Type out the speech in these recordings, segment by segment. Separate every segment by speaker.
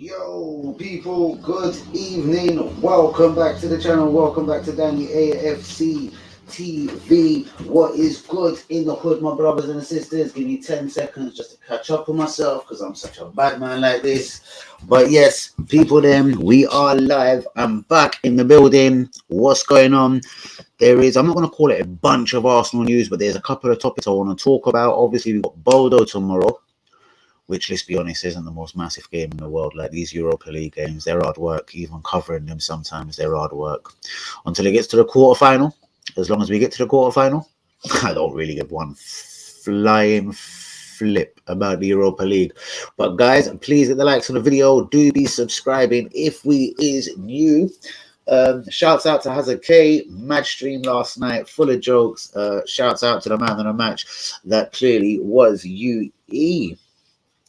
Speaker 1: Yo, people, good evening. Welcome back to the channel. Welcome back to Danny AFC TV. What is good in the hood, my brothers and sisters? Give me 10 seconds just to catch up with myself because I'm such a bad man like this. But yes, people, then we are live. I'm back in the building. What's going on? I'm not going to call it a bunch of Arsenal news, but there's a couple of topics I want to talk about. Obviously, we've got Bodo tomorrow, which, let's be honest, isn't the most massive game in the world. Like these Europa League games, they're hard work. Even covering them sometimes, they're hard work. Until it gets to the quarterfinal, as long as we get to the quarterfinal, I don't really give one flying flip about the Europa League. But guys, please hit the likes on the video. Do be subscribing if we is new. Shouts out to Hazard K, match stream last night, full of jokes. Shouts out to the man of the match that clearly was UE.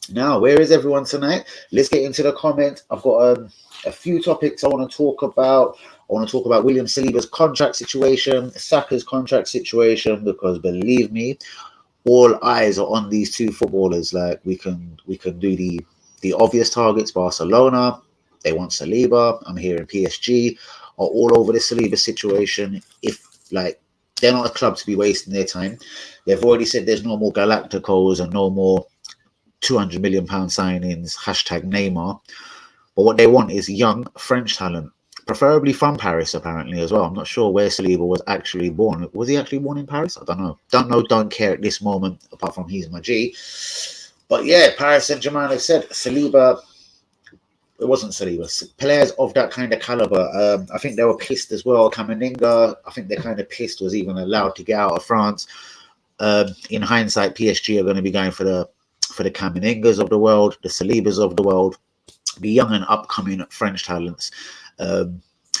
Speaker 1: Now, where is everyone tonight? Let's get into the comments. I've got a few topics I want to talk about. I want to talk about William Saliba's contract situation, Saka's contract situation, because believe me, all eyes are on these two footballers. Like we can do the obvious targets. Barcelona, they want Saliba. I'm hearing PSG are all over the Saliba situation. If like they're not a club to be wasting their time. They've already said there's no more Galacticos and no more £200 million signings, hashtag Neymar. But what they want is young French talent, preferably from Paris, apparently, as well. I'm not sure where Saliba was actually born. Was he actually born in Paris? I don't know. Don't care at this moment, apart from he's my G. But yeah, Paris Saint-Germain have said Saliba, it wasn't Saliba, players of that kind of caliber. I think they were pissed as well. Camavinga, I think they're kind of pissed was even allowed to get out of France. In hindsight, PSG are going to be going for the Camavingas of the world, the Salibas of the world, the young and upcoming French talents.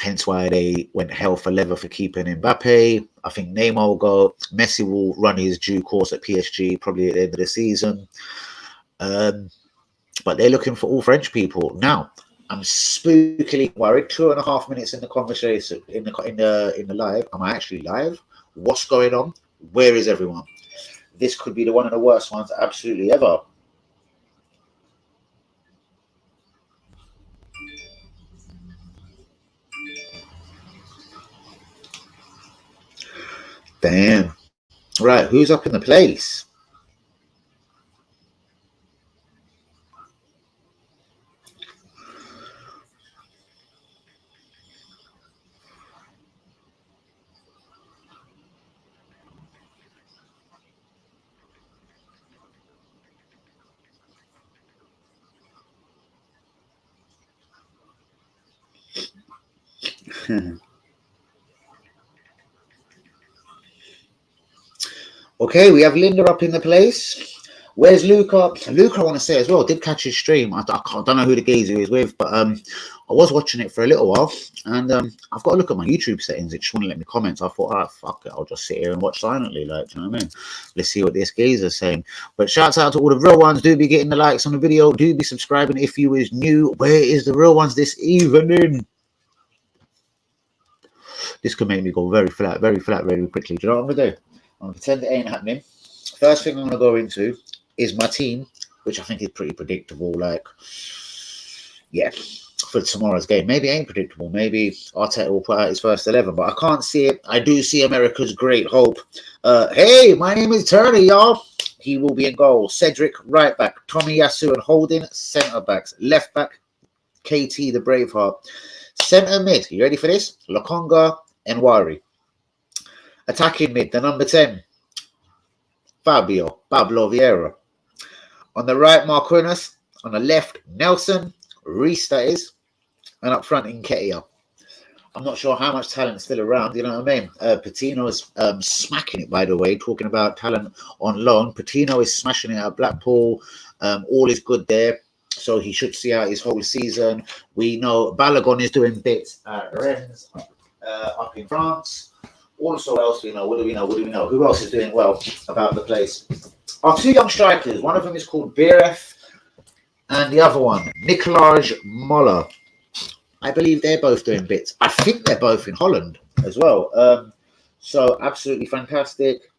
Speaker 1: Hence why they went hell for leather for keeping Mbappe. I think Neymar will go. Messi will run his due course at PSG probably at the end of the season. But they're looking for all French people. Now, I'm spookily worried. 2.5 minutes in the conversation, in the live. Am I actually live? What's going on? Where is everyone? This could be one of the worst ones absolutely ever. Damn. Right, who's up in the place? Okay, we have Linda up in the place. Where's Luca? Luca, I want to say as well, did catch his stream. I don't know who the geezer is with, but I was watching it for a little while, and I've got to look at my YouTube settings. It just wouldn't let me comment. So I thought, oh, fuck it, I'll just sit here and watch silently. Like, do you know what I mean? Let's see what this geezer's saying. But shouts out to all the real ones. Do be getting the likes on the video. Do be subscribing if you is new. Where is the real ones this evening? This could make me go very flat, very quickly. Do you know what I'm going to do? I'm going to pretend it ain't happening. First thing I'm going to go into is my team, which I think is pretty predictable. Like, yeah, for tomorrow's game. Maybe it ain't predictable. Maybe Arteta will put out his first 11, but I can't see it. I do see America's great hope. Hey, my name is Turner, y'all. He will be in goal. Cedric, right back. Tommy Yasu and Holding, centre backs. Left back, KT, the Braveheart. Centre mid, you ready for this? Lokonga and Wari. Attacking mid, the number 10, Pablo Vieira. On the right, Marquinhos. On the left, Nelson, Reece, that is. And up front, Nketiah. I'm not sure how much talent's still around, you know what I mean? Patino is smacking it, by the way, talking about talent on loan. Patino is smashing it at Blackpool. All is good there. So he should see out his whole season. We know Balogun is doing bits at Rennes up in France. Also, else we know? What do we know? Who else is doing well about the place? Our two young strikers. One of them is called Beref, and the other one, Nicolaj Moller. I believe they're both doing bits. I think they're both in Holland as well. So absolutely fantastic.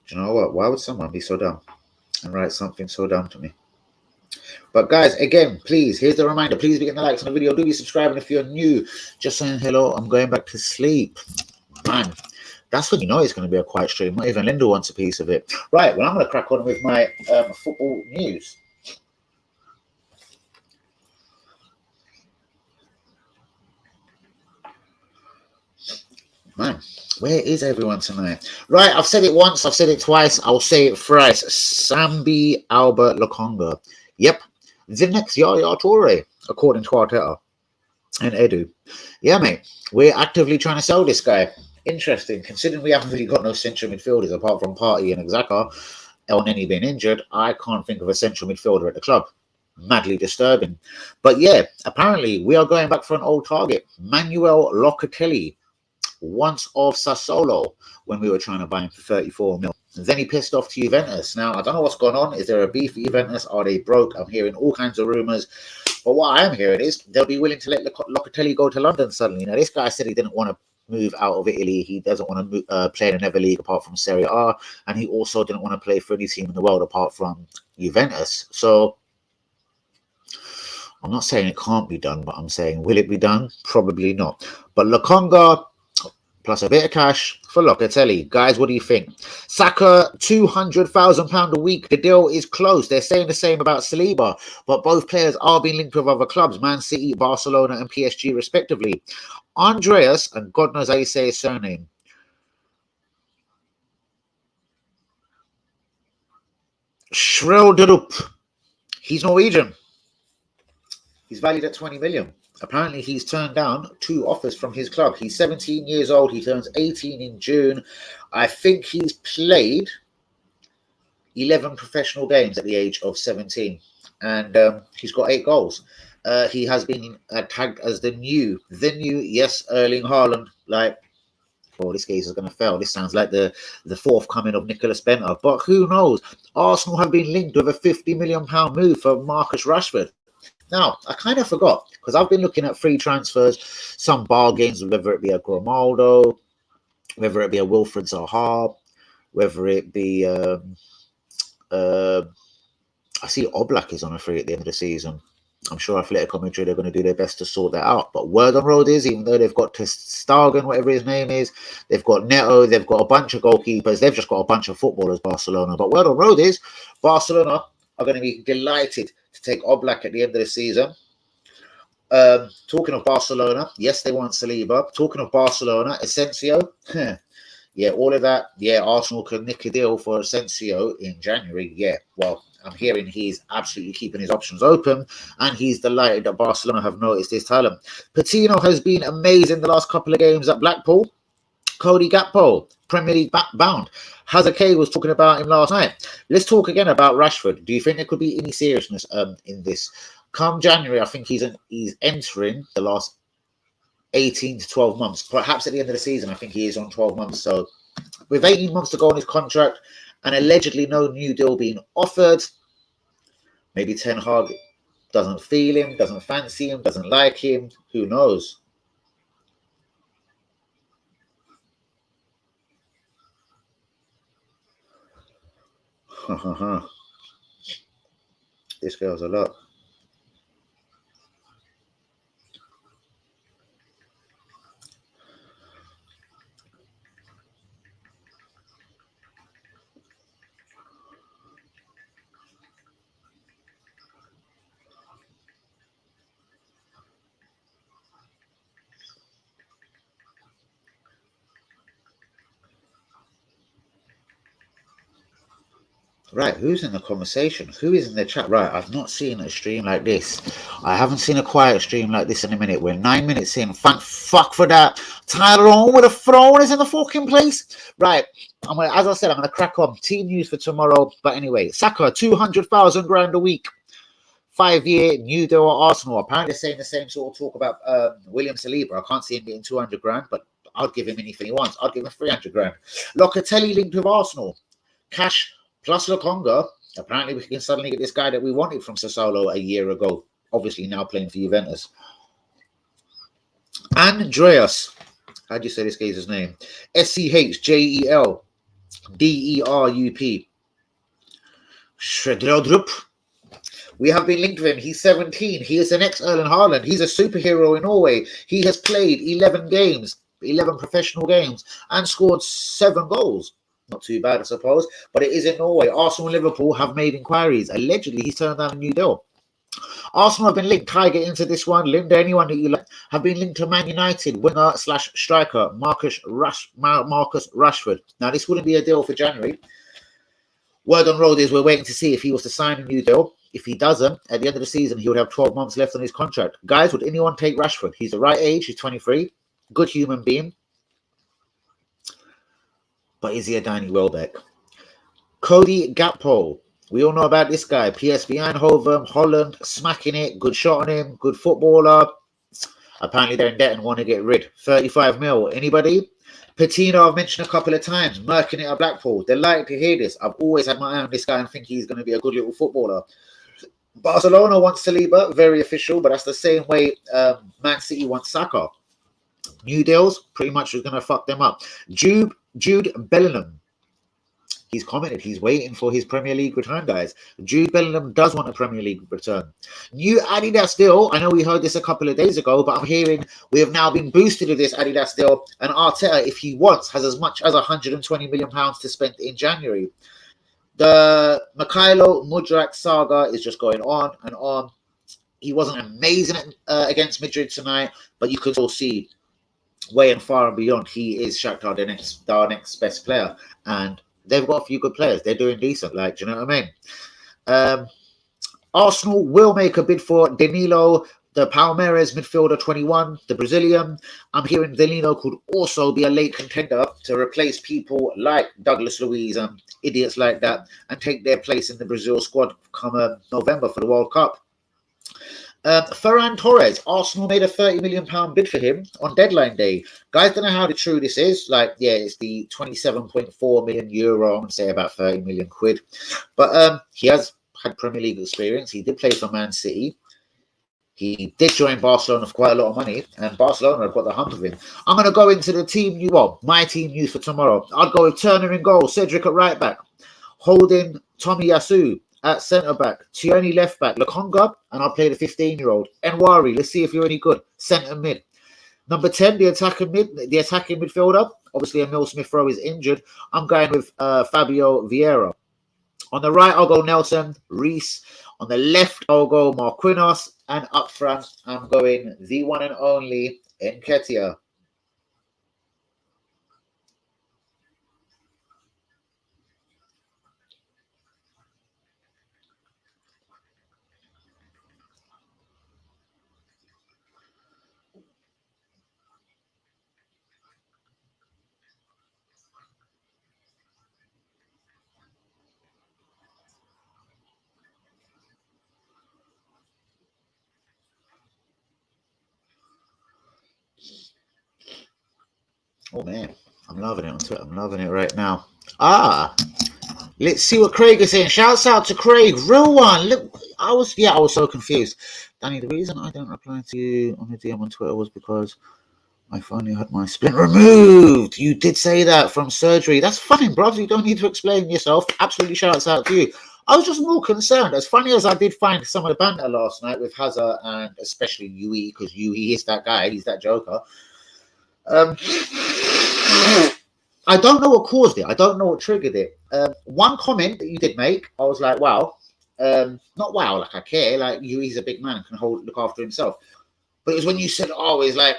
Speaker 1: Do you know what? Why would someone be so dumb and write something so dumb to me? But guys, again, please, here's the reminder. Please be getting the likes on the video. Do be subscribing if you're new. Just saying hello. I'm going back to sleep. Man, that's when you know it's going to be a quiet stream. Not even Linda wants a piece of it. Right, well, I'm going to crack on with my football news. Man, where is everyone tonight? Right, I've said it once, I've said it twice, I'll say it thrice. Sambi Albert Lokonga. Yep, the next Yaya Toure, according to Arteta and Edu. Yeah, mate, we're actively trying to sell this guy. Interesting, considering we haven't really got no central midfielders apart from Partey and Xhaka. El Neni being injured, I can't think of a central midfielder at the club. Madly disturbing. But yeah, apparently we are going back for an old target. Manuel Locatelli, once of Sassuolo, when we were trying to buy him for 34 mil. And then he pissed off to Juventus. Now, I don't know what's going on. Is there a beef for Juventus? Are they broke? I'm hearing all kinds of rumours. But what I am hearing is they'll be willing to let Locatelli go to London suddenly. Now, this guy said he didn't want to move out of Italy. He doesn't want to play in another league apart from Serie A. And he also didn't want to play for any team in the world apart from Juventus. So I'm not saying it can't be done, but I'm saying, will it be done? Probably not. But Lokonga plus a bit of cash for Locatelli. Guys, what do you think? Saka, £200,000 a week. The deal is closed. They're saying the same about Saliba, but both players are being linked with other clubs, Man City, Barcelona, and PSG, respectively. Andreas, and God knows how you say his surname, Schrelderup. He's Norwegian. He's valued at 20 million. Apparently, he's turned down 2 offers from his club. He's 17 years old. He turns 18 in June. I think he's played 11 professional games at the age of 17. And he's got 8 goals. He has been tagged as the new, yes, Erling Haaland. Like, oh, this case is going to fail. This sounds like the forthcoming of Nicholas Benter. But who knows? Arsenal have been linked with a £50 million move for Marcus Rashford. Now, I kind of forgot, because I've been looking at free transfers, some bargains, whether it be a Grimaldo, whether it be a Wilfred Zaha, whether it be, I see Oblak is on a free at the end of the season. I'm sure Atletico Madrid are going to do their best to sort that out. But word on road is, even though they've got Stegen, whatever his name is, they've got Neto, they've got a bunch of goalkeepers, they've just got a bunch of footballers, Barcelona. But word on road is, Barcelona are going to be delighted to take Oblak at the end of the season. Talking of Barcelona, yes, they want Saliba. Talking of Barcelona, Asensio, yeah, all of that. Yeah, Arsenal could nick a deal for Asensio in January. Yeah, well, I'm hearing he's absolutely keeping his options open, and he's delighted that Barcelona have noticed his talent. Patino has been amazing the last couple of games at Blackpool. Cody Gakpo, Premier League bound. Hazard was talking about him last night. Let's talk again about Rashford. Do you think there could be any seriousness in this? Come January, I think he's entering the last 18 to 12 months. Perhaps at the end of the season, I think he is on 12 months. So with 18 months to go on his contract and allegedly no new deal being offered, maybe Ten Hag doesn't feel him, doesn't fancy him, doesn't like him. Who knows? This girl's a lot. Right, who's in the conversation? Who is in the chat? Right, I've not seen a stream like this. I haven't seen a quiet stream like this in a minute. We're 9 minutes in. Thank fuck for that. Tyrone with a throne is in the fucking place. Right, as I said, I'm going to crack on. Team news for tomorrow. But anyway, Saka, 200,000 grand a week. 5-year new deal at Arsenal. Apparently, they're saying the same sort of talk about William Saliba. I can't see him getting 200 grand, but I'd give him anything he wants. I'd give him 300 grand. Locatelli linked with Arsenal. Cash plus Lokonga. Apparently, we can suddenly get this guy that we wanted from Sassuolo a year ago. Obviously, now playing for Juventus. Andreas. How do you say this guy's name? Schjelderup. Shredrodrup.
Speaker 2: We have been linked with him. He's 17. He is the next Erling Haaland. He's a superhero in Norway. He has played 11 games, 11 professional games, and scored 7 goals. Not too bad, I suppose, but it is in Norway. Arsenal and Liverpool have made inquiries. Allegedly, he's turned down a new deal. Arsenal have been linked. Try get into this one. Linda, anyone that you like, have been linked to Man United winger / striker Marcus Rashford. Now, this wouldn't be a deal for January. Word on road is we're waiting to see if he was to sign a new deal. If he doesn't, at the end of the season, he would have 12 months left on his contract. Guys, would anyone take Rashford? He's the right age. He's 23. Good human being. But is he a Danny Welbeck? Cody Gakpo. We all know about this guy. PSV Eindhoven, Holland, smacking it. Good shot on him. Good footballer. Apparently they're in debt and want to get rid. 35 mil. Anybody? Patino, I've mentioned a couple of times. Merking it at Blackpool. They're like to hear this. I've always had my eye on this guy and think he's going to be a good little footballer. Barcelona wants Saliba. Very official, but that's the same way Man City wants Saka. New deals pretty much is going to fuck them up. Jude Bellingham. He's commented he's waiting for his Premier League return, guys. Jude Bellingham does want a Premier League return. New Adidas deal. I know we heard this a couple of days ago, but I'm hearing we have now been boosted with this Adidas deal. And Arteta, if he wants, has as much as £120 million to spend in January. The Mikhailo Mudryk saga is just going on and on. He wasn't amazing against Madrid tonight, but you could all see way and far and beyond he is Shakhtar our next best player. And they've got a few good players. They're doing decent. Like, do you know what I mean? Arsenal will make a bid for Danilo, the Palmeiras midfielder 21, the Brazilian. I'm hearing Danilo could also be a late contender to replace people like Douglas Luiz and idiots like that and take their place in the Brazil squad come November for the World Cup. Ferran Torres, Arsenal made a £30 million bid for him on deadline day. Guys, don't know how true this is. Like, yeah, it's the 27.4 million euro, I'm going to say about 30 million quid. But he has had Premier League experience. He did play for Man City. He did join Barcelona for quite a lot of money, and Barcelona have got the hump of him. I'm going to go into the team, my team news for tomorrow. I'd go with Turner in goal, Cedric at right back, Holding, Tomiyasu at centre-back, Tierney left-back, Lokonga, and I'll play the 15-year-old. Enwari, let's see if you're any good. Centre-mid. Number 10, the attacking midfielder. Obviously, Emil Smith-Rowe is injured. I'm going with Fabio Vieira. On the right, I'll go Nelson, Reese. On the left, I'll go Marquinhos. And up front, I'm going the one and only Nketiah. Oh, man. I'm loving it on Twitter. I'm loving it right now. Let's see what Craig is saying. Shouts out to Craig. Real one. Look, I was so confused. Danny, the reason I don't reply to you on the DM on Twitter was because I finally had my splint removed. You did say that from surgery. That's fine, bro. You don't need to explain yourself. Absolutely shouts out to you. I was just more concerned. As funny as I did find some of the banter last night with Hazard and especially Yui, because Yui is that guy. He's that joker. I don't know what caused it. I don't know what triggered it. One comment that you did make, I was like, wow. Not wow, like I care. Like, he's a big man and can look after himself. But it was when you said, he's like,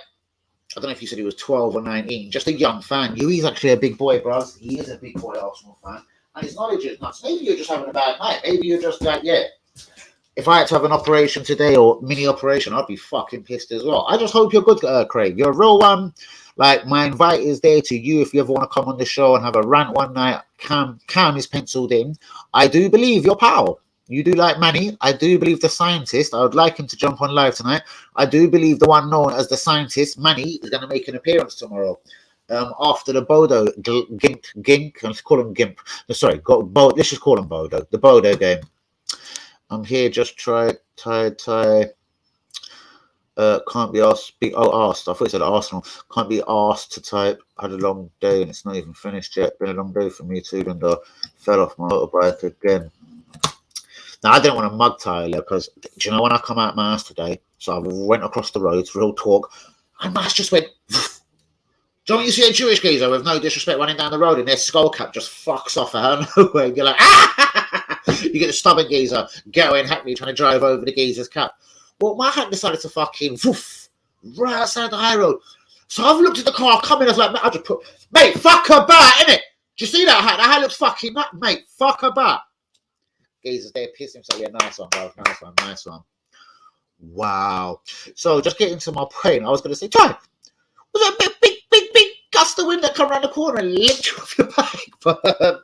Speaker 2: I don't know if you said he was 12 or 19, just a young fan. He's actually a big boy, bros. He is a big boy Arsenal fan. And his knowledge is nuts. Maybe you're just having a bad night. Maybe you're just like, yeah. If I had to have an operation today or mini operation, I'd be fucking pissed as well. I just hope you're good, Craig. You're a real one. Like, my invite is there to you if you ever want to come on the show and have a rant one night. Cam is penciled in. I do believe your pal. You do like Manny. I do believe the scientist. I would like him to jump on live tonight. I do believe the one known as the scientist, Manny, is going to make an appearance tomorrow. After the Bodo Gink. Let's call him Gimp. Let's just call him Bodo. The Bodo game. I'm here. Just tie. Can't be asked. Asked. I thought it said Arsenal. Can't be asked to type. Had a long day and it's not even finished yet. Been a long day for me too, and fell off my motorbike again. Now, I didn't want to mug Tyler because, do you know, when I come out my house today, so I went across the road, real talk, and my ass just went, don't you see a Jewish geezer with no disrespect running down the road and their skull cap just fucks off out of nowhere? You're like, ah! You get a stubborn geezer going Hackney trying to drive over the geezer's cap. Well, my hat decided to fucking woof right outside the high road. So I've looked at the car coming, I was like, I just put, mate, fuck her back, innit? Do you see that hat? That hat looks fucking nut, mate, fuck her back. Geezer's there pissing himself. Yeah, nice one, bro. Nice one, nice one. Wow. So just getting to my point, I was going to say, Ty, was that a big gust of wind that come around the corner and lift you off your bike? But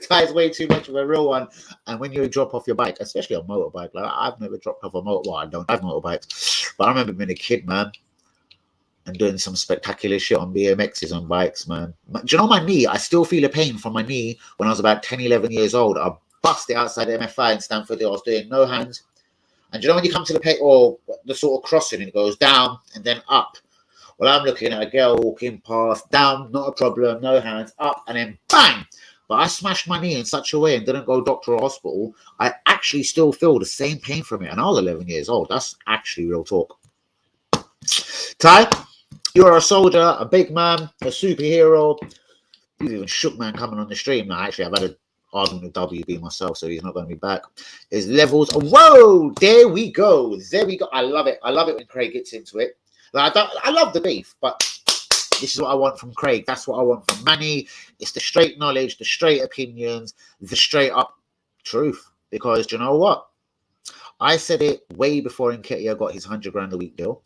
Speaker 2: Ty's way too much of a real one. And when you drop off your bike, especially a motorbike, like I've never dropped off a motorbike. Well, I don't have motorbikes, but I remember being a kid, man, and doing some spectacular shit on BMXs on bikes, man. Do you know my knee? I still feel a pain from my knee when I was about 10, 11 years old. I busted outside MFI in Stamford. I was doing no hands. And do you know when you come to the pay or the sort of crossing and it goes down and then up? Well, I'm looking at a girl walking past, down, not a problem, no hands, up, and then bang! But I smashed my knee in such a way and didn't go doctor or hospital. I actually still feel the same pain from it. And I was 11 years old. That's actually real talk. Ty, you're a soldier, a big man, a superhero. He's even shook, man, coming on the stream. Now, actually, I've had an argument with WB myself, so he's not going to be back. His levels. Whoa, there we go. There we go. I love it. I love it when Craig gets into it. Like, I love the beef, but this is what I want from Craig. That's what I want from Manny. It's the straight knowledge, the straight opinions, the straight up truth. Because do you know what? I said it way before Nketiah got his 100 grand a week deal.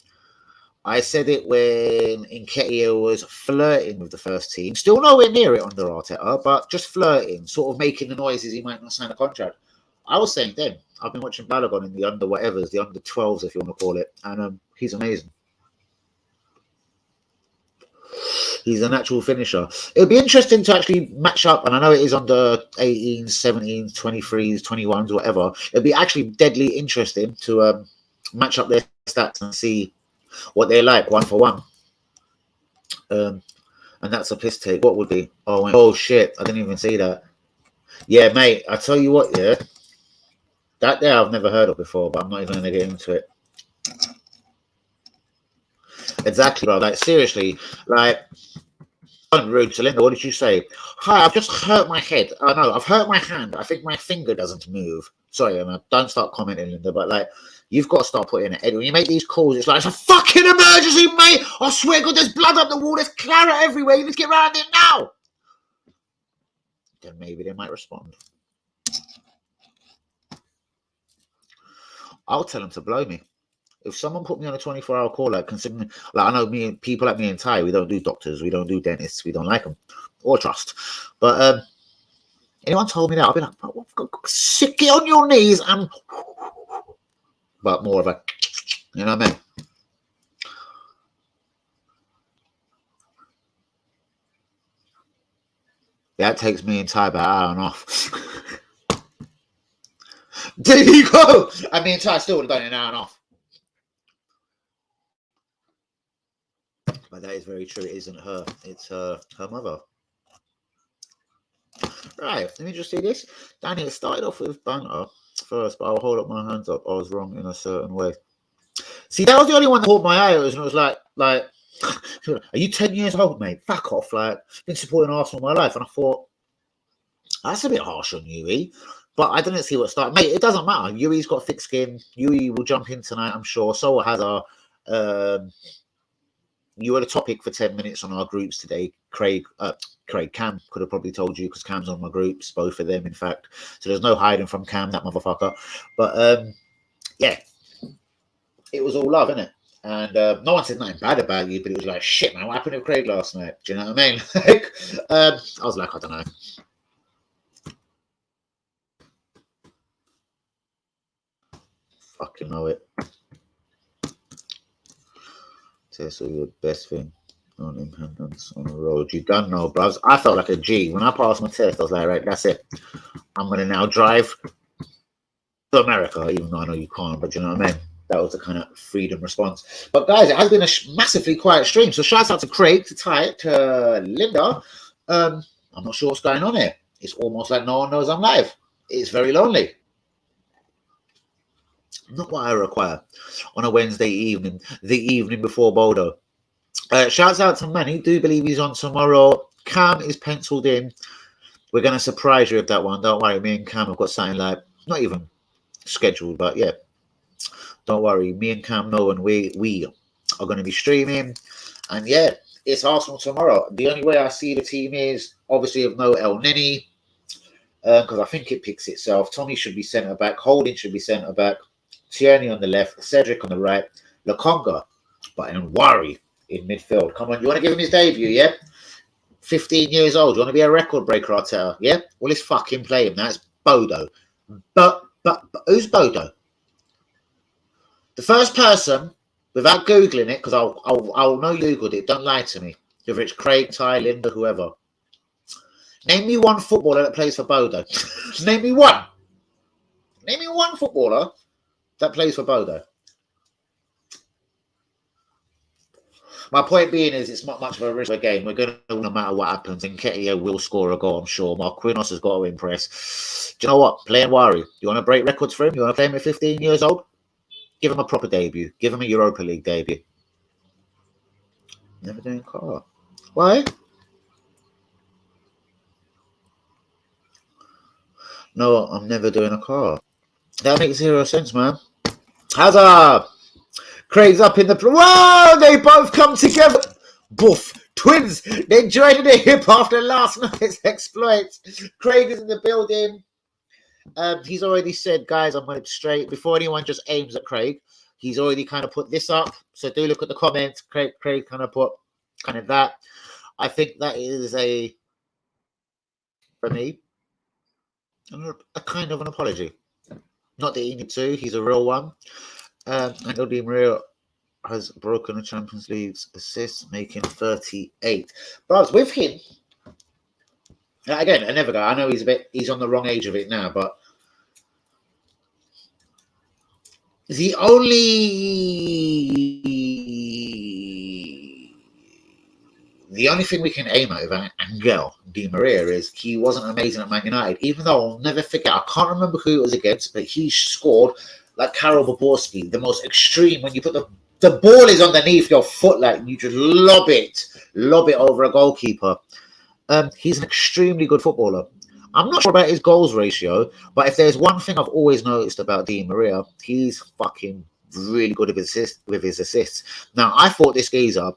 Speaker 2: I said it when Nketiah was flirting with the first team. Still nowhere near it under Arteta, but just flirting, sort of making the noises he might not sign a contract. I was saying then, I've been watching Balogun in the under whatevers, the under 12s, if you want to call it, and he's amazing. He's a natural finisher. It'll be interesting to actually match up, and I know it is under 18s, 17s, 23s, 21s, whatever. It'll be actually deadly interesting to match up their stats and see what they're like one for one. And that's a piss take. What would be? Oh shit, I didn't even see that. Yeah, mate, I tell you what, yeah. That there I've never heard of before, but I'm not even going to get into it. Exactly, bro. Like, seriously, like, rude to Linda, what did you say? Hi, I've just hurt my head. Oh, no, I've hurt my hand. I think my finger doesn't move. Sorry, Emma, don't start commenting, Linda, but, like, you've got to start putting it in. When you make these calls, it's like, it's a fucking emergency, mate. I swear to God, there's blood up the wall. There's claret everywhere. You need to get around it now. Then maybe they might respond. I'll tell them to blow me. If someone put me on a 24-hour call, like considering, like I know people like me and Ty, we don't do doctors, we don't do dentists, we don't like them or trust. But anyone told me that, I'll be like, sick it on your knees and, but more of a, you know what I mean? That takes me and Ty about an hour and a half. There you go. I mean, Ty still would have done it in an hour and a half. But that is very true. It isn't her. It's her mother. Right. Let me just see this. Danny, it started off with banter first, but I'll hold up my hands up. I was wrong in a certain way. See, that was the only one that caught my eye. And it was like, are you 10 years old, mate? Fuck off. Like, been supporting Arsenal all my life. And I thought, that's a bit harsh on Yui. But I didn't see what started. Mate, it doesn't matter. Yui's got thick skin. Yui will jump in tonight, I'm sure. So has our... you were the topic for 10 minutes on our groups today. Cam could have probably told you because Cam's on my groups, both of them, in fact. So there's no hiding from Cam, that motherfucker. But yeah, it was all love, innit? And no one said nothing bad about you, but it was like, shit, man, what happened with Craig last night? Do you know what I mean? I was like, I don't know. Fucking know it. Test of your best thing on independence on the road. You don't know, bros. I felt like a G. When I passed my test, I was like, right, that's it. I'm going to now drive to America, even though I know you can't, but you know what I mean? That was the kind of freedom response. But guys, it has been a massively quiet stream. So shout out to Craig, to Ty, to Linda. I'm not sure what's going on here. It's almost like no one knows I'm live. It's very lonely. Not what I require on a Wednesday evening, the evening before Bodo. Shouts out to Manny. Do believe he's on tomorrow. Cam is penciled in. We're going to surprise you with that one. Don't worry. Me and Cam have got something like, not even scheduled, but yeah. Don't worry. Me and Cam know, and we are going to be streaming. And yeah, it's Arsenal tomorrow. The only way I see the team is obviously of no El Neni, because I think it picks itself. Tommy should be centre back. Holding should be centre back. Tierney on the left. Cedric on the right. Lokonga, but and Wari in midfield. Come on, you want to give him his debut, yeah? 15 years old. You want to be a record breaker, Arteta, yeah? Well, let's fucking play him. That's Bodo. But who's Bodo? The first person, without Googling it, because I'll know you Googled it, don't lie to me. Whether it's Craig, Ty, Linda, whoever. Name me one footballer that plays for Bodo. Name me one. Name me one footballer that plays for Bodo. My point being is it's not much of a risk of a game. We're going to win no matter what happens, and Ketia will score a goal, I'm sure. Marquinhos has got to impress. Do you know what? Playing Wari. You want to break records for him? You want to play him at 15 years old? Give him a proper debut. Give him a Europa League debut. Never doing car. Why? No, I'm never doing a car. That makes zero sense, man. Hazard! Craig's up in the... Whoa! They both come together. Boof. Twins. They joined the hip after last night's exploits. Craig is in the building. He's already said, guys, I'm going to straight. Before anyone just aims at Craig, he's already kind of put this up. So do look at the comments. Craig kind of put kind of that. I think that is for me, a kind of an apology. Not that he needs to. He's a real one. Angel Di Maria has broken the Champions League's assists, making 38. But with him, again, another guy. I know he's on the wrong age of it now, but the only thing we can aim at with Angel Di Maria is he wasn't amazing at Man United. Even though I'll never forget, I can't remember who it was against, but he scored like Karol Boborski, the most extreme. When you put the ball is underneath your foot, like you just lob it over a goalkeeper. He's an extremely good footballer. I'm not sure about his goals ratio, but if there's one thing I've always noticed about Di Maria, he's fucking really good with his assists. Now, I thought this geezer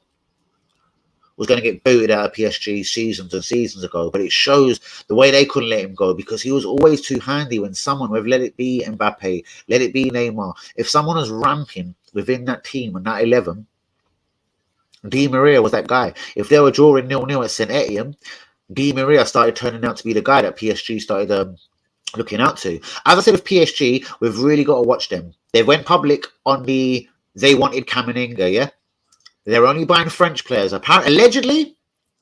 Speaker 2: was going to get booted out of PSG seasons and seasons ago, but it shows the way they couldn't let him go because he was always too handy when someone, let it be Mbappe, let it be Neymar, if someone was ramping within that team and that 11, Di Maria was that guy. If they were drawing 0-0 at St Etienne, Di Maria started turning out to be the guy that PSG started looking out to. As I said with PSG, we've really got to watch them. They went public on they wanted Kameninga, yeah? They're only buying French players, apparently, allegedly.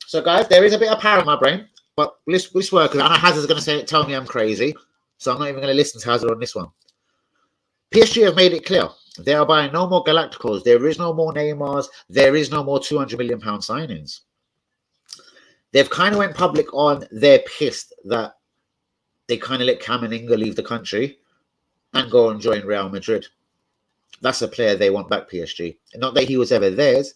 Speaker 2: So, guys, there is a bit of power in my brain. But let's work. Because I know Hazard's going to tell me I'm crazy. So I'm not even going to listen to Hazard on this one. PSG have made it clear. They are buying no more Galacticos. There is no more Neymars. There is no more £200 million signings. They've kind of went public on they're pissed that they kind of let Kameninga leave the country and go and join Real Madrid. That's a player they want back, PSG. Not that he was ever theirs,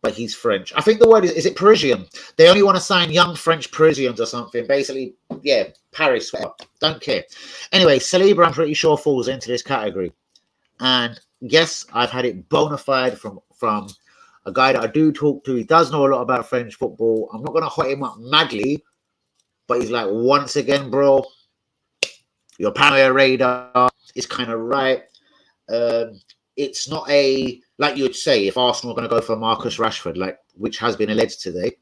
Speaker 2: but he's French. I think the word is it Parisian? They only want to sign young French Parisians or something. Basically, yeah, Paris. Don't care. Anyway, Saliba, I'm pretty sure, falls into this category. And yes, I've had it bona fide from a guy that I do talk to. He does know a lot about French football. I'm not going to hot him up madly, but he's like, once again, bro, your paranoia radar is kind of right. It's not like you would say if Arsenal are going to go for Marcus Rashford, like which has been alleged today,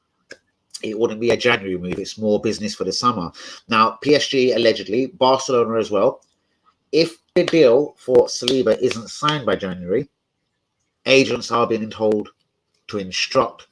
Speaker 2: it wouldn't be a January move. It's more business for the summer. Now, PSG allegedly, Barcelona as well. If the deal for Saliba isn't signed by January, agents are being told to instruct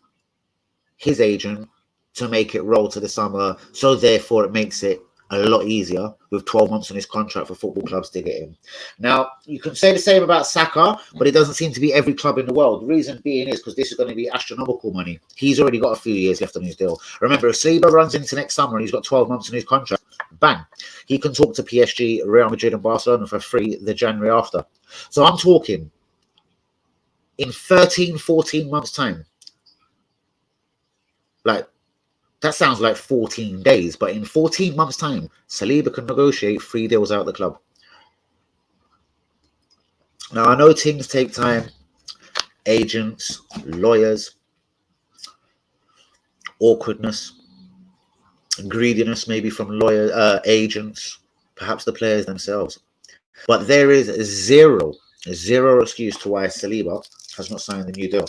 Speaker 2: his agent to make it roll to the summer. So therefore, it makes it a lot easier with 12 months on his contract for football clubs to get him. Now, you can say the same about Saka, but it doesn't seem to be every club in the world. The reason being is because this is going to be astronomical money. He's already got a few years left on his deal. Remember, if Saliba runs into next summer and he's got 12 months on his contract, bang, he can talk to PSG, Real Madrid and Barcelona for free the January after. So I'm talking in 13, 14 months' time. Like, that sounds like 14 days, but in 14 months' time, Saliba can negotiate 3 deals out of the club. Now, I know things take time. Agents, lawyers, awkwardness, greediness maybe from agents, perhaps the players themselves. But there is zero excuse to why Saliba has not signed the new deal.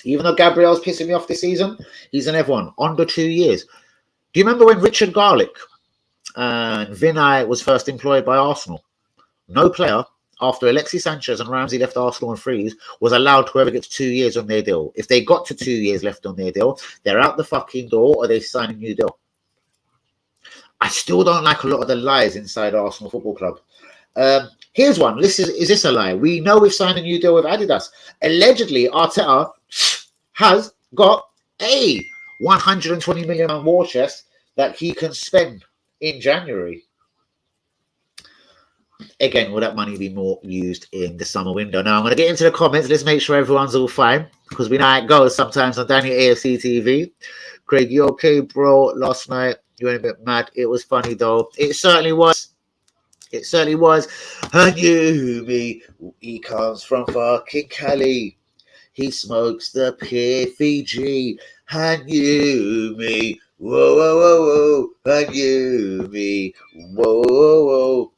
Speaker 2: Even though Gabriel's pissing me off this season, he's an F1 under 2 years. Do you remember when Richard Garlick and Vinay was first employed by Arsenal? No player, after Alexis Sanchez and Ramsey left Arsenal on freeze, was allowed whoever gets 2 years on their deal. If they got to 2 years left on their deal, they're out the fucking door or they sign a new deal. I still don't like a lot of the lies inside Arsenal Football Club. Here's one. Is this a lie? We know we've signed a new deal with Adidas. Allegedly, Arteta has got a 120 million pound war chest that he can spend in January. Again, will that money be more used in the summer window? Now, I'm going to get into the comments. Let's make sure everyone's all fine, because we know how it goes sometimes on Danny AFC TV. Craig, you okay, bro? Last night, you went a bit mad. It was funny, though. It certainly was. It certainly was. And you, me, he comes from fucking Cali. He smokes the PFG. And you, me, whoa, whoa, whoa, whoa. And you, me, whoa, whoa, whoa.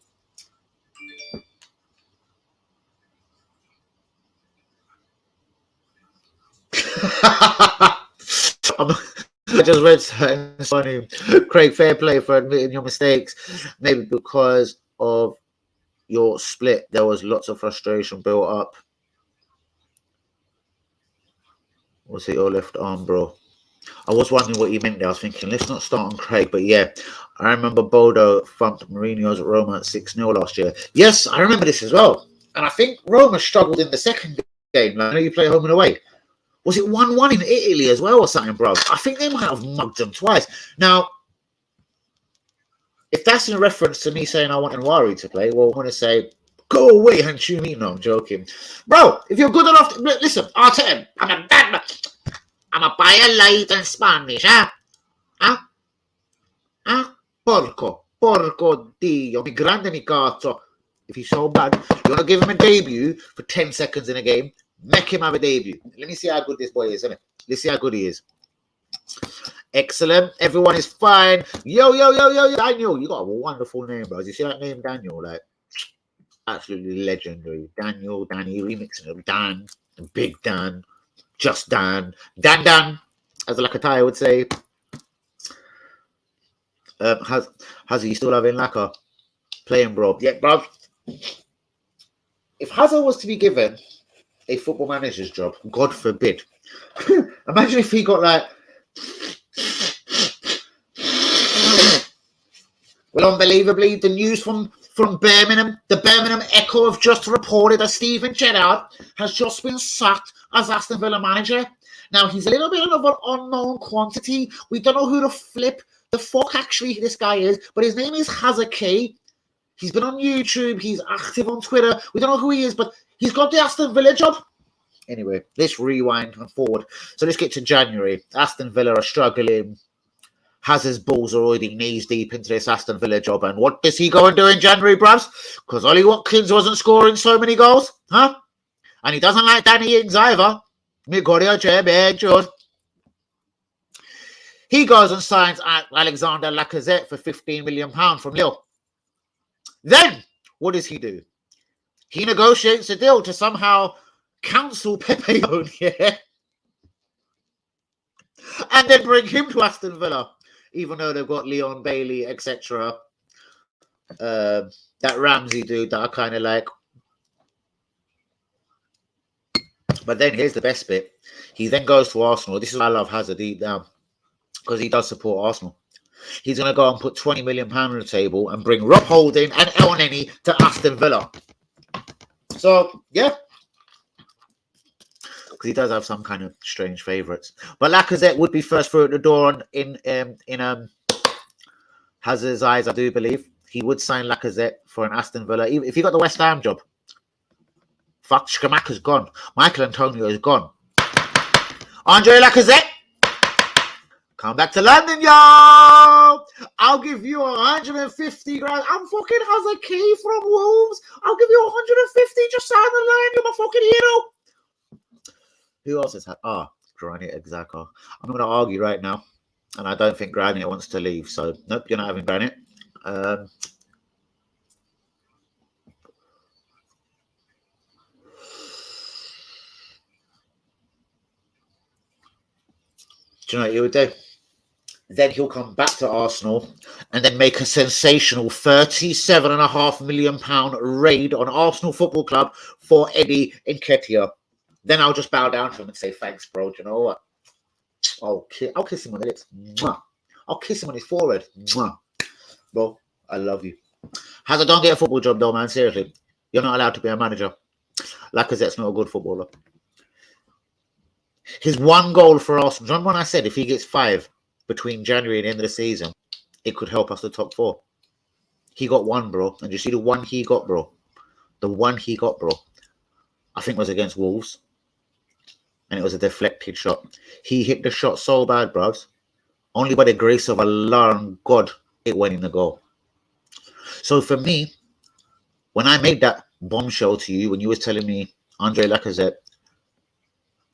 Speaker 2: I just read something funny. Craig, fair play for admitting your mistakes. Maybe because of your split, there was lots of frustration built up. Was it your left arm, bro? I was wondering what you meant there. I was thinking, let's not start on Craig. But yeah, I remember Bodo thumped Mourinho's Roma at 6-0 last year. Yes, I remember this as well. And I think Roma struggled in the second game. Like, I know you play home and away. Was it 1-1 in Italy as well or something, bro? I think they might have mugged them twice. Now, if that's in reference to me saying I want Nwari to play, well, I want to say, go away and chew me. No, I'm joking. Bro, if you're good enough to... Listen, I'll tell him. I'm a bad man. I'm a buyer light in Spanish, huh? Huh? Huh? Porco Dio. Mi grande mi cazzo. If he's so bad, you want to give him a debut for 10 seconds in a game, make him have a debut. Let me see how good this boy is, isn't it? Let's see how good he is. Excellent. Everyone is fine. Yo. Daniel, you got a wonderful name, bro. You see that name, Daniel? Like, absolutely legendary. Daniel, Danny, remixing of Dan, Big Dan, Just Dan, Dan, as Lakatai would say. Has he still having Laka playing, bro? Yeah, bro. If Hazard was to be given a football manager's job, God forbid. Imagine if he got like... Well, unbelievably, the news from Birmingham, the Birmingham Echo have just reported that Steven Gerrard has just been sacked as Aston Villa manager. Now, he's a little bit of an unknown quantity. We don't know who the fuck actually this guy is, but his name is Hazard K. He's been on YouTube. He's active on Twitter. We don't know who he is, but he's got the Aston Villa job. Anyway, let's rewind and forward. So let's get to January. Aston Villa are struggling. Hazard's balls are already knees deep into this Aston Villa job. And what does he go and do in January, bruvs? Because Ollie Watkins wasn't scoring so many goals, huh? And he doesn't like Danny Ings either. He goes and signs Alexander Lacazette for £15 million from Lille. Then, what does he do? He negotiates a deal to somehow cancel Pepe yeah? And then bring him to Aston Villa, even though they've got Leon Bailey, etc. That Ramsey dude that I kind of like. But then here's the best bit. He then goes to Arsenal. This is why I love Hazard deep down, because he does support Arsenal. He's going to go and put £20 million on the table and bring Rob Holding and El Neni to Aston Villa. So, yeah. Because he does have some kind of strange favourites. But Lacazette would be first through at the door in Hazard's eyes, I do believe. He would sign Lacazette for an Aston Villa. If he got the West Ham job, fuck, Skamaka's gone. Michael Antonio is gone. Andre Lacazette, come back to London, yo! I'll give you 150 grand. I'm fucking Hazard Key from Wolves. I'll give you 150. Just sign the line. You're my fucking hero. Who else has had? Granit Xhaka. I'm going to argue right now, and I don't think Granit wants to leave. So, nope, you're not having Granit. Do you know what you would do? Then he'll come back to Arsenal and then make a sensational £37.5 million raid on Arsenal Football Club for Eddie Nketiah. Then I'll just bow down to him and say, thanks, bro. Do you know what? I'll kiss him on the lips. Mwah. I'll kiss him on his forehead. Mwah. Bro, I love you. Hazard, don't get a football job, though, man. Seriously. You're not allowed to be a manager. Lacazette's not a good footballer. His one goal for Arsenal, John, when I said if he gets 5 between January and the end of the season, it could help us to top 4. He got 1, bro. And you see the one he got, bro? The one he got, bro, I think was against Wolves. And it was a deflected shot. He hit the shot so bad, bros. Only by the grace of Allah and God, it went in the goal. So for me, when I made that bombshell to you, when you was telling me Andre Lacazette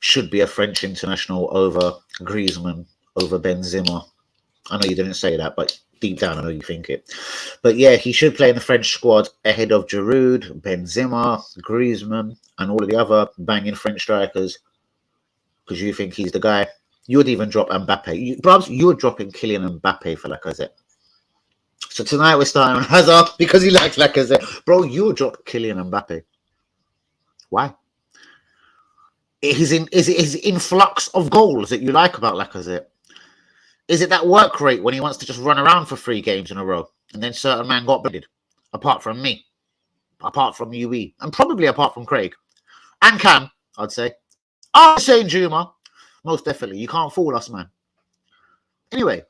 Speaker 2: should be a French international over Griezmann, over Benzema. I know you didn't say that, but deep down I know you think it. But yeah, he should play in the French squad ahead of Giroud, Benzema, Griezmann, and all of the other banging French strikers, because you think he's the guy. You would even drop Mbappe. You're dropping Kylian Mbappe for Lacazette. So tonight we're starting on Hazard because he likes Lacazette. Bro, you would drop Kylian Mbappe. Why? Is it his influx of goals that you like about Lacazette? Is it that work rate when he wants to just run around for 3 games in a row and then certain man got bedded? Apart from me, apart from UE, and probably apart from Craig and Cam, I'd say. I'm saying Juma, most definitely. You can't fool us, man. Anyway, do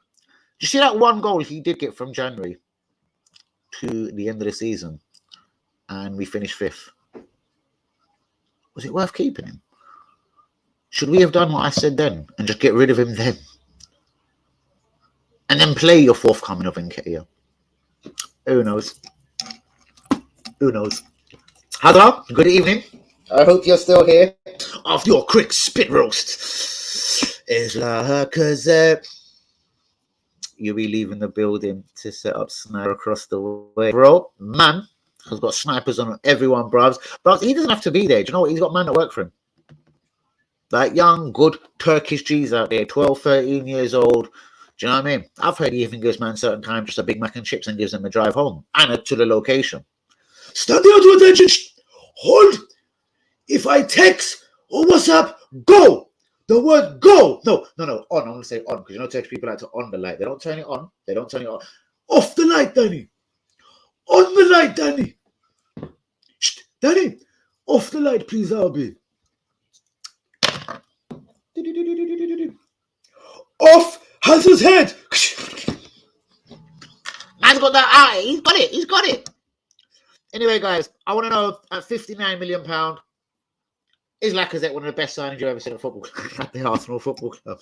Speaker 2: you see that one goal he did get from January to the end of the season, and we finished 5th? Was it worth keeping him? Should we have done what I said then and just get rid of him then? And then play your forthcoming of Nketiah? Who knows? Who knows? Hello, good evening. I hope you're still here. After your quick spit roast. Is Lacazette. You'll be leaving the building to set up sniper across the way. Bro, man has got snipers on everyone, bruvs. Bruvs, he doesn't have to be there. Do you know what? He's got man that work for him. Like young, good Turkish G's out there, 12, 13 years old. Do you know what I mean? I've heard he even gives man certain time just a Big Mac and chips and gives them a drive home and to the location. Stand there to attention. Hold. If I text or WhatsApp, go. The word go. No. On. I'm going to say on because you know text people like to on the light. They don't turn it on. They don't turn it on. Off the light, Danny. On the light, Danny. Shh, Danny. Off the light, please, Albie. Off has his head. Man's got that eye. He's got it. Anyway, guys, I want to know at £59 million, is Lacazette one of the best signings you've ever seen at football at the Arsenal Football Club?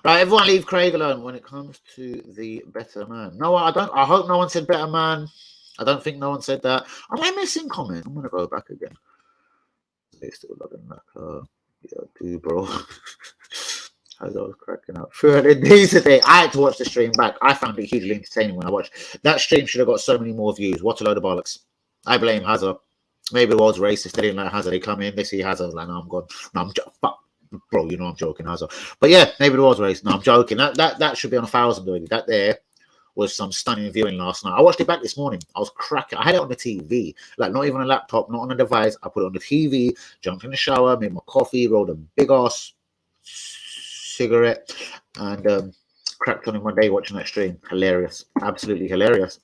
Speaker 2: Right, everyone leave Craig alone when it comes to the better man. No, I don't. I hope no one said better man. I don't think no one said that. Am I missing comment? I'm going to go back again. They still loving that. Yeah, dude, bro. As I was cracking up. For the days today, I had to watch the stream back. I found it hugely entertaining when I watched. That stream should have got so many more views. What a load of bollocks. I blame Hazard. Maybe the world's racist. They didn't like Hazard. They come in, they see Hazard, like, no, I'm gone. No, I'm fuck. Bro, you know I'm joking, Hazard. But yeah, maybe the world's racist. No, I'm joking. That should be on 1,000 already. That there was some stunning viewing last night. I watched it back this morning. I was cracking. I had it on the TV, like not even a laptop, not on a device. I put it on the TV, jumped in the shower, made my coffee, rolled a big ass cigarette, and cracked on in my day watching that stream. Hilarious, absolutely hilarious.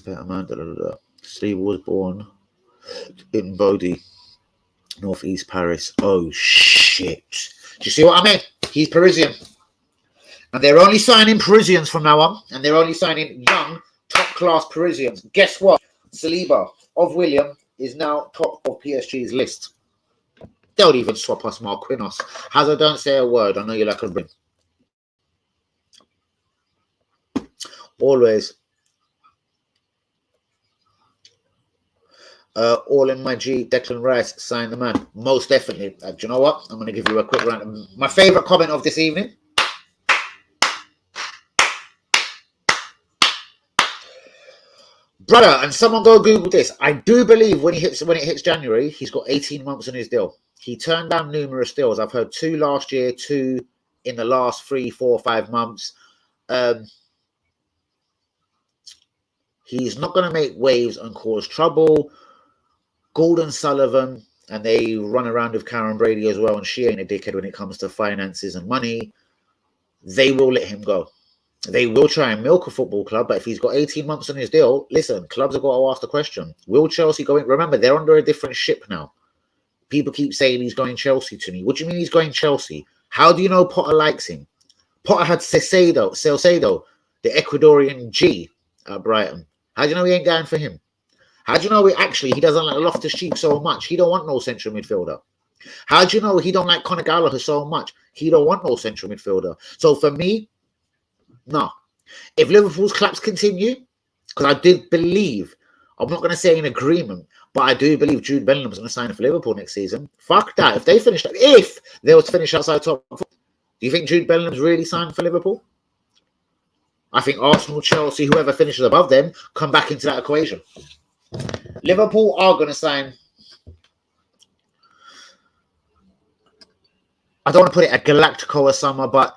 Speaker 2: Better man. Steve was born in Bodo, northeast Paris. Oh shit. shit. Do you see what I mean? He's Parisian. And they're only signing Parisians from now on. And they're only signing young, top-class Parisians. Guess what? Saliba of William is now top of PSG's list. They'll even swap us Marquinhos. Hazard, don't say a word. I know you like a ring. Always. All in my G, Declan Rice, sign the man. Most definitely. Do you know what? I'm going to give you a quick rant. My favourite comment of this evening. Brother, and someone go Google this. I do believe when it hits January, he's got 18 months on his deal. He turned down numerous deals. I've heard 2 last year, 2 in the last 3, 4, 5 months. He's not going to make waves and cause trouble. Gordon Sullivan, and they run around with Karen Brady as well, and she ain't a dickhead when it comes to finances and money. They will let him go. They will try and milk a football club, but if he's got 18 months on his deal, listen, clubs have got to ask the question. Will Chelsea go in? Remember, they're under a different ship now. People keep saying he's going Chelsea to me. What do you mean he's going Chelsea? How do you know Potter likes him? Potter had Salcedo, the Ecuadorian G at Brighton. How do you know he ain't going for him? How do you know he doesn't like Loftus-Cheek so much? He don't want no central midfielder. How do you know he don't like Conor Gallagher so much? He don't want no central midfielder. So for me, no. If Liverpool's claps continue, because I did believe, I'm not going to say in agreement, but I do believe Jude Bellingham's going to sign for Liverpool next season. Fuck that. If they were to finish outside top, do you think Jude Bellingham's really signed for Liverpool? I think Arsenal, Chelsea, whoever finishes above them, come back into that equation. Liverpool are going to sign. I don't want to put it a Galactico or summer, but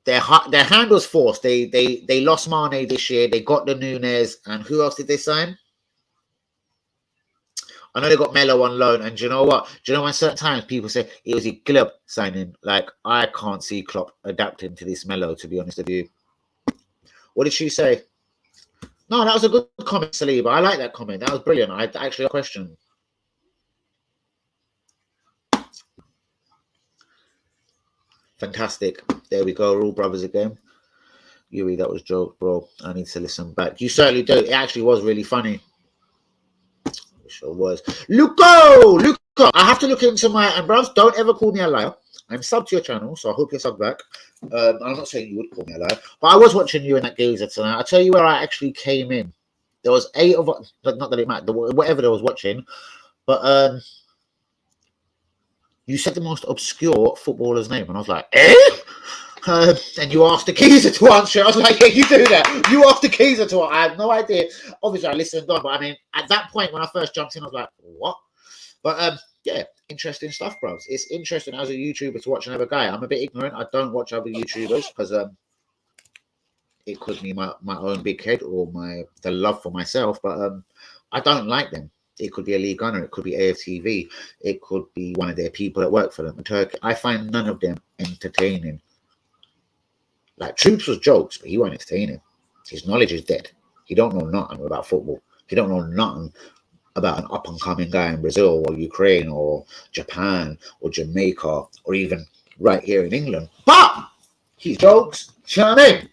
Speaker 2: their hand was forced. They lost Mane this year. They got the Nunez, and who else did they sign? I know they got Melo on loan, and do you know what? Do you know when certain times people say it was a club signing? Like, I can't see Klopp adapting to this Melo, to be honest with you. What did she say? No, that was a good comment, Saliba. I like that comment. That was brilliant. I actually had a question. Fantastic. There we go. We're all brothers again. Yuri, that was joke, bro. I need to listen back. You certainly do. It actually was really funny. It sure was. Luco! I have to look into my... And bros, don't ever call me a liar. I'm subbed to your channel, so I hope you're subbed back. I'm not saying you would call me a liar, but I was watching you and that geezer tonight. I'll tell you where I actually came in. There was 8 of us, not that it mattered, whatever they was watching, but you said the most obscure footballer's name, and I was like, eh? And you asked the geezer to answer. I was like, yeah, you do that. You asked the geezer to answer. I had no idea. Obviously, I listened on, but I mean, at that point when I first jumped in, I was like, what? But yeah, interesting stuff, bros. It's interesting as a YouTuber to watch another guy. I'm a bit ignorant. I don't watch other YouTubers because it could be my own big head or the love for myself, but I don't like them. It could be a league gunner, it could be AFTV, it could be one of their people that work for them. I find none of them entertaining. Like, Troops was jokes, but he wasn't entertaining. His knowledge is dead. He don't know nothing about football. He don't know nothing about an up-and-coming guy in Brazil or Ukraine or Japan or Jamaica or even right here in England. But he's jokes. Do you know what I mean?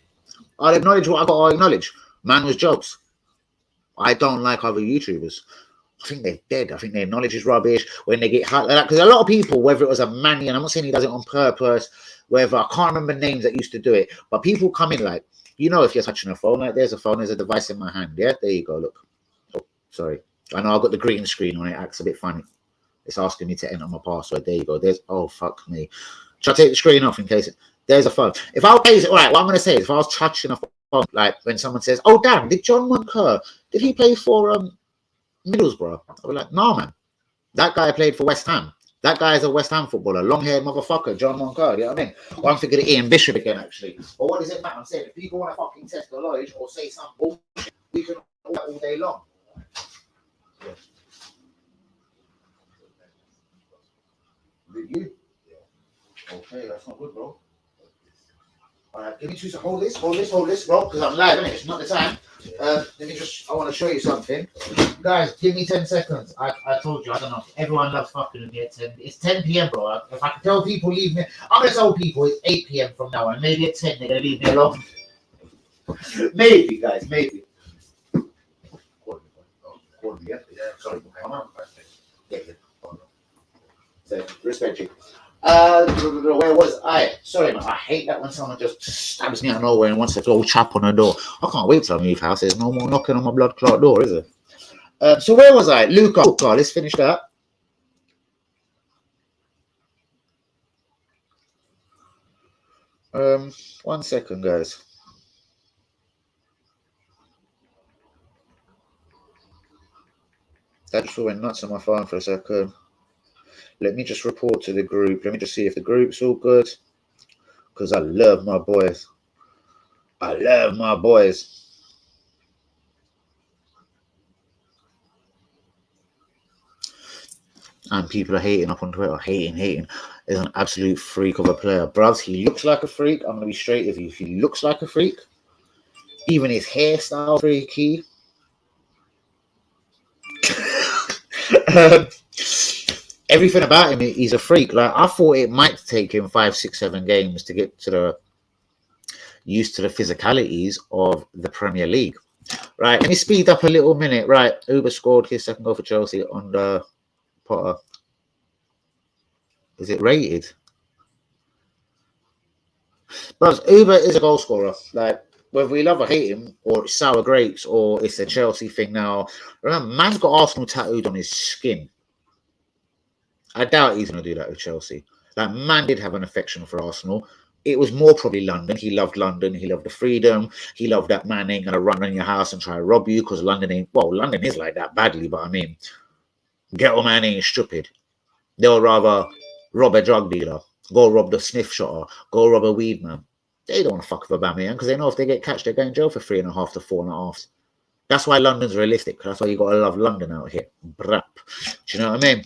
Speaker 2: I'll acknowledge what I got to acknowledge. Man was jokes. I don't like other YouTubers. I think they're dead. I think their knowledge is rubbish when they get hot like that. Because a lot of people, whether it was a Manny, and I'm not saying he does it on purpose, whether I can't remember names that used to do it, but people come in like, you know, if you're touching a phone, like there's a device in my hand. Yeah, there you go. Look. Oh, sorry. I know I've got the green screen on it. It acts a bit funny. It's asking me to enter my password. There you go. Oh, fuck me. Should I take the screen off in case there's a phone? If I was, all right, what I'm going to say is if I was touching a phone, like when someone says, oh, damn, did John Moncur, did he play for Middlesbrough? I'll be like, no, man. That guy played for West Ham. That guy is a West Ham footballer. Long-haired motherfucker, John Moncur. You know what I mean? Well, I'm thinking of Ian Bishop again, actually. But what does it matter? I'm saying if people want to fucking test the knowledge or say some bullshit, we can all day long. Yeah. Did you? Okay, that's not good, bro. Alright, give me 2 seconds. Hold this, bro, because I'm live, innit? It's not the time. Let me just, I want to show you something. Guys, give me 10 seconds. I told you, I don't know. Everyone loves fucking with me at 10. It's 10 p.m., bro. If I can tell people leave me, I'm going to tell people it's 8 p.m. from now on. Maybe at 10 they're going to leave me alone. Maybe, guys, maybe. Yeah, sorry. Yeah. So, respect you. Where was I? Sorry, man. I hate that when someone just stabs me out of nowhere and wants to go chap on the door. I can't wait till I move house. There's no more knocking on my blood clot door, is there? So where was I? Luca. Let's finish that. One second, guys. That just went nuts on my phone for a second. Let me just report to the group. Let me just see if the group's all good. Because I love my boys. And people are hating up on Twitter. Hating. Is an absolute freak of a player. Bruvs, he looks like a freak. I'm going to be straight with you. He looks like a freak. Even his hairstyle freaky. Everything about him, he's a freak. Like, I thought it might take him 5, 6, 7 games to get to the used to the physicalities of the Premier League. Right, let me speed up a little minute. Right, Uber scored his second goal for Chelsea on the Potter. Is it rated? But Uber is a goal scorer. Like, whether we love or hate him, or it's sour grapes, or it's a Chelsea thing now. Remember, man's got Arsenal tattooed on his skin. I doubt he's going to do that with Chelsea. Like, man did have an affection for Arsenal. It was more probably London. He loved London. He loved the freedom. He loved that man ain't going to run in your house and try to rob you because London ain't... Well, London is like that badly, but I mean, ghetto man ain't stupid. They'll rather rob a drug dealer, go rob the sniff shotter, go rob a weed man. They don't want to fuck with Aubameyang because they know if they get catched, they're going to jail for 3.5 to 4.5. That's why London's realistic. That's why you got to love London out here. Brap. Do you know what I mean?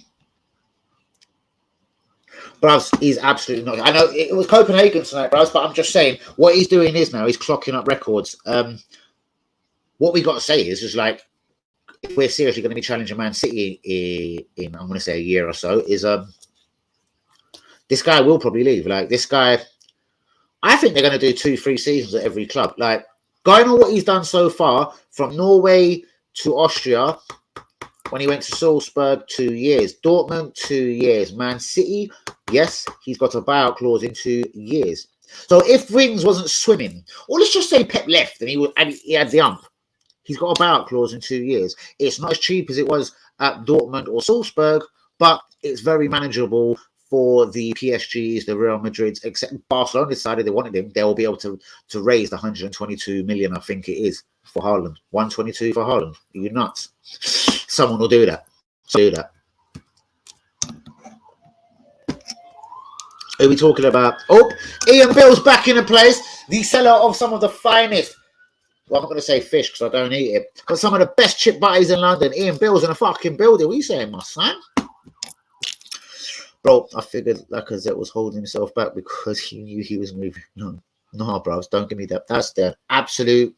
Speaker 2: Bruvs, he's absolutely not. I know it was Copenhagen tonight, Bruvs, but I'm just saying what he's doing is now he's clocking up records. What we got to say is like, if we're seriously going to be challenging Man City in I'm going to say a year or so, is this guy will probably leave. Like, this guy, I think they're going to do 2-3 seasons at every club. Like, going on what he's done so far, from Norway to Austria, when he went to Salzburg, 2 years. Dortmund, 2 years. Man City, yes, he's got a buyout clause in 2 years. So if Wings wasn't swimming, or let's just say Pep left and he had the ump, he's got a buyout clause in 2 years. It's not as cheap as it was at Dortmund or Salzburg, but it's very manageable for the PSGs, the Real Madrids, except Barcelona decided they wanted him. They will be able to raise the 122 million, I think it is, for Haaland. 122 for Haaland. Are you nuts? Someone will do that. Who are we talking about? Oh, Ian Bill's back in the place. The seller of some of the finest. Well, I'm not going to say fish because I don't eat it. But some of the best chip butties in London. Ian Bill's in a fucking building. What are you saying, my son? Bro, I figured Lacazette was holding himself back because he knew he was moving. No, bros, don't give me that. That's the absolute...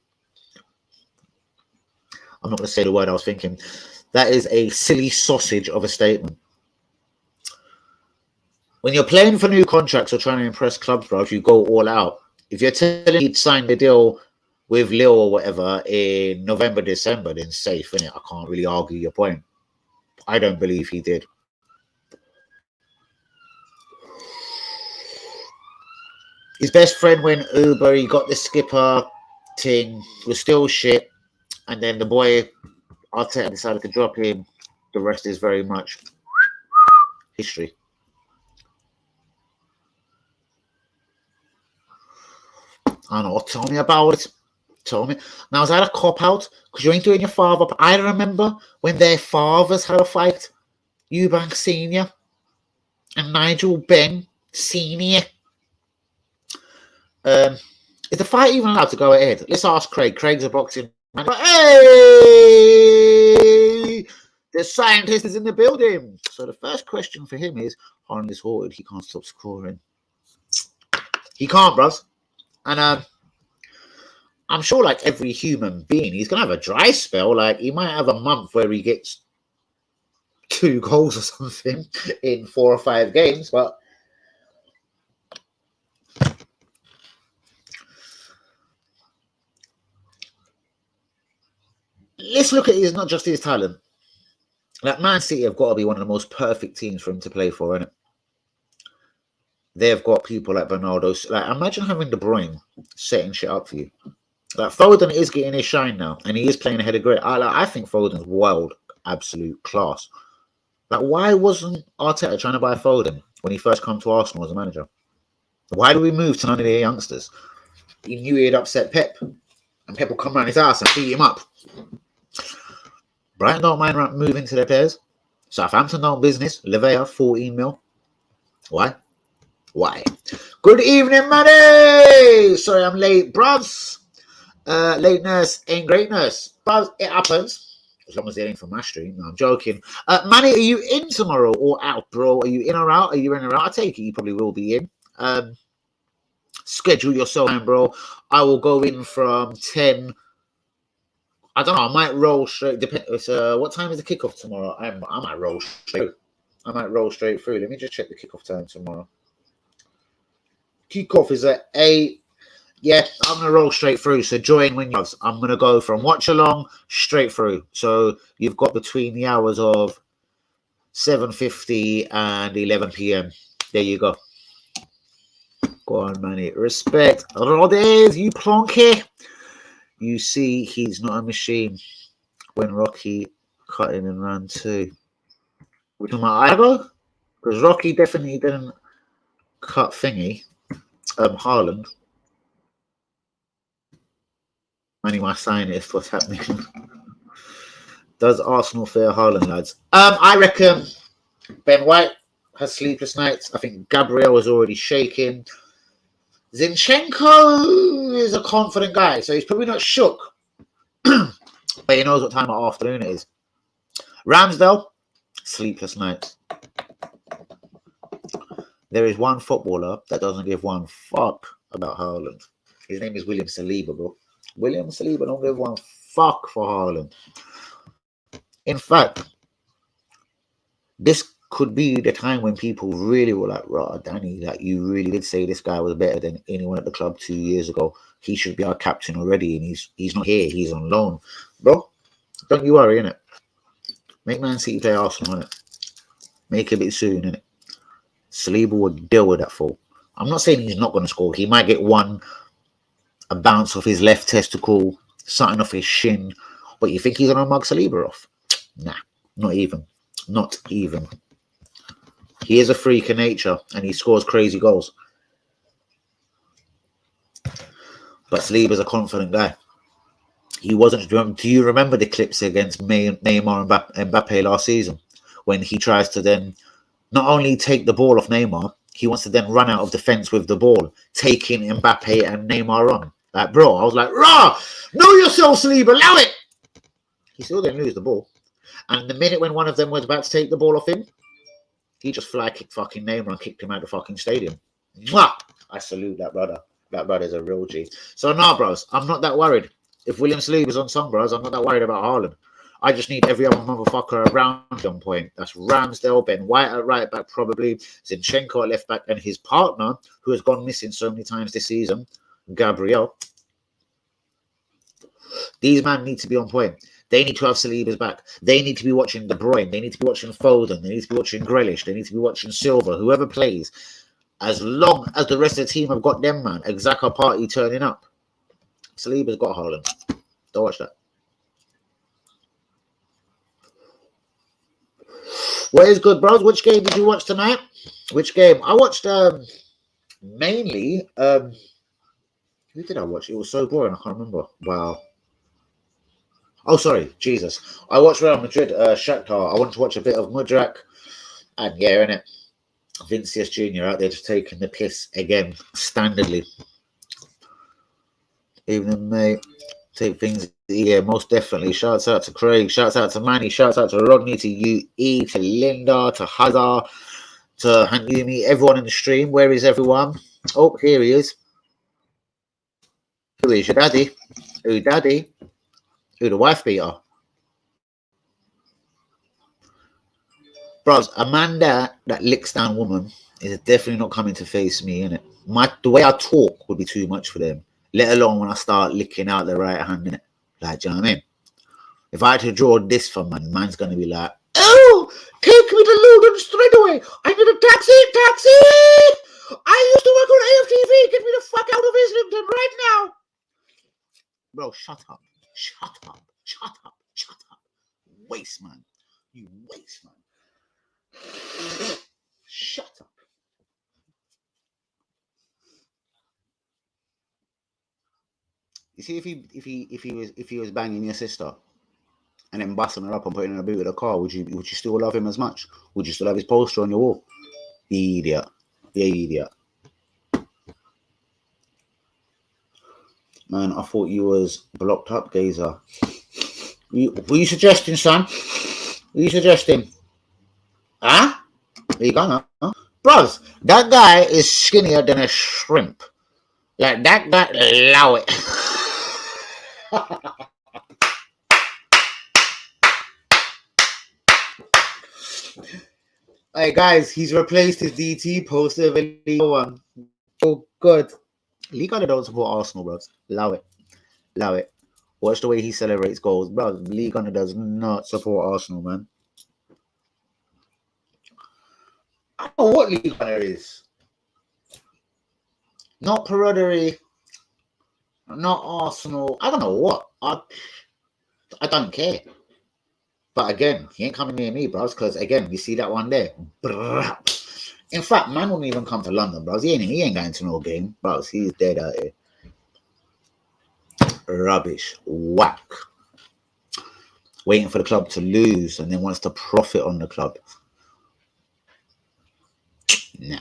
Speaker 2: I'm not going to say the word I was thinking. That is a silly sausage of a statement. When you're playing for new contracts or trying to impress clubs, bro, you go all out. If you're telling me he'd signed a deal with Lille or whatever in November, December, then safe, innit? I can't really argue your point. I don't believe he did. His best friend went Uber, he got the skipper thing, was still shit, and then the boy Arteta decided to drop him. The rest is very much history. I know, tell me about it. Tell me. Now, is that a cop-out? Because you ain't doing your father. I remember when their fathers had a fight. Eubank Sr. and Nigel Benn Sr. Is the fight even allowed to go ahead? Let's ask Craig. Craig's a boxing man. But, hey! The scientist is in the building. So the first question for him is, Haaland is halted. He can't stop scoring. He can't, bruv. And I'm sure, like every human being, he's gonna have a dry spell. Like he might have a month where he gets 2 goals or something in 4 or 5 games, but let's look at his, not just his talent. Like Man City have got to be one of the most perfect teams for him to play for, innit? They've got people like Bernardo. Like imagine having De Bruyne setting shit up for you. Like Foden is getting his shine now, and he is playing ahead of great. I think Foden's wild, absolute class. Like why wasn't Arteta trying to buy Foden when he first come to Arsenal as a manager? Why do we move to none of the youngsters? He knew he'd upset Pep, and Pep will come around his ass and beat him up. Brighton don't mind moving to their players. Southampton don't business. Levea, 14 mil. Why? Why? Good evening, Manny! Sorry I'm late, bruvs. Lateness ain't greatness. Bruvs, it happens. As long as they ain't from my stream. No, I'm joking. Manny, are you in tomorrow or out, bro? Are you in or out? Are you in or out? I take it you probably will be in. Schedule yourself in, bro. I will go in from 10. I don't know. I might roll straight. What time is the kickoff tomorrow? I might roll straight. I might roll straight through. Let me just check the kickoff time tomorrow. Kickoff is at 8. Yeah, I'm gonna roll straight through. So join when you. I'm gonna go from watch along straight through. So you've got between the hours of 7:50 and 11 p.m. There you go. Go on, Manny. Respect. Rodez, you plonky. You see, he's not a machine. When Rocky cut in and ran too. Which is my Iago? Because Rocky definitely didn't cut thingy. Haaland. Manny, my sign is what's happening. Does Arsenal fear Haaland, lads? I reckon Ben White has sleepless nights. I think Gabriel is already shaking. Zinchenko is a confident guy, so he's probably not shook. But he knows what time of afternoon it is. Ramsdale, sleepless nights. There is one footballer that doesn't give one fuck about Haaland. His name is William Saliba, bro. William Saliba don't give one fuck for Haaland. In fact, this could be the time when people really were like, "Right, Danny, like you really did say this guy was better than anyone at the club 2 years ago. He should be our captain already, and he's not here. He's on loan, bro. Don't you worry, innit? Make Man City play Arsenal, innit? Make it a bit soon, innit? Saliba would deal with that fall. I'm not saying he's not going to score. He might get a bounce off his left testicle, something off his shin. But you think he's going to mug Saliba off? Nah, not even. Not even. He is a freak of nature, and he scores crazy goals. But Saliba's a confident guy. He wasn't. Do you remember the clips against Neymar and Mbappe last season, when he tries to then not only take the ball off Neymar, he wants to then run out of defense with the ball, taking Mbappe and Neymar on. Like, bro, I was like, rah, know yourself, Saliba, allow it. He still didn't lose the ball. And the minute when one of them was about to take the ball off him, he just fly kicked fucking Neymar and kicked him out of the fucking stadium. Mwah! I salute that brother. That brother's a real G. So nah, bros, I'm not that worried. If William Saliba's on song, bros, I'm not that worried about Haaland. I just need every other motherfucker around on point. That's Ramsdale, Ben White at right back, probably Zinchenko at left back, and his partner, who has gone missing so many times this season, Gabriel. These men need to be on point. They need to have Saliba's back. They need to be watching De Bruyne. They need to be watching Foden. They need to be watching Grealish. They need to be watching Silva. Whoever plays, as long as the rest of the team have got them, man. Xhaka party turning up. Saliba's got Haaland. Don't watch that. What is good, bros? Which game did you watch tonight? Which game? I watched mainly. Who did I watch? It was so boring. I can't remember. Wow. Oh, sorry, Jesus. I watched Real Madrid, Shakhtar. I wanted to watch a bit of Mudrak. And yeah, innit? Vinicius Jr. out there just taking the piss again, standardly. Evening, mate. Take things, yeah, most definitely. Shouts out to Craig. Shouts out to Manny. Shouts out to Rodney, to UE, to Linda, to Hazard, to Hanumi, everyone in the stream. Where is everyone? Oh, here he is. Who is your daddy? Who daddy? Who the wife beater? Bros, a man that licks down woman is definitely not coming to face me, innit? The way I talk would be too much for them. Let alone when I start licking out the right hand, innit? Like, do you know what I mean? If I had to draw this for man's gonna be like, oh, take me to Luton straight away. I need a taxi. I used to work on AFTV. Get me the fuck out of Islington right now. Bro, shut up. Waste, man. You waste, man. Shut up. You see, if he was banging your sister and then busting her up and putting her in the boot of the car, would you still love him as much? Would you still have his poster on your wall? The idiot. Man, I thought you was blocked up, Gazer. What are you suggesting, son? What are you suggesting? Huh? Are you gonna? Huh? Bros, that guy is skinnier than a shrimp. Like, that guy, allow it. Hey, guys, he's replaced his DT poster with a legal one. Oh, good. Lee Gunner don't support Arsenal, bros. Allow it. Watch the way he celebrates goals. Bro, Lee Gunner does not support Arsenal, man. I don't know what Lee Gunner is. Not Perodary. Not Arsenal. I don't know what. I don't care. But again, he ain't coming near me, bros, because again, you see that one there. In fact, man won't even come to London, bros. He ain't going to no game, bros. He's dead out here. Rubbish. Whack. Waiting for the club to lose and then wants to profit on the club. Nah.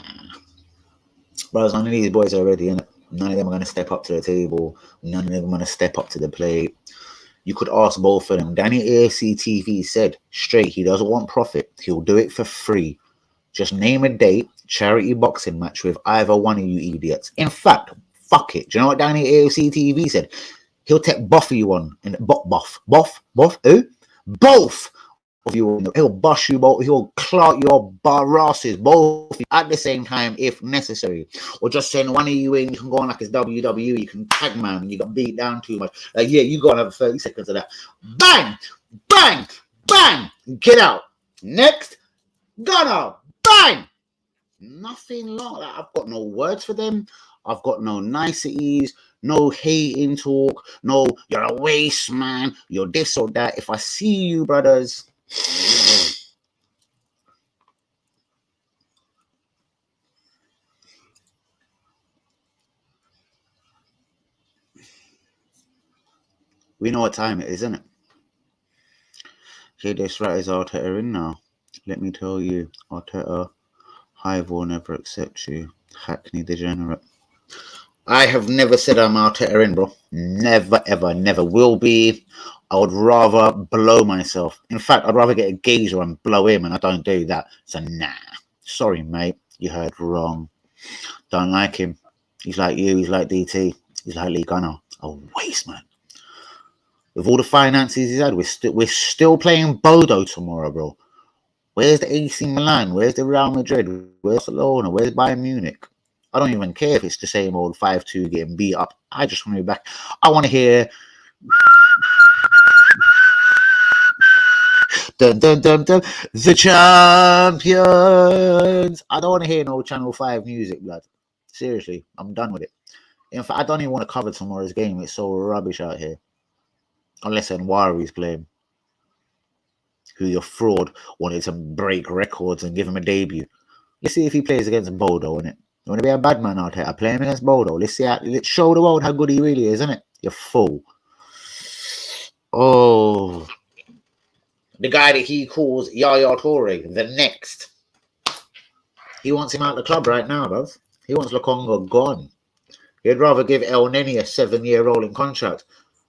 Speaker 2: Bros, none of these boys are ready, innit? None of them are going to step up to the table. None of them are going to step up to the plate. You could ask both of them. Danny AFC TV said straight, he doesn't want profit. He'll do it for free. Just name a date, charity boxing match with either one of you idiots. In fact, fuck it. Do you know what Danny AFC TV said? He'll take both of you on. And both, who? Both of you. He'll bust you both. He'll clout your asses both at the same time if necessary. Or just send one of you in. You can go on like it's WWE. You can tag man and you got beat down too much. Like, yeah, you got to have 30 seconds of that. Bang! Bang! Bang! Get out. Next. Gunner. Bang! Nothing like that. I've got no words for them. I've got no niceties, no hating talk, no, you're a waste man, you're this or that. If I see you, brothers, we know what time it is, isn't it? Okay, this right is Arteta in now. Let me tell you, Arteta, Hive will never accept you. Hackney degenerate. I have never said I'm Arteta in, bro. Never, ever, never will be. I would rather blow myself. In fact, I'd rather get a gazer and blow him, and I don't do that. So, nah. Sorry, mate. You heard wrong. Don't like him. He's like you. He's like DT. He's like Lee Gunner. A waste, man. With all the finances he's had, we're still playing Bodo tomorrow, bro. Where's the AC Milan? Where's the Real Madrid? Where's Barcelona? Where's Bayern Munich? I don't even care if it's the same old 5-2 getting beat up. I just want to be back. I want to hear dun, dun, dun, dun, the champions. I don't want to hear no Channel 5 music, blood. Seriously, I'm done with it. In fact, I don't even want to cover tomorrow's game. It's so rubbish out here. Unless Nwari's playing. Who your fraud wanted to break records and give him a debut. Let's see if he plays against Bodo, innit? You want to be a bad man out here? I play him against Bodo. Let's show the world how good he really is, isn't it? You fool. Oh. The guy that he calls Yaya Toure, the next. He wants him out of the club right now, bruv. He wants Lokonga gone. He'd rather give El Neni a 7-year rolling contract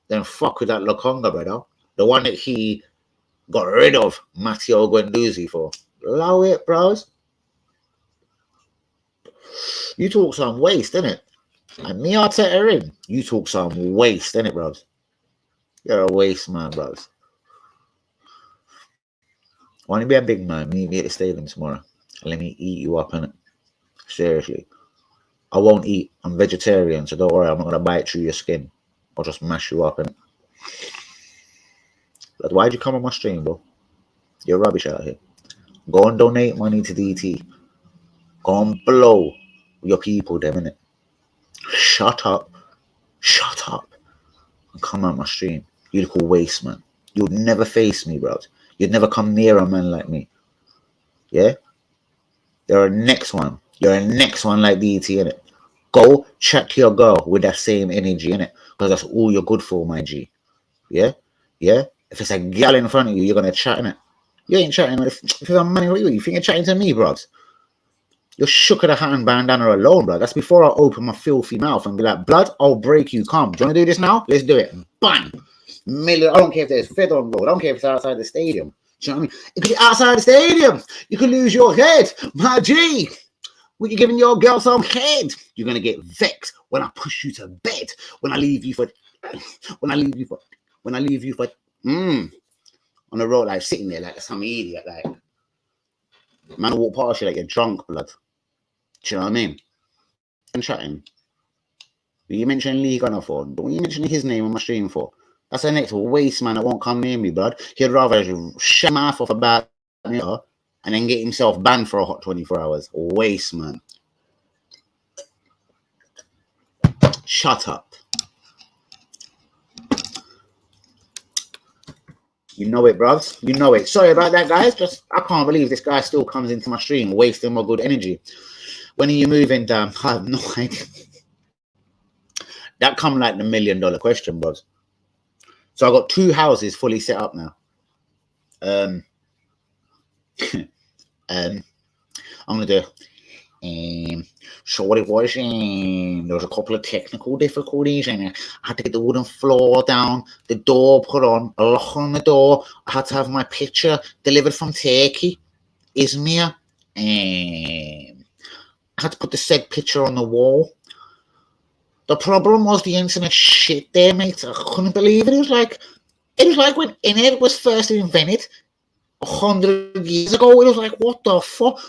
Speaker 2: than fuck with that Lokonga, brother. The one that he got rid of Matteo Guendouzi for. Allow it, bros. You talk some waste, innit? And me Arteta in, you talk some waste, innit, bros? You're a waste man, bros. Want to be a big man? Meet me at the stadium tomorrow. And let me eat you up, innit? Seriously. I won't eat. I'm vegetarian, so don't worry. I'm not going to bite through your skin. I'll just mash you up, innit? But why'd you come on my stream, bro? You're rubbish out here. Go and donate money to DT. Go and blow your people, them, innit? Shut up. Shut up. And come on my stream. You little waste, man. You'd never face me, bro. You'd never come near a man like me. Yeah? You're a next one. You're a next one like DT, innit? Go chat to your girl with that same energy, innit? Because that's all you're good for, my G. Yeah? Yeah? If it's a gal in front of you, you're going to chat, innit? You ain't chatting. If it's a man with you think you're chatting to me, bros? You're shook at a hat and bandana alone, bro. That's before I open my filthy mouth and be like, blood, I'll break you. Come. Do you want to do this now? Let's do it. Bang. I don't care if there's fed on road. I don't care if it's outside the stadium. Do you know what I mean? It could be outside the stadium. You could lose your head. My G. When you're giving your girl some head, you're going to get vexed when I push you to bed. When I leave you for on the road, like sitting there like some idiot, like man will walk past you like you're drunk, blood. Do you know what I mean? And chatting. You mentioned League on the phone, but when you mention his name on my stream for, that's the next waste man that won't come near me, blood. He'd rather shut my mouth off about me and then get himself banned for a hot 24 hours. Waste man. Shut up. You know it, bruv. You know it. Sorry about that, guys. Just I can't believe this guy still comes into my stream wasting my good energy. When are you moving down? I have no idea. That come like the $1 million question, bros. So I got 2 houses fully set up now. I'm gonna do. So what it was, there was a couple of technical difficulties, and I had to get the wooden floor down, the door put on, a lock on the door. I had to have my picture delivered from Turkey, Izmir. I had to put the said picture on the wall. The problem was the internet shit there, mate. I couldn't believe it. It was like when internet was first invented 100 years ago. It was like, what the fuck?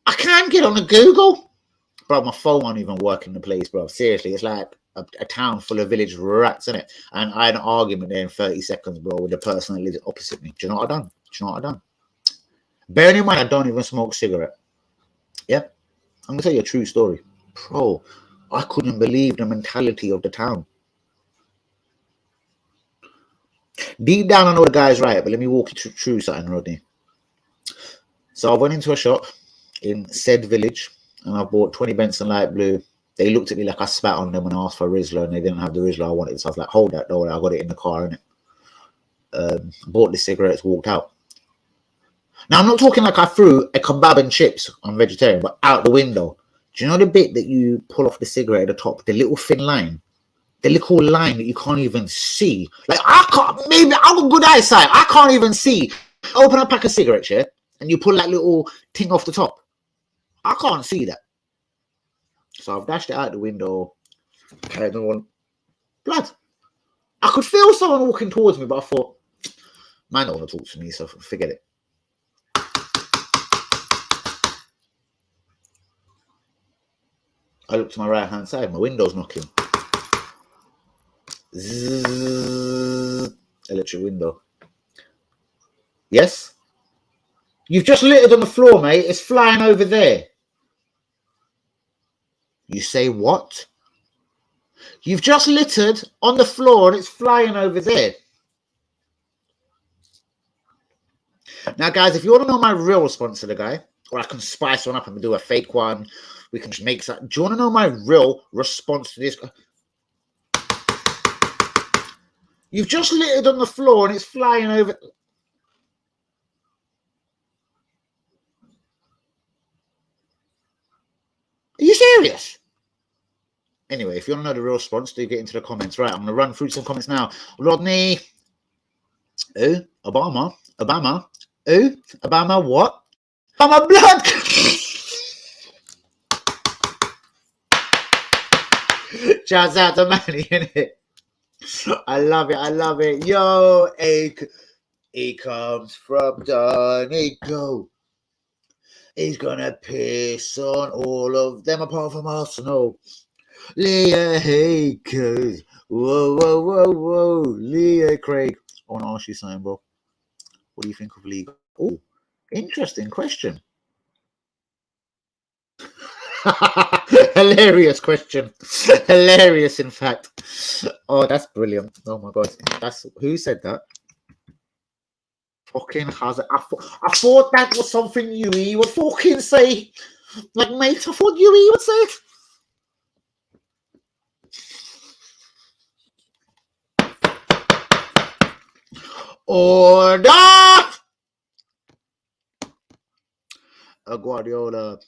Speaker 2: I can't get on the Google. Bro, my phone won't even work in the place, bro. Seriously, it's like a town full of village rats, isn't it? And I had an argument there in 30 seconds, bro, with the person that lives opposite me. Do you know what I done? Bearing in mind, I don't even smoke a cigarette. Yeah? I'm going to tell you a true story. Bro, I couldn't believe the mentality of the town. Deep down, I know the guy's right, but let me walk you through something, Rodney. So I went into a shop in said village, and I bought 20 Benson Light Blue. They looked at me like I spat on them and asked for a Rizla, and they didn't have the Rizla I wanted. So I was like, hold that, don't worry, I got it in the car, innit? Bought the cigarettes, walked out. Now, I'm not talking like I threw a kebab and chips, I'm vegetarian, but out the window. Do you know the bit that you pull off the cigarette at the top, the little thin line? The little line that you can't even see. Like, I can't, maybe I've got good eyesight. I can't even see. Open a pack of cigarettes, yeah? And you pull that little thing off the top. I can't see that. So I've dashed it out the window. Carried on. Blood. I could feel someone walking towards me, but I thought, man don't want to talk to me, so forget it. I looked to my right hand side, my window's knocking. Zzz, electric window. Yes? You've just littered on the floor, mate. It's flying over there. You say what? You've just littered on the floor and it's flying over there. Now, guys, if you want to know my real response to the guy, or I can spice one up and do a fake one, we can just make that. Do you want to know my real response to this guy? You've just littered on the floor and it's flying over. Are you serious? Anyway, if you want to know the real response, do get into the comments. Right, I'm going to run through some comments now. Rodney. Oh, Obama. Oh, Obama what? Obama blood. Shouts out to Manny, innit? I love it. I love it. Yo, he comes from Donegal. He's gonna piss on all of them apart from Arsenal. Leah Hakers. Whoa, whoa, whoa, whoa. Leah Craig. I want to ask you something, bro. What do you think of League? Oh, interesting question. Hilarious question. Hilarious, in fact. Oh, that's brilliant. Oh my god. That's who said that? Fucking has it. I thought that was something Yui would fucking say. Like, mate, I thought Yui would say it. Order! Guardiola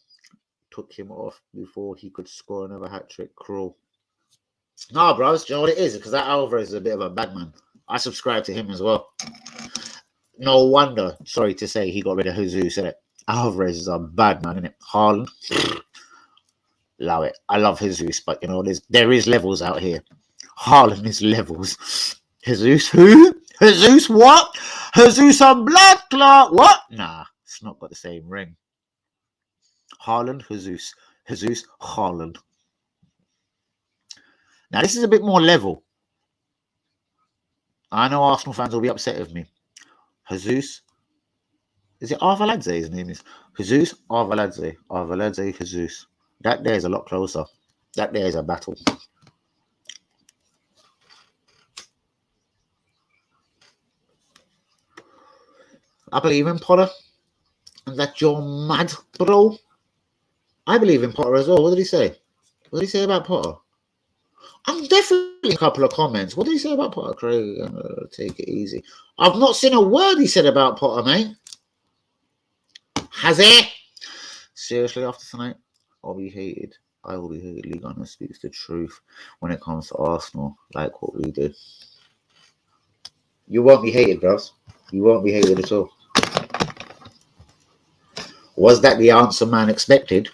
Speaker 2: took him off before he could score another hat-trick. Cruel. No, bros, do you know what it is? Because that Alvarez is a bit of a bad man. I subscribe to him as well. No wonder, sorry to say, he got rid of Jesus, innit? Alvarez is a bad man, innit? Haaland, love it. I love Jesus, but you know, there is levels out here. Haaland is levels. Jesus, who? Jesus, what? Jesus on blood clot, what? Nah, it's not got the same ring. Haaland, Jesus. Jesus, Haaland. Now, this is a bit more level. I know Arsenal fans will be upset with me. Jesus. Is it Arveladze his name is? Jesus Arveladze. Arveladze Jesus. That there is a lot closer. That there is a battle. I believe in Potter. And that you're mad, bro. I believe in Potter as well. What did he say? What did he say about Potter? I'm definitely a couple of comments. What did he say about Potter, Craig? Take it easy. I've not seen a word he said about Potter, mate. Has it? Seriously, after tonight, I'll be hated. I will be hated. League Honor speaks the truth when it comes to Arsenal, like what we did. You won't be hated, bros. You won't be hated at all. Was that the answer man expected?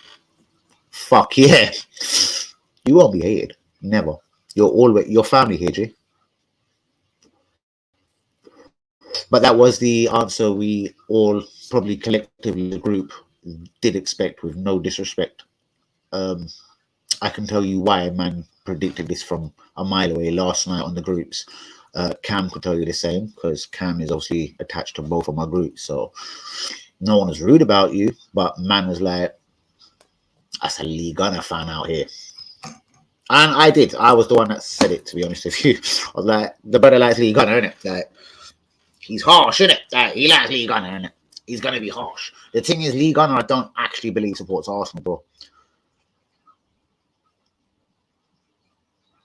Speaker 2: Fuck yeah. You won't be hated. Never. You're always your family here, G. But that was the answer we all probably collectively the group did expect, with no disrespect. I can tell you why man predicted this from a mile away last night on the groups. Cam could tell you the same, because Cam is obviously attached to both of my groups. So no one was rude about you, but man was like, that's a League Gunner fan out here. And I did. I was the one that said it, to be honest with you. I was like, the brother likes League Gunner, innit? Like, he's harsh, innit? Like, he likes League Gunner, innit? He's going to be harsh. The thing is, League Gunner, I don't actually believe supports Arsenal, bro.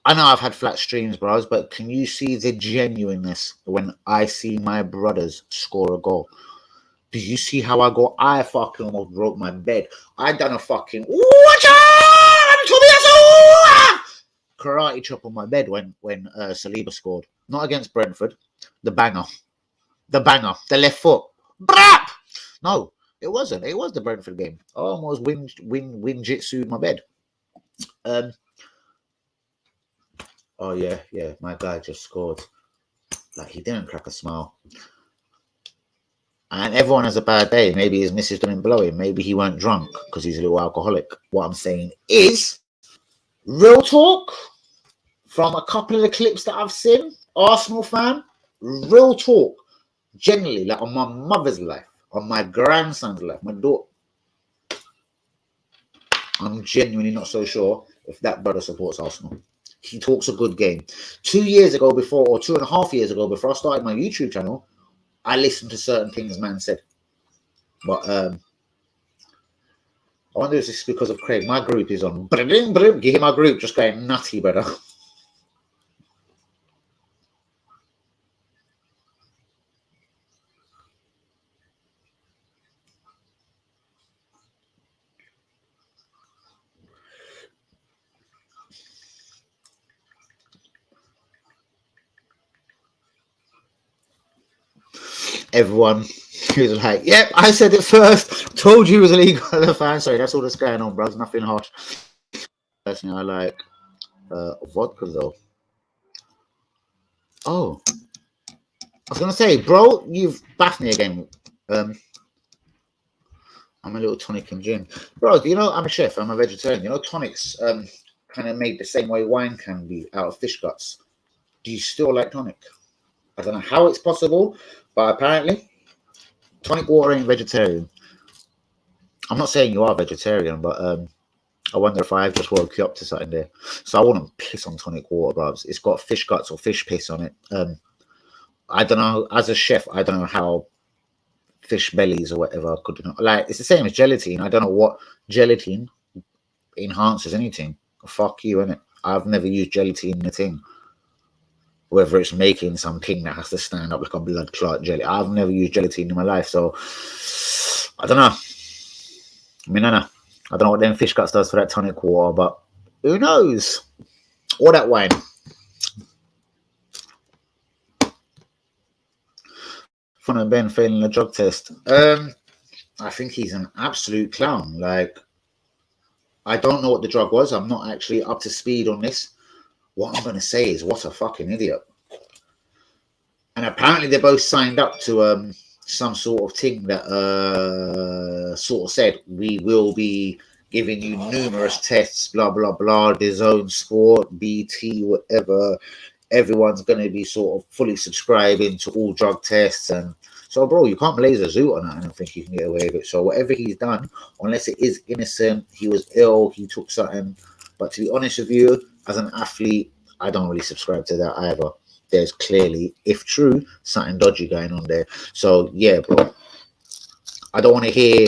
Speaker 2: I know I've had flat streams, bros, but can you see the genuineness when I see my brothers score a goal? Do you see how I go? I fucking almost broke my bed. I done a fucking karate chop on my bed when Saliba scored. Not against Brentford. The banger. The left foot. Brap! No, it wasn't. It was the Brentford game. I almost win jitsu'd my bed. Oh yeah, my guy just scored. Like, he didn't crack a smile. And everyone has a bad day. Maybe his missus didn't blow him. Maybe he weren't drunk because he's a little alcoholic. What I'm saying is, real talk, from a couple of the clips that I've seen, Arsenal fan, real talk, generally, like on my mother's life, on my grandson's life, my daughter, I'm genuinely not so sure if that brother supports Arsenal. He talks a good game. 2 years ago before, or 2.5 years ago, before I started my YouTube channel, I listened to certain things man said. But I wonder if this is because of Craig. My group is on. You hear my group just going nutty, brother. Everyone who's like, yep, I said it first. Told you it was a League Gunner fan. Sorry, that's all that's going on, bro. Nothing harsh. Personally, I like vodka though. Oh, I was gonna say, bro, you've baffed me again. I'm a little tonic and gin, bro. Do you know I'm a chef? I'm a vegetarian. You know, tonics kind of made the same way wine can be out of fish guts. Do you still like tonic? I don't know how it's possible, but apparently tonic water ain't vegetarian. I'm not saying you are vegetarian, but I wonder if I've just woke you up to something there. So I wouldn't piss on tonic water, bro. It's got fish guts or fish piss on it. I don't know. As a chef, I don't know how fish bellies or whatever could not like. It's the same as gelatin. I don't know what gelatin enhances anything. Fuck you, innit? I've never used gelatin in a thing. Whether it's making something that has to stand up like a blood clot jelly. I've never used gelatin in my life, so I don't know. I mean, I don't know what them fish guts does for that tonic water, but who knows? Or that wine. Fun of Ben failing a drug test. I think he's an absolute clown. Like, I don't know what the drug was. I'm not actually up to speed on this. What I'm going to say is, what a fucking idiot. And apparently they both signed up to some sort of thing that sort of said, we will be giving you numerous tests, blah, blah, blah, DAZN Sport, BT, whatever. Everyone's going to be sort of fully subscribing to all drug tests. And so, bro, you can't blaze a zoot on that. I don't think you can get away with it. So whatever he's done, unless it is innocent, he was ill, he took something. But to be honest with you, as an athlete, I don't really subscribe to that either. There's clearly, if true, something dodgy going on there. So, yeah, bro. I don't want to hear,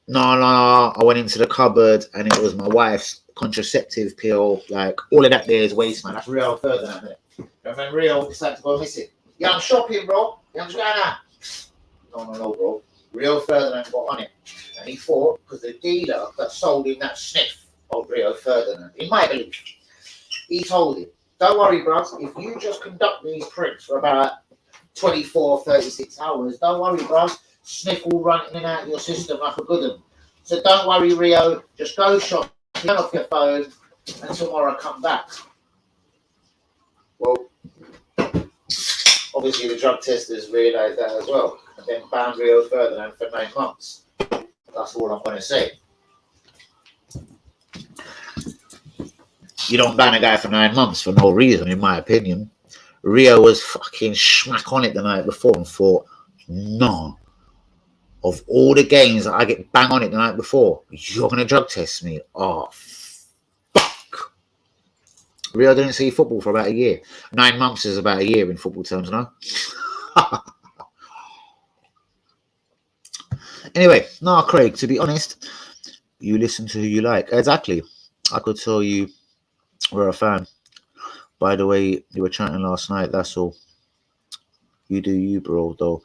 Speaker 2: no, I went into the cupboard and it was my wife's contraceptive pill. Like, all of that there is waste, man. That's Rio Ferdinand there. And then Rio decided to go missing. Yeah, I'm shopping, bro. Yeah, I'm just going out. No, bro. Rio Ferdinand got on it. And he thought, because the dealer that sold him that sniff of Rio Ferdinand, in my belief, he told him, don't worry, bro. If you just conduct these prints for about 24, 36 hours, don't worry, bro. Sniff will run in and out of your system like a good one. So don't worry, Rio. Just go shop, turn off your phone, and tomorrow come back. Well, obviously the drug testers realised that as well, and then banned Rio Ferdinand for 9 months. That's all I'm going to say. You don't ban a guy for 9 months for no reason, in my opinion. Rio was fucking smack on it the night before and thought, no. Of all the games that I get bang on it the night before, you're going to drug test me? Oh, fuck. Rio didn't see football for about a year. 9 months is about a year in football terms, no? Anyway, no, Craig, to be honest, you listen to who you like. Exactly. I could tell you we're a fan. By the way, you were chatting last night, that's all. You do you, bro, though.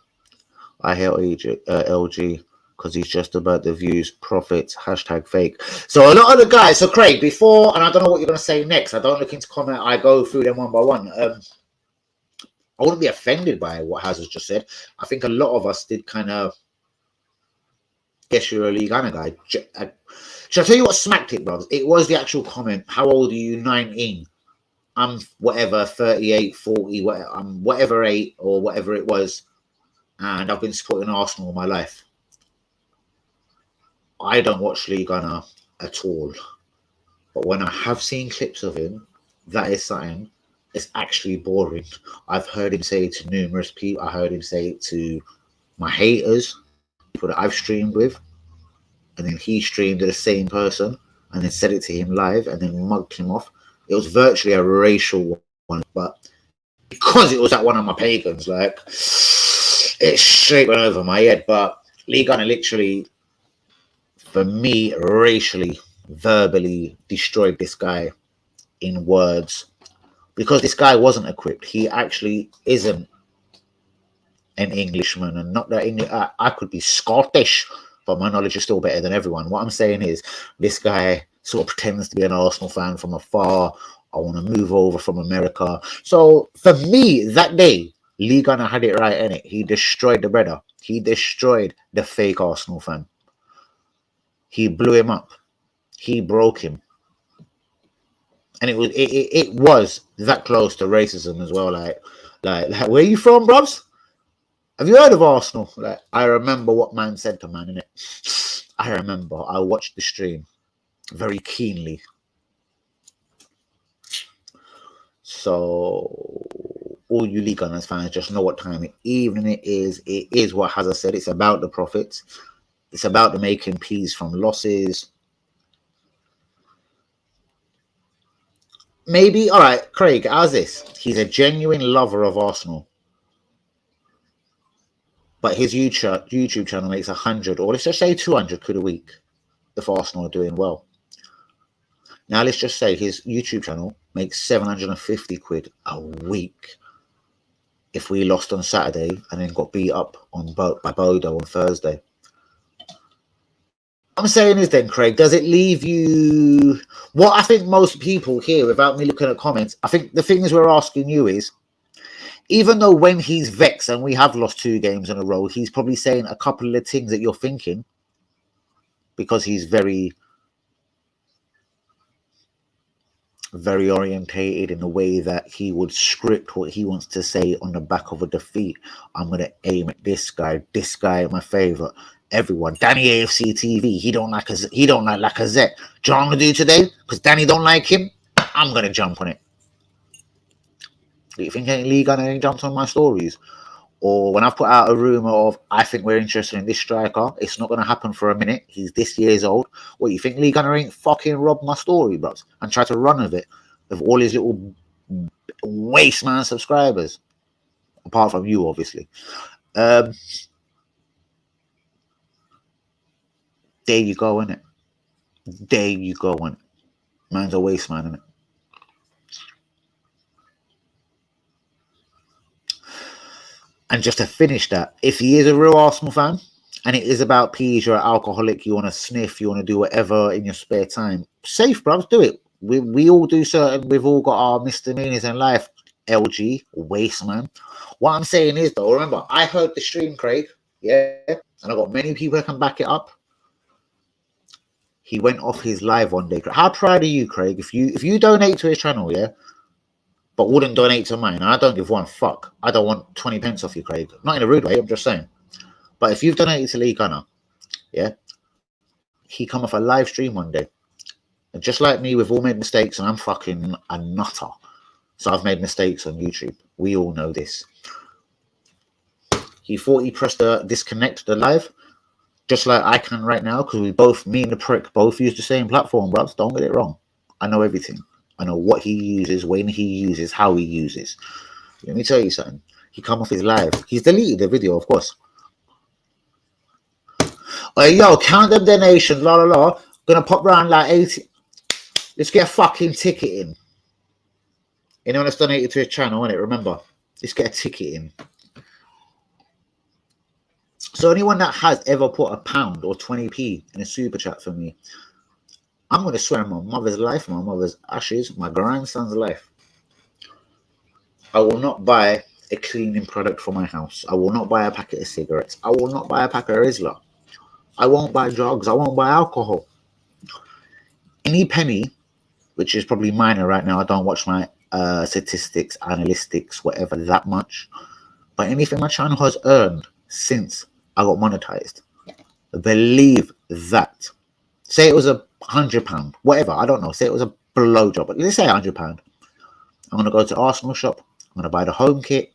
Speaker 2: I hate LG because he's just about the views, profits, #fake. So a lot of the guys, so Craig, before, and I don't know what you're going to say next, I don't look into comment, I go through them one by one. I wouldn't be offended by what Haz has just said. I think a lot of us did kind of guess you're a League Anna guy. Should I tell you what smacked it, bro? It was the actual comment. How old are you? 19. I'm whatever, 38, 40, whatever, I'm whatever 8 or whatever it was. And I've been supporting Arsenal all my life. I don't watch League Anna at all. But when I have seen clips of him, that is something. It's actually boring. I've heard him say it to numerous people. I heard him say it to my haters, people that I've streamed with. And then he streamed to the same person and then said it to him live and then mugged him off. It was virtually a racial one, but because it was at one of my pagans, like, it straight went over my head. But League Anna literally, for me, racially, verbally destroyed this guy in words. Because this guy wasn't equipped. He actually isn't an Englishman. And not that I could be Scottish, but my knowledge is still better than everyone. What I'm saying is, this guy sort of pretends to be an Arsenal fan from afar. I want to move over from America. So for me, that day, League Anna had it right in it. He destroyed the brother. He destroyed the fake Arsenal fan. He blew him up. He broke him. and it was that close to racism as well. Like where you from, bruvs? Have you heard of Arsenal? Like, I remember what man said to man, innit? I remember. I watched the stream very keenly. So all you League Gunners fans just know what time of evening it is. It is what Hazard said. It's about the profits. It's about the making peas from losses. Maybe, all right, Craig, how's this? He's a genuine lover of Arsenal. But his YouTube channel makes 100, or let's just say 200 quid a week if Arsenal are doing well. Now, let's just say his YouTube channel makes 750 quid a week if we lost on Saturday and then got beat up by Bodo on Thursday. What I'm saying is then, Craig, does it leave you... What I think most people here, without me looking at comments, I think the things we're asking you is, even though when he's vexed and we have lost 2 games in a row, he's probably saying a couple of the things that you're thinking because he's very, very orientated in the way that he would script what he wants to say on the back of a defeat. I'm going to aim at this guy, my favorite. Everyone, Danny AFC TV, he don't like Lacazette. Do you know what I'm going to do today? Because Danny don't like him, I'm going to jump on it. Do you think any league ain't jumped on my stories? Or when I've put out a rumour of, I think we're interested in this striker, it's not going to happen for a minute. He's this years old. What, you think Lee Gunner ain't fucking robbed my story, bros? And try to run with it with all his little waste man subscribers? Apart from you, obviously. There you go, innit? There you go, innit? Man's a waste man, innit? And just to finish that, if he is a real Arsenal fan, and it is about peas, you're an alcoholic, you want to sniff, you want to do whatever in your spare time, safe, bruv, do it. We all do certain, we've all got our misdemeanors in life, LG, waste man. What I'm saying is, though, remember, I heard the stream, Craig, yeah, and I got many people that can back it up. He went off his live one day. How proud are you, Craig? If you donate to his channel, yeah, but wouldn't donate to mine, I don't give one fuck. I don't want 20 pence off you, Craig. Not in a rude way, I'm just saying. But if you've donated to Lee Gunner, yeah, he come off a live stream one day. And just like me, we've all made mistakes, and I'm fucking a nutter. So I've made mistakes on YouTube. We all know this. He thought he pressed the disconnect the live, just like I can right now, because we both, me and the prick, both use the same platform, bruv. Don't get it wrong. I know everything. I know what he uses, when he uses, how he uses. Let me tell you something. He come off his live. He's deleted the video, of course. Yo, count them donations, la la la. Gonna pop round like 80. Let's get a fucking ticket in. Anyone that's donated to his channel, innit? Remember, let's get a ticket in. So anyone that has ever put £1 or 20p in a super chat for me, I'm going to swear on my mother's life, my mother's ashes, my grandson's life. I will not buy a cleaning product for my house. I will not buy a packet of cigarettes. I will not buy a pack of Rizla. I won't buy drugs. I won't buy alcohol. Any penny, which is probably minor right now, I don't watch my statistics, analytics, whatever that much. But anything my channel has earned since I got monetized, believe that. Say it was £100, whatever, I don't know. Say it was a blowjob, but let's say £100. I'm going to go to Arsenal shop. I'm going to buy the home kit,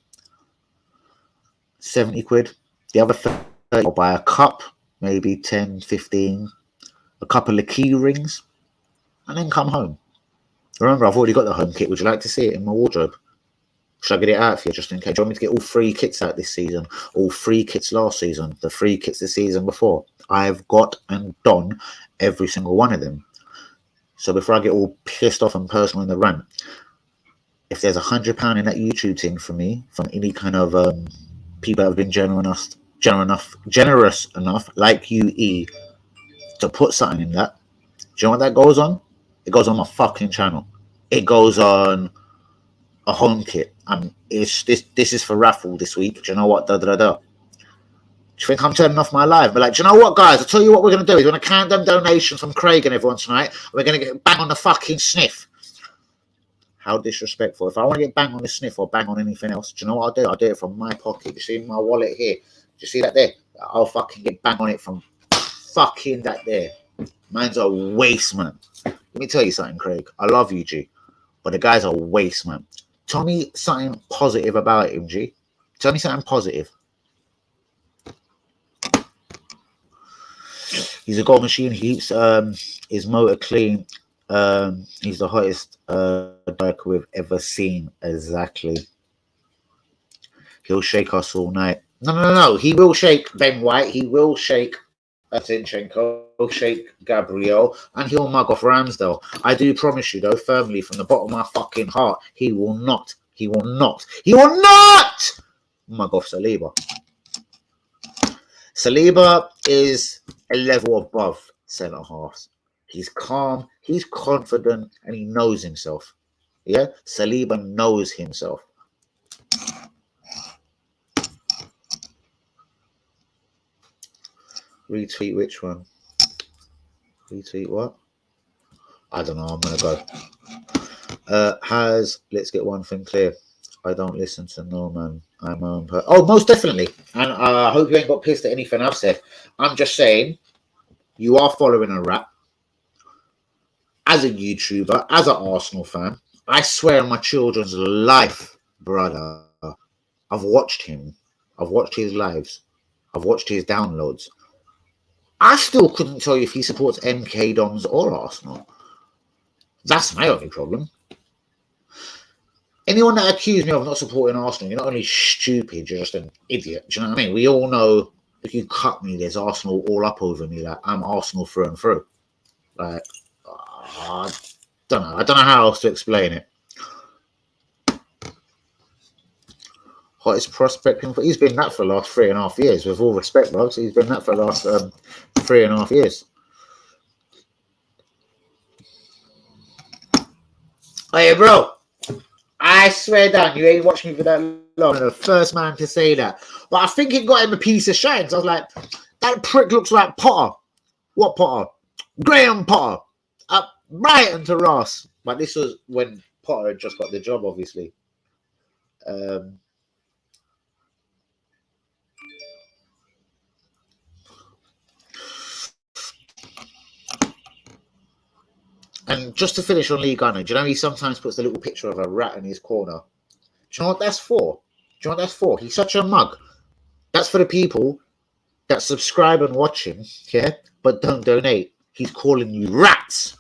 Speaker 2: 70 quid. The other 30, I'll buy a cup, maybe 10, 15, a couple of key rings, and then come home. Remember, I've already got the home kit. Would you like to see it in my wardrobe? Should I get it out for you just in case? Do you want me to get all 3 kits out this season? All 3 kits last season? The 3 kits the season before? I've got and done every single one of them. So before I get all pissed off and personal in the rant, if there's £100 in that YouTube thing for me, from any kind of people that have been generous enough, like you, E, to put something in that, do you know what that goes on? It goes on my fucking channel. It goes on a home kit. This is for raffle this week. Do you know what? Do you think I'm turning off my live? But like, do you know what, guys? I'll tell you what we're going to do. We're going to count them donations from Craig and everyone tonight. We're going to get bang on the fucking sniff. How disrespectful. If I want to get bang on the sniff or bang on anything else, do you know what I'll do? I'll do it from my pocket. You see my wallet here? Do you see that there? I'll fucking get bang on it from fucking that there. Man's a waste, man. Let me tell you something, Craig. I love you, G. But the guy's a waste, man. Tell me something positive about him, G. Tell me something positive. He's a goal machine. He keeps his motor clean. He's the hottest biker we've ever seen. Exactly. He'll shake us all night. No. He will shake Ben White. He will shake Zinchenko. He'll shake Gabriel. And he'll mug off Ramsdale. I do promise you, though, firmly, from the bottom of my fucking heart, he will not mug off Saliba. Saliba is a level above centre halves. He's calm, he's confident, and he knows himself. Yeah, Saliba knows himself. Retweet which one? Retweet what? I don't know. I'm gonna go. Let's get one thing clear. I don't listen to no man. I'm my own person. Oh, most definitely. And I hope you ain't got pissed at anything I've said. I'm just saying, you are following a rat. As a YouTuber, as an Arsenal fan, I swear on my children's life, brother, I've watched him. I've watched his lives. I've watched his downloads. I still couldn't tell you if he supports MK Dons or Arsenal. That's my only problem. Anyone that accused me of not supporting Arsenal, you're not only stupid, you're just an idiot. Do you know what I mean? We all know if you cut me, there's Arsenal all up over me. Like, I'm Arsenal through and through. Like, I don't know. I don't know how else to explain it. Hottest prospect. He's been that for the last 3.5 years. With all respect, bro. He's been that for the last 3.5 years. Hey, bro. I swear down, you ain't watched me for that long. I'm the first man to say that. But I think it got him a piece of shine. So I was like, that prick looks like Potter. What Potter? Graham Potter. Up Brighton to Ross. But this was when Potter had just got the job, obviously. And just to finish on Lee Gunner, do you know he sometimes puts a little picture of a rat in his corner? Do you know what that's for? Do you know what that's for? He's such a mug. That's for the people that subscribe and watch him, yeah, but don't donate. He's calling you rats.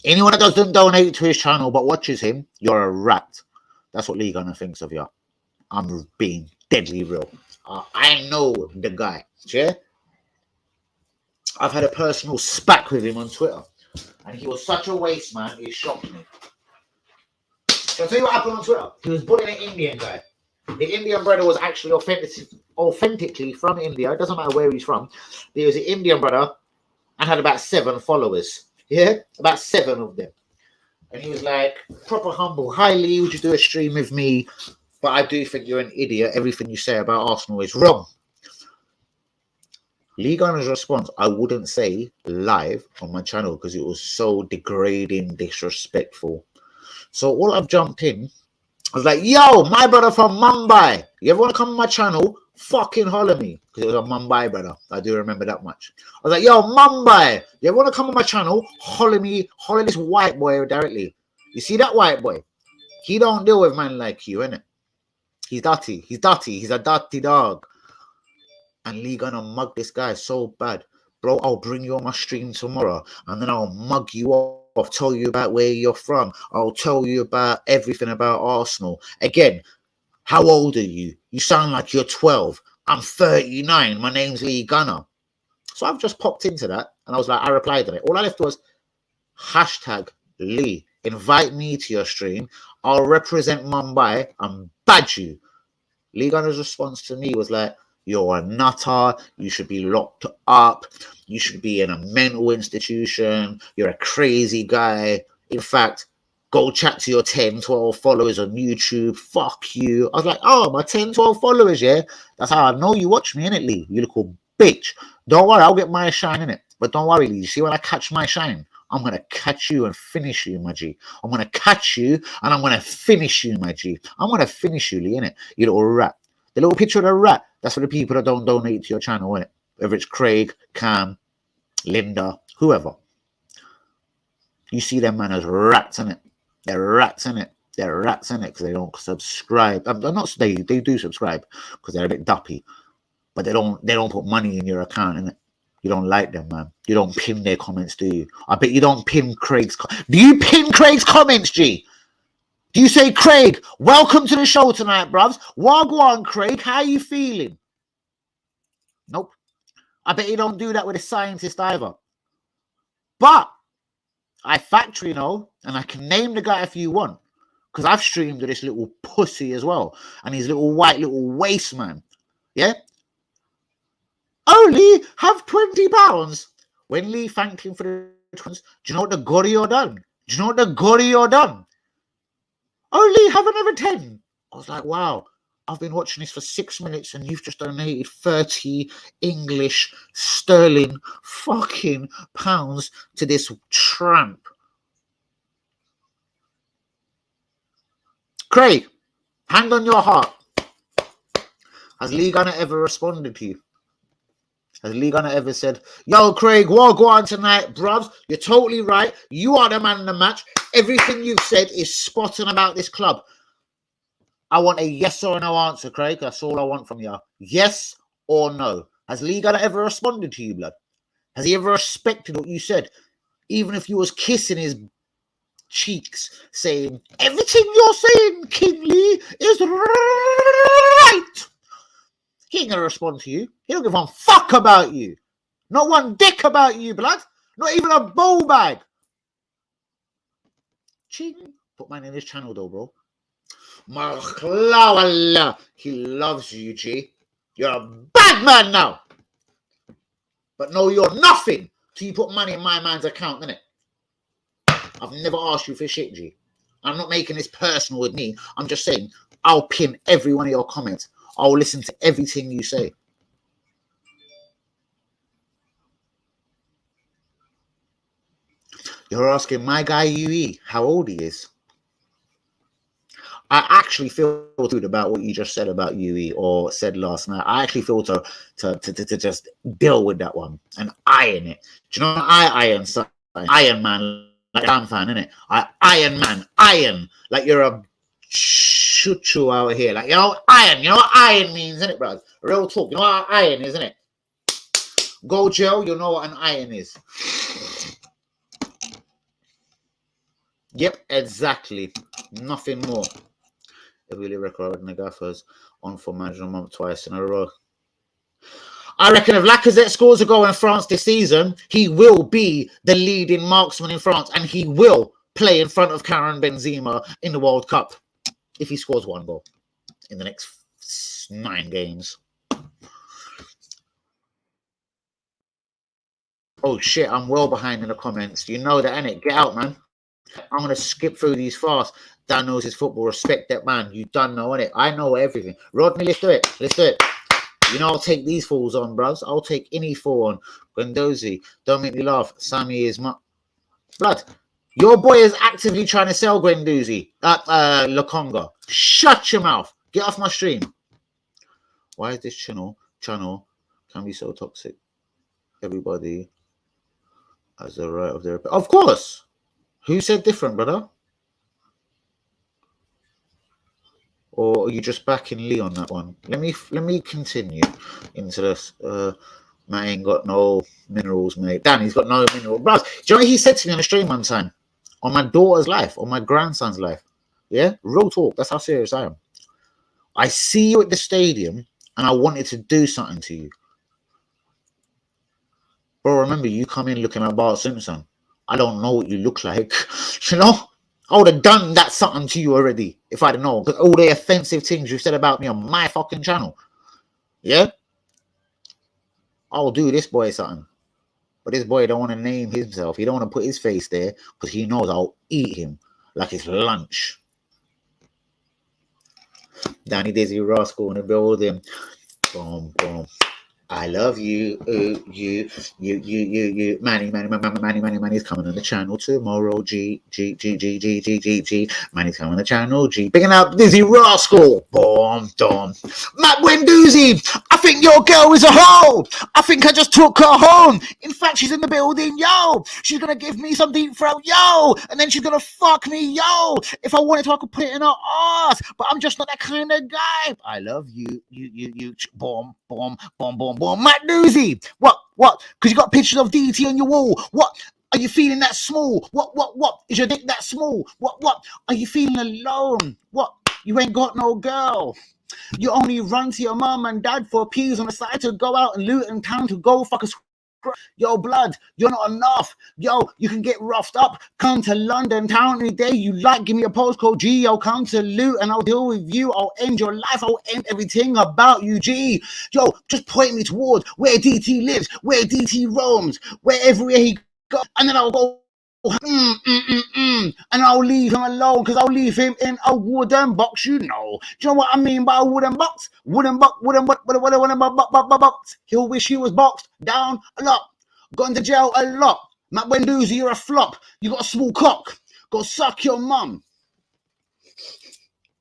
Speaker 2: Anyone that doesn't donate to his channel but watches him, you're a rat. That's what Lee Gunner thinks of you. I'm being deadly real. I know the guy, yeah? I've had a personal spat with him on Twitter. And he was such a waste, man. It shocked me. So I'll tell you what happened on Twitter. He was bullying an Indian guy. The Indian brother was actually authentically from India. It doesn't matter where he's from. He was an Indian brother and had about 7 followers. Yeah? About 7 of them. And he was like, proper humble. Hi, Lee, would you do a stream with me? But I do think you're an idiot. Everything you say about Arsenal is wrong. Lee Gunner's response, I wouldn't say live on my channel because it was so degrading, disrespectful. So all I've jumped in, I was like, yo, my brother from Mumbai. You ever want to come on my channel? Fucking holler me. Because it was a Mumbai brother. I do remember that much. I was like, yo, Mumbai. You ever want to come on my channel? Holler me. Holler this white boy directly. You see that white boy? He don't deal with man like you, innit? He's dirty. He's dirty. He's a dirty dog. And Lee Gunner mug this guy so bad. Bro, I'll bring you on my stream tomorrow. And then I'll mug you off, tell you about where you're from. I'll tell you about everything about Arsenal. Again, how old are you? You sound like you're 12. I'm 39. My name's Lee Gunner. So I've just popped into that. And I was like, I replied to it. All I left was, hashtag Lee. Invite me to your stream. I'll represent Mumbai and badge you. Lee Gunner's response to me was like, you're a nutter. You should be locked up. You should be in a mental institution. You're a crazy guy. In fact, go chat to your 10, 12 followers on YouTube. Fuck you. I was like, oh, my 10, 12 followers, yeah? That's how I know you watch me, innit, Lee? You little bitch. Don't worry, I'll get my shine, innit? But don't worry, Lee. You see when I catch my shine, I'm going to catch you and finish you, my G. I'm going to catch you and I'm going to finish you, my G. I'm going to finish you, Lee, innit? You little rat. The little picture of the rat, that's for the people that don't donate to your channel, innit? Whether it's Craig, Cam, Linda, whoever. You see them man as rats, innit? They're rats, innit? They're rats, innit? Because they don't subscribe. They do subscribe because they're a bit duppy. But they don't put money in your account, innit? You don't like them, man. You don't pin their comments, do you? I bet you don't pin Craig's. Do you pin Craig's comments, G? Do you say, Craig, welcome to the show tonight, bruvs? Wagwan, Craig, how you feeling? Nope. I bet you don't do that with a scientist either. But I factory know, and I can name the guy if you want, because I've streamed to this little pussy as well, and his little white little waste man. Yeah? Only have £20. When Lee thanked him for the $20, do you know what the Gorio done? Do you know what the Gorio done? Only have another 10. I was like, wow, I've been watching this for 6 minutes and you've just donated 30 English sterling fucking pounds to this tramp. Craig, hand on your heart. Has Lee Gunner ever responded to you? Has Lee Gunner ever said, yo, Craig, we'll go on tonight, bruvs. You're totally right. You are the man in the match. Everything you've said is spot on about this club. I want a yes or no answer, Craig. That's all I want from you. Yes or no. Has Lee Gunner ever responded to you, blood? Has he ever respected what you said? Even if you was kissing his cheeks, saying, everything you're saying, King Lee, is right. He ain't gonna respond to you. He don't give a fuck about you. Not one dick about you, blood. Not even a bowl bag. Ching. Put mine in his channel though, bro. Maklawala. He loves you, G. You're a bad man now. But no, you're nothing till you put money in my man's account, innit? I've never asked you for shit, G. I'm not making this personal with me. I'm just saying I'll pin every one of your comments. I'll listen to everything you say. You're asking my guy UE how old he is. I actually feel good about what you just said about UE or said last night. I actually feel to just deal with that one and iron it. Do you know I iron something? Iron Man, like I'm fan, innit? I Iron Man, iron. Like you're a choo out here. Like, you know, iron. You know what iron means, innit, bro? Real talk. You know what iron is, innit? Go Joe, you know what an iron is. Yep, exactly. Nothing more. They really recorded the gaffers on for manager month twice in a row. I reckon if Lacazette scores a goal in France this season, he will be the leading marksman in France and he will play in front of Karim Benzema in the World Cup if he scores one goal in the next 9 games. Oh shit, I'm well behind in the comments. You know that, innit? Get out, man. I'm going to skip through these fast. Dan knows his football. Respect that, man. You done know, innit? I know everything. Rodney, let's do it. Let's do it. You know, I'll take these fools on, bros. I'll take any fool on. Guendouzi, don't make me laugh. Sammy is my... Blood, your boy is actively trying to sell Guendouzi at Lokonga. Shut your mouth. Get off my stream. Why is this channel can be so toxic? Everybody has the right of their... Of course. Who said different, brother? Or are you just backing Lee on that one? Let me continue into this. Man ain't got no minerals, mate. Danny's got no minerals. Bro, do you know what he said to me on the stream one time? On my daughter's life, on my grandson's life. Yeah? Real talk. That's how serious I am. I see you at the stadium and I wanted to do something to you. Bro, remember, you come in looking like Bart Simpson. I don't know what you look like. You know? I would have done that something to you already if I'd known. All the offensive things you said about me on my fucking channel. Yeah? I'll do this boy something. But this boy don't want to name himself. He don't want to put his face there because he knows I'll eat him like it's lunch. Danny Dizzy Rascal in the building. Boom, boom. I love you. Manny's coming on the channel tomorrow. G. Manny's coming on the channel. G. Picking up Dizzy Rascal. Boom, dom. Matt Wendoozy. I think your girl is a hoe. I think I just took her home. In fact, she's in the building, yo. She's gonna give me some deep throat, yo. And then she's gonna fuck me, yo. If I wanted to, I could put it in her ass. But I'm just not that kind of guy. I love you. Boom. Matt Newsy, what? Because you got pictures of DT on your wall. What? Are you feeling that small? What? Is your dick that small? What? Are you feeling alone? What? You ain't got no girl. You only run to your mum and dad for peas on the side to go out and loot in town to go fuck a yo, blood, you're not enough. Yo, you can get roughed up. Come to London town any day you like. Give me a postcode, G. I'll come to loot and I'll deal with you. I'll end your life. I'll end everything about you, G. Yo, just point me towards where DT lives, where DT roams, wherever he goes, and then I'll go. And I'll leave him alone because I'll leave him in a wooden box, you know. Do you know what I mean by a wooden box? Wooden box. He'll wish he was boxed down a lot. Gone to jail a lot. Matt Wendoozy, you're a flop. You got a small cock. Go suck your mum.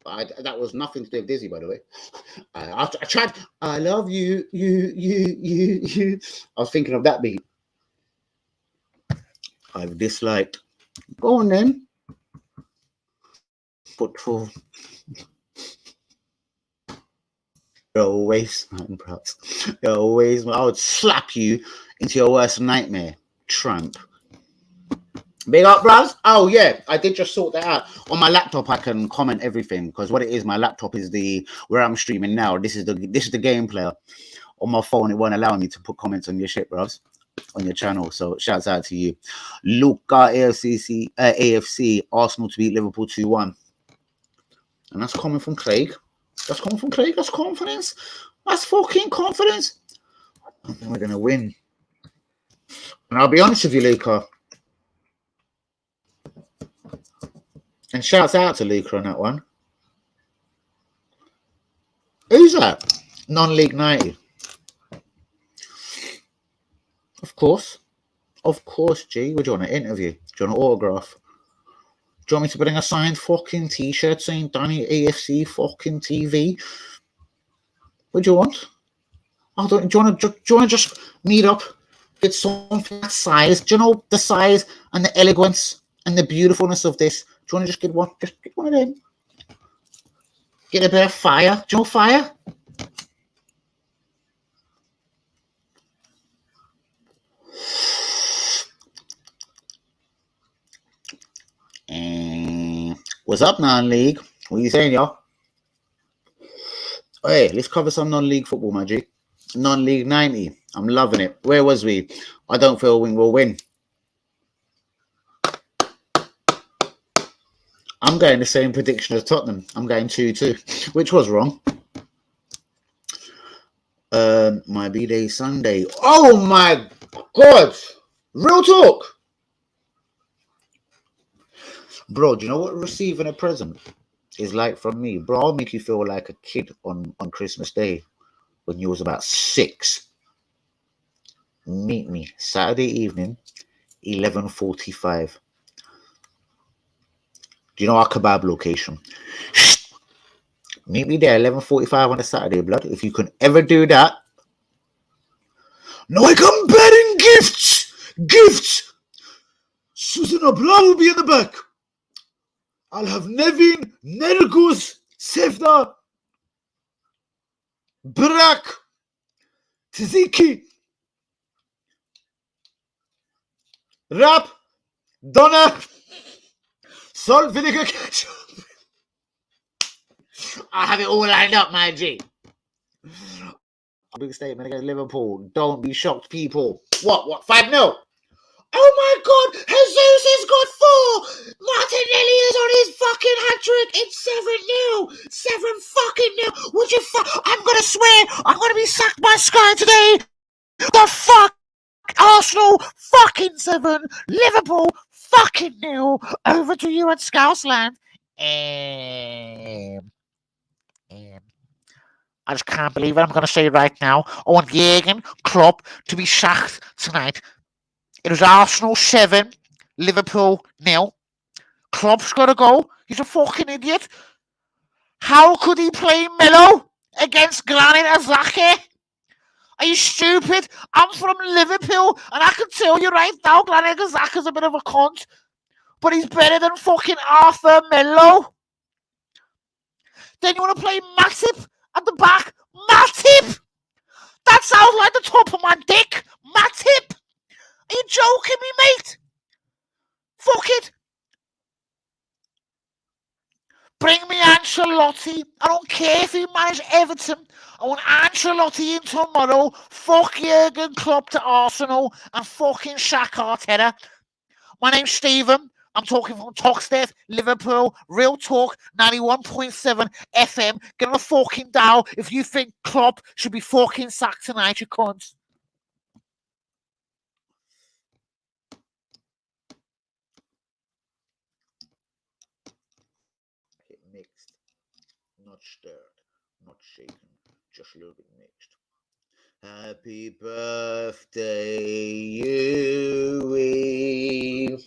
Speaker 2: That was nothing to do with Dizzy, by the way. I tried. I love you. I was thinking of that beat. I've disliked. Go on then. But for you're always, perhaps. You're always. I would slap you into your worst nightmare, tramp. Big up, bros. Oh yeah, I did just sort that out. On my laptop, I can comment everything because what it is, my laptop is the where I'm streaming now. This is the game player. On my phone, it won't allow me to put comments on your shit, bros. On your channel, so shouts out to you. Luca AFC Arsenal to beat Liverpool 2-1, and that's coming from Craig. That's confidence. That's fucking confidence. I think we're gonna win. And I'll be honest with you, Luca. And shouts out to Luca on that one. Who's that? Non-League 90. Of course, G. Would you want an interview? Do you want an autograph? Do you want me to bring a signed fucking t-shirt saying Danny AFC fucking TV? What do you want? Do you want to just meet up with something that size? Do you know the size and the elegance and the beautifulness of this? Do you want to just get one? Just get one of them. Get a bit of fire. Do you know fire? What's up, non-league? What are you saying, y'all? Hey, let's cover some non-league football, my G. Non-league 90. I'm loving it. Where was we? I don't feel we'll win. I'm going the same prediction as Tottenham. I'm going 2-2, which was wrong. My B-Day Sunday. Oh my God. Real talk. Bro, do you know what receiving a present is like from me? Bro, I'll make you feel like a kid on Christmas Day when you was about 6. Meet me Saturday evening, 11:45. Do you know our kebab location? Meet me there, 11:45 on a Saturday, blood. If you can ever do that. No, I come bearing gifts. Susan Blood will be in the back. I'll have Nevin, Nergus, Sevda, Barak, Tziki, Rap, Donna, salt, vinegar, ketchup. I have it all lined up, my G. Big statement against Liverpool. Don't be shocked, people. What? 5-0? Oh my God! Jesus has got 4! Martinelli is on his fucking hat-trick! It's 7-0! 7-fucking-0! Would you I'm gonna swear I'm gonna be sacked by Sky today! The fuck? Arsenal fucking 7! Liverpool fucking 0! Over to you at Scousland. I just can't believe it. I'm going to say it right now. I want Jurgen Klopp to be sacked tonight. It was Arsenal 7, Liverpool 0. Klopp's got to go. He's a fucking idiot. How could he play Melo against Granit Xhaka? Are you stupid? I'm from Liverpool, and I can tell you right now, Granit Xhaka's a bit of a cunt, but he's better than fucking Arthur Melo. Then you want to play Matip at the back? Matip! That sounds like the top of my dick. Matip! Are you joking me, mate? Fuck it. Bring me Ancelotti. I don't care if he managed Everton. I want Ancelotti in tomorrow. Fuck Jurgen Klopp to Arsenal and fucking Shaq Arteta. My name's Stephen. I'm talking from Toxteth, Liverpool. Real Talk, 91.7 FM. Get on a fucking dial if you think Klopp should be fucking sacked tonight, you cunts. Mixed, not stirred, not shaken, just a little bit mixed. Happy birthday, Yui.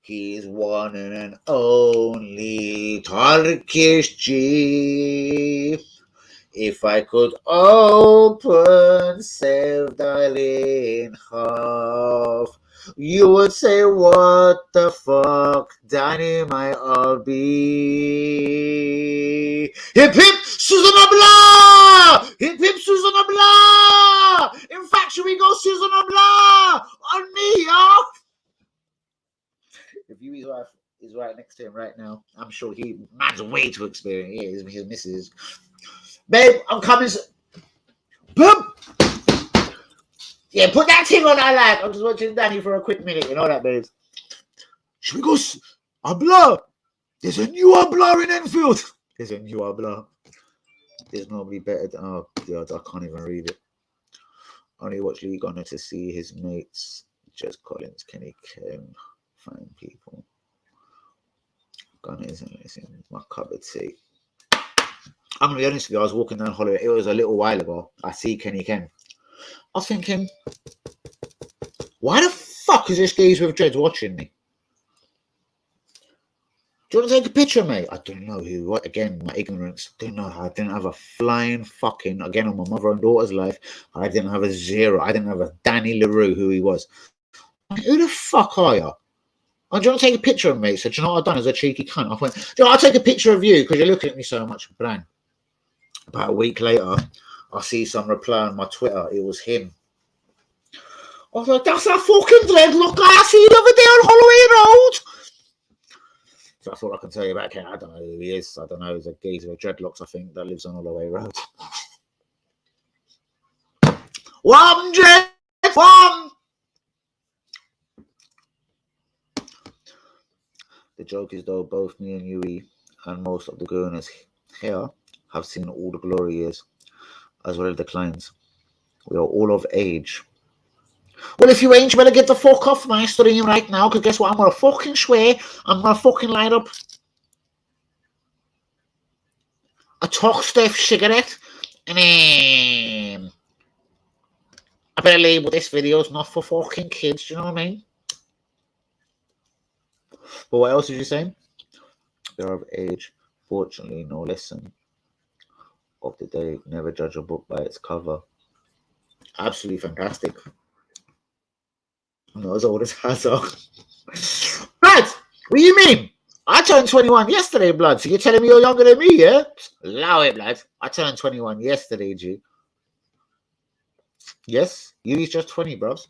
Speaker 2: He's one and only Turkish G. If I could open Sevdal in half, you would say, what the fuck, Danny, my RB. Hip hip, Susan Abla! Hip hip, Susan Abla! In fact, should we go Susan Abla? On me, y'all! If you is right next to him right now, I'm sure man's way too experienced. Yeah, his missus. Babe, I'm coming. Boom! Yeah, put that thing on I like. I'm just watching Danny for a quick minute. You know that, babes? Should we go Abla? There's a new Abla in Enfield. There's a new Abla. There's nobody better than... Oh, God, I can't even read it. Only watch League Honor to see his mates. Jez Collins, Kenny Ken. Fine people. Gunner isn't listening. My cupboard seat. I'm going to be honest with you. I was walking down Holloway. It was a little while ago. I see Kenny Ken. I was thinking, why the fuck is this geezer with dreads watching me? Do you want to take a picture, mate? I don't know who. What again? My ignorance. Don't know how. I didn't have a flying fucking. Again, on my mother and daughter's life, I didn't have a zero. I didn't have a Danny LaRue, who he was. Who the fuck are you? Oh, do you want to take a picture of me? So, do you know what I've done as a cheeky cunt? I went, do you know, I'll take a picture of you because you're looking at me so much. Bang. About a week later, I see some reply on my Twitter. It was him. I was like, that's a fucking dreadlock guy I see the other day on Holloway Road. So that's all I can tell you about Ken. I don't know who he is. I don't know. He's a geezer with dreadlocks, I think, that lives on Holloway Road. One, Jeff! One! The joke is, though, both me and Yui and most of the gooners here have seen all the glory years, as well as the clients. We are all of age. Well, if you ain't, you better get the fuck off my stream right now, because guess what? I'm going to fucking swear. I'm going to fucking light up a Toxteth cigarette, and I better label this video as not for fucking kids, do you know what I mean? But what else did you say? They're of age. Fortunately, no lesson of the day. Never judge a book by its cover. Absolutely fantastic. I'm not as old as Hazard. Blood, what do you mean? I turned 21 yesterday, blood. So you're telling me you're younger than me, yeah? Allow it, blood. I turned 21 yesterday, G. Yes, Yui's just 20, bros.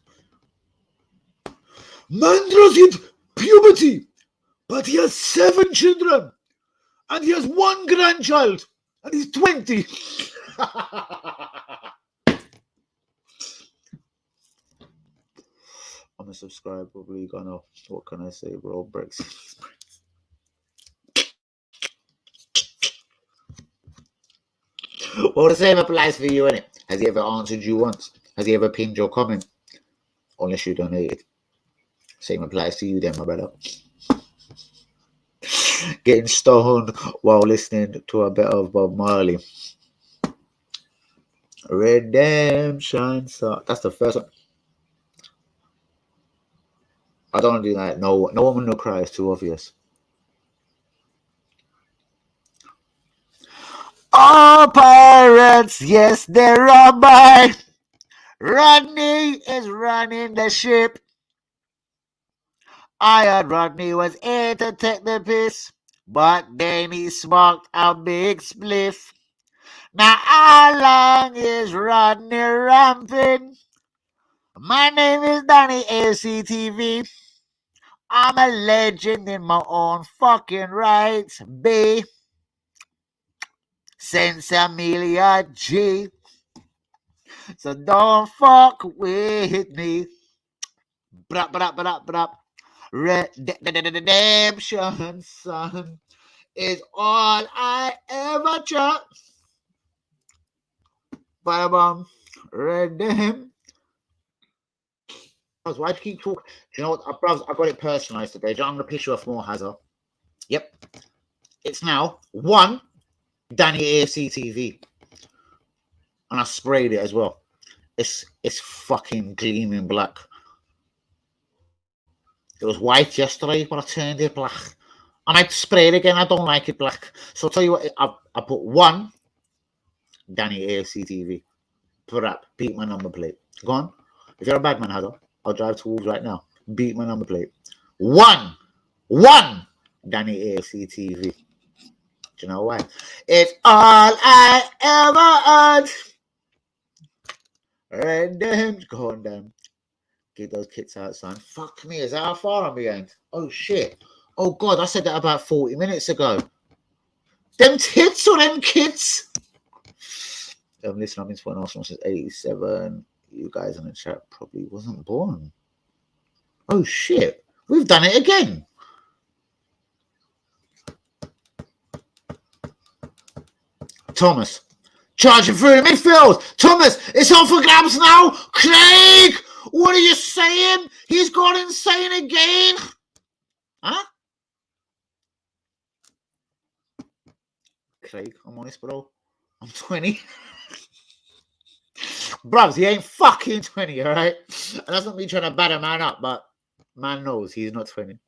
Speaker 2: Mandra's in puberty, but he has 7 children, and he has 1 grandchild, and he's 20. I'm a subscriber, probably gonna. What can I say, bro? Brexit. Well, the same applies for you, innit? Has he ever answered you once? Has he ever pinged your comment? Unless you donated. Same applies to you then, my brother. Getting stoned while listening to a bit of Bob Marley. Redemption song. That's the first one. I don't want to do that. No, no woman, no cry is too obvious. All pirates, yes, they're on by. Rodney is running the ship. I heard Rodney was here to take the piss, but then he smoked a big spliff. Now how long is Rodney ramping? My name is Danny ACTV. I'm a legend in my own fucking right, B. Since Amelia G. So don't fuck with me. Brap, brap, brap, brap. Redemption, son, is all I ever try. Bam, redemption. Why do you keep talking? Do you know what, bros? I got it personalized today. I'm gonna piss you off more, Hazard. Yep. It's now 1 Danny AFC TV. And I sprayed it as well. It's fucking gleaming black. It was white yesterday, but I turned it black. I might spray it again. I don't like it black. So I'll tell you what, I put 1 Danny AFC TV. Put up, beat my number plate. Go on. If you're a bad man, Hazard, I'll drive to Wolves right now. Beat my number plate. 1 Danny AFC TV. Do you know why? It's all I ever earned. Redemption. Go on, damn. Get those kits out, son. Fuck me. Is that how far I'm behind? Oh, shit. Oh, God. I said that about 40 minutes ago. Them tits or them kids? Listen, I've been supporting Arsenal since 87. You guys in the chat probably wasn't born. Oh, shit. We've done it again. Thomas. Charging through the midfield. Thomas, it's on for grabs now. Craig, what are you saying? He's gone insane again. Huh? Craig, I'm honest, bro. I'm 20. Bruvs, he ain't fucking 20, all right? And that's not me trying to batter man up, but man knows he's not 20.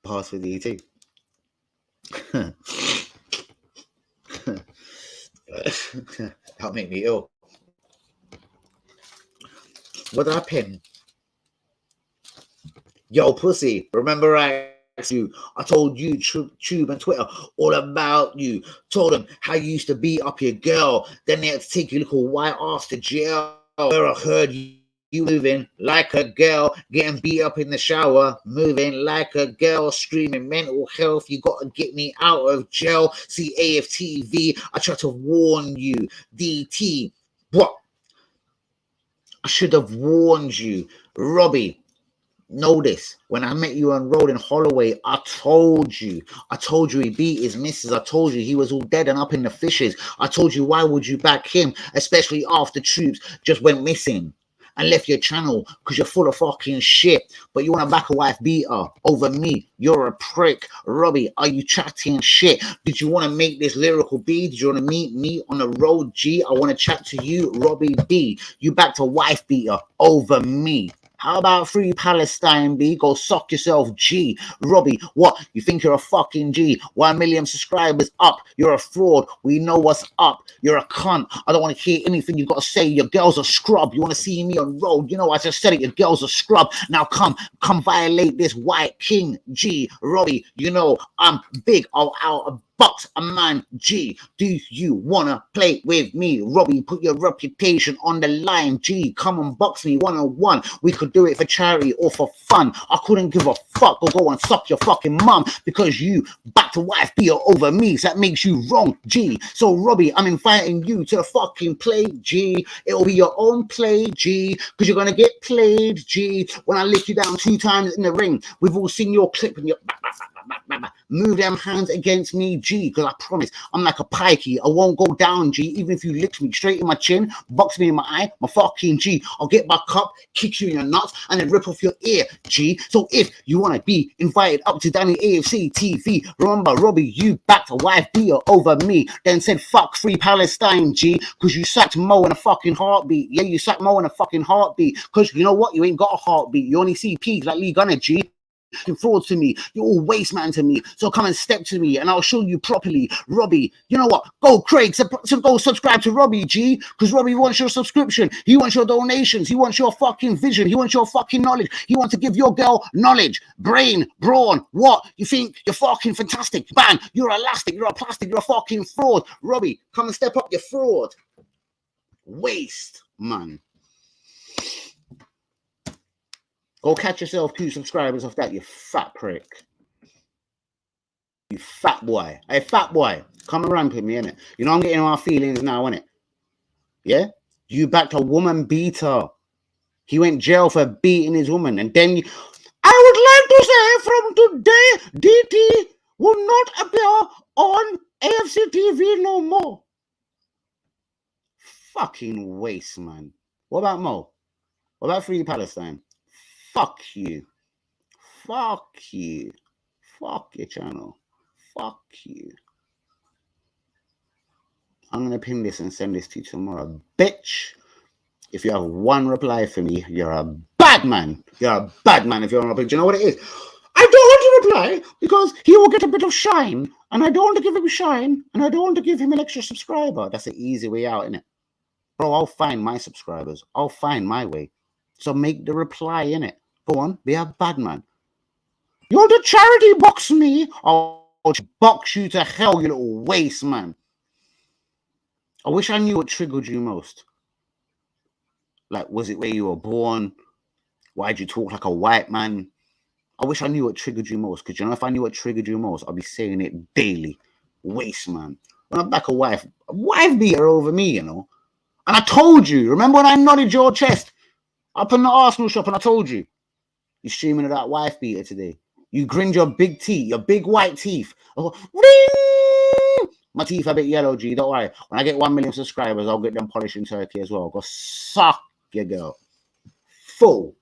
Speaker 2: Pass with ET. That'll make me ill. What did I pin? Yo, pussy, remember I asked you, I told you, Tube and Twitter, all about you. Told them how you used to beat up your girl. Then they had to take your little white ass to jail. Where I heard you moving like a girl, getting beat up in the shower, moving like a girl, screaming mental health. You got to get me out of jail. See AFTV, I tried to warn you. DT, what? I should have warned you. Robbie, know this. When I met you on road in Holloway, I told you he beat his missus. I told you he was all dead and up in the fishes. I told you, why would you back him, especially after Troops just went missing and left your channel because you're full of fucking shit. But you want to back a wife beater over me. You're a prick. Robbie, are you chatting shit? Did you want to make this lyrical B? Did you want to meet me on the road, G? I want to chat to you, Robbie B. You backed a wife beater over me. How about Free Palestine, B? Go suck yourself, G. Robbie, what? You think you're a fucking G? 1 million subscribers up. You're a fraud. We know what's up. You're a cunt. I don't want to hear anything you got to say. Your girl's a scrub. You want to see me on road? You know, I just said it. Your girl's a scrub. Now come violate this white king, G. Robbie, you know I'm big. I'll box a man, G. Do you wanna play with me? Robbie, put your reputation on the line, G. Come and box me 1-on-1. We could do it for charity or for fun. I couldn't give a fuck or go and suck your fucking mum because you backed a wife beater over me. So that makes you wrong, G. So Robbie, I'm inviting you to the fucking play, G. It'll be your own play, G, because you're gonna get played, G. When I lick you down 2 times in the ring, we've all seen your clip and your
Speaker 1: Move them hands against me, G, because I promise I'm like a pikey. I won't go down, G. Even if you lick me straight in my chin, box me in my eye, my fucking G, I'll get back up, kick you in your nuts, and then rip off your ear, G. So if you want to be invited up to Danny AFC TV, remember, Robbie, you backed a wife beater over me, then said fuck free Palestine, G, because you sacked Mo in a fucking heartbeat. Yeah, you sacked Mo in a fucking heartbeat, because you know what? You ain't got a heartbeat. You only see peas like Lee Gunner, G. You're fraud to me. You're all waste man to me. So come and step to me and I'll show you properly. Robbie, you know what? Go, Craig, so go subscribe to Robbie, G, because Robbie wants your subscription. He wants your donations. He wants your fucking vision. He wants your fucking knowledge. He wants to give your girl knowledge, brain, brawn. What? You think you're fucking fantastic? Bang, you're elastic. You're a plastic. You're a fucking fraud. Robbie, come and step up, your fraud. Waste, man. Go catch yourself 2 subscribers off that, you fat prick. You fat boy. Hey, fat boy, come and ramp with me, innit? You know I'm getting my feelings now, innit? Yeah? You backed a woman beater. He went jail for beating his woman. And then I would like to say from today, DT will not appear on AFC TV no more. Fucking waste, man. What about Mo? What about Free Palestine? Fuck you. Fuck you. Fuck your channel. Fuck you. I'm going to pin this and send this to you tomorrow. Bitch, if you have one reply for me, you're a bad man. You're a bad man if you're on a reply. Do you know what it is? I don't want to reply because he will get a bit of shine. And I don't want to give him shine. And I don't want to give him an extra subscriber. That's an easy way out, innit? Bro, I'll find my subscribers. I'll find my way. So make the reply, innit? Go on, be a bad man. You want to charity box me? I'll box you to hell, you little waste man. I wish I knew what triggered you most. Like, was it where you were born? Why'd you talk like a white man? I wish I knew what triggered you most. Because you know, if I knew what triggered you most, I'd be saying it daily. Waste man. When I'm back a wife beater over me, you know. And I told you, remember when I nodded your chest up in the Arsenal shop and I told you, you're streaming of that wife beater today. You grinned your big teeth, your big white teeth. Oh, my teeth are a bit yellow, G. Don't worry. When I get 1 million subscribers, I'll get them polished in Turkey as well. Go suck your girl. Full.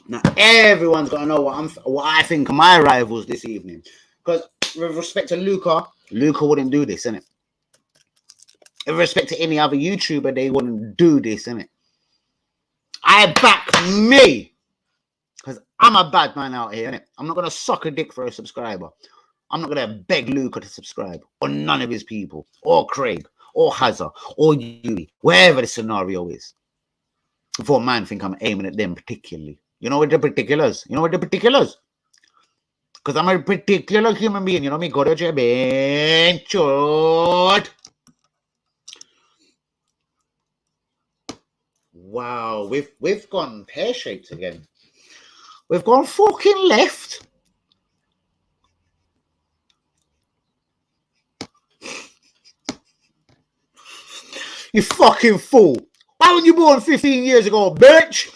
Speaker 1: Now everyone's got to know what I think of my rivals this evening. Because with respect to Luca wouldn't do this, innit? With respect to any other YouTuber, they wouldn't do this, innit? I back me. Because I'm a bad man out here, innit? I'm not going to suck a dick for a subscriber. I'm not going to beg Luca to subscribe. Or none of his people. Or Craig. Or Hazard. Or Yui. Wherever the scenario is. Before man think I'm aiming at them particularly. You know what the particulars? You know what the particulars? Because I'm a particular human being. You know me? Go to Jeben. Chod. Wow, we've gone pear-shaped again. We've gone fucking left. You fucking fool. Why weren't you born 15 years ago, bitch?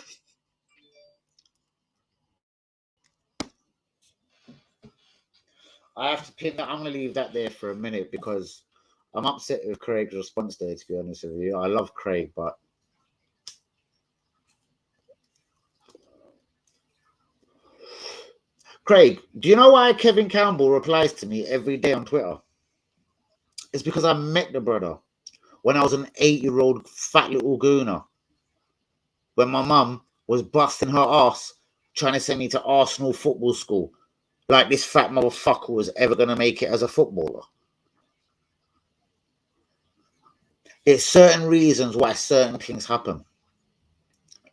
Speaker 1: I have to pin that. I'm going to leave that there for a minute because I'm upset with Craig's response there, to be honest with you. I love Craig, but Craig, do you know why Kevin Campbell replies to me every day on Twitter? It's because I met the brother when I was an 8-year-old fat little gooner. When my mum was busting her ass trying to send me to Arsenal football school. Like this fat motherfucker was ever going to make it as a footballer. There's certain reasons why certain things happen. Do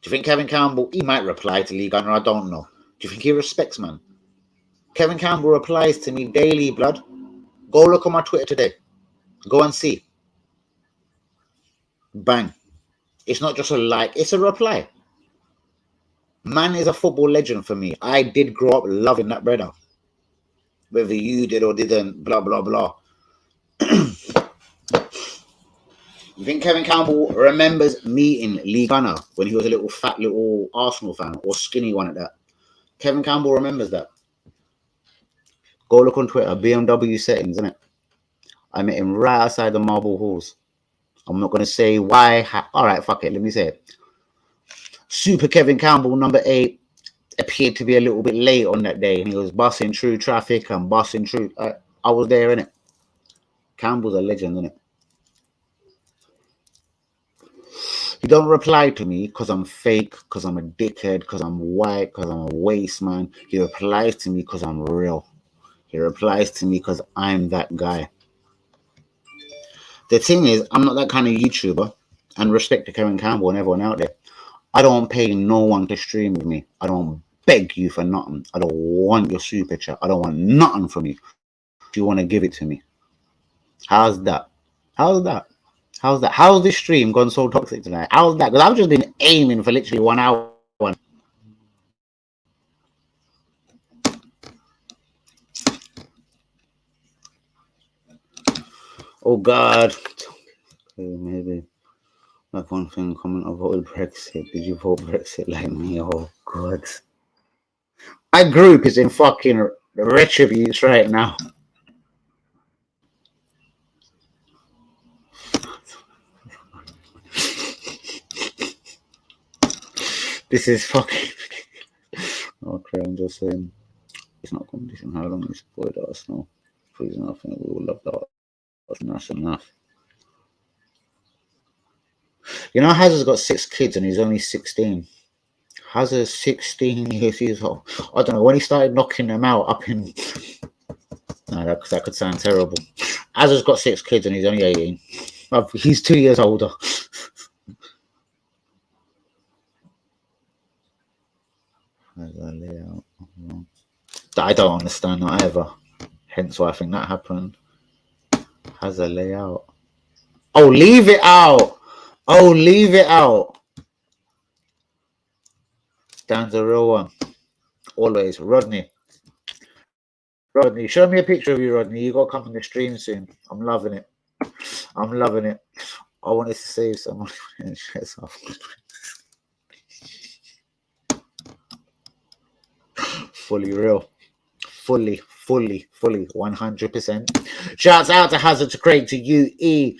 Speaker 1: you think Kevin Campbell, he might reply to Lee Gunner, I don't know. Do you think he respects, man? Kevin Campbell replies to me daily, blood. Go look on my Twitter today. Go and see. Bang. It's not just a like, it's a reply. Man is a football legend for me. I did grow up loving that brother. Whether you did or didn't, blah, blah, blah. You think Kevin Campbell remembers meeting Lee Gunner when he was a little fat little Arsenal fan or skinny one at that? Kevin Campbell remembers that. Go look on Twitter, BMW settings, innit? I met him right outside the Marble Halls. I'm not going to say why. All right, fuck it. Let me say it. Super Kevin Campbell, number 8, appeared to be a little bit late on that day. And he was busting through traffic and busting through. I was there, innit? Campbell's a legend, innit? He don't reply to me because I'm fake, because I'm a dickhead, because I'm white, because I'm a waste man. He replies to me because I'm real. He replies to me because I'm that guy. The thing is, I'm not that kind of YouTuber, and respect to Kevin Campbell and everyone out there. I don't pay no one to stream with me. I don't beg you for nothing. I don't want your super chat. I don't want nothing from you. If you want to give it to me. How's that? How's that? How's that? How's this stream gone so toxic tonight? How's that? Because I've just been aiming for literally 1 hour. Oh God. Okay, maybe. Like one thing, comment, I voted Brexit. Did you vote Brexit like me? Oh God. My group is in fucking retributes right now. This is fucking. Okay, I'm just saying. It's not competition. How long is supported Arsenal? Please, nothing. We will love that. That's enough. You know, Hazard's got 6 kids and he's only 16. Hazard's 16 years old. I don't know when he started knocking them out up in. No, that could sound terrible. Hazard's got 6 kids and he's only 18. He's 2 years older. I don't understand that ever. Hence why I think that happened. Has a layout. Oh, leave it out. Oh, leave it out. Dan's a real one. Always. Rodney. Rodney, show me a picture of you, Rodney. You got to come on the stream soon. I'm loving it. I'm loving it. I wanted to save someone. Fully real. Fully, 100%. Shouts out to Hazard, to Craig, to UE,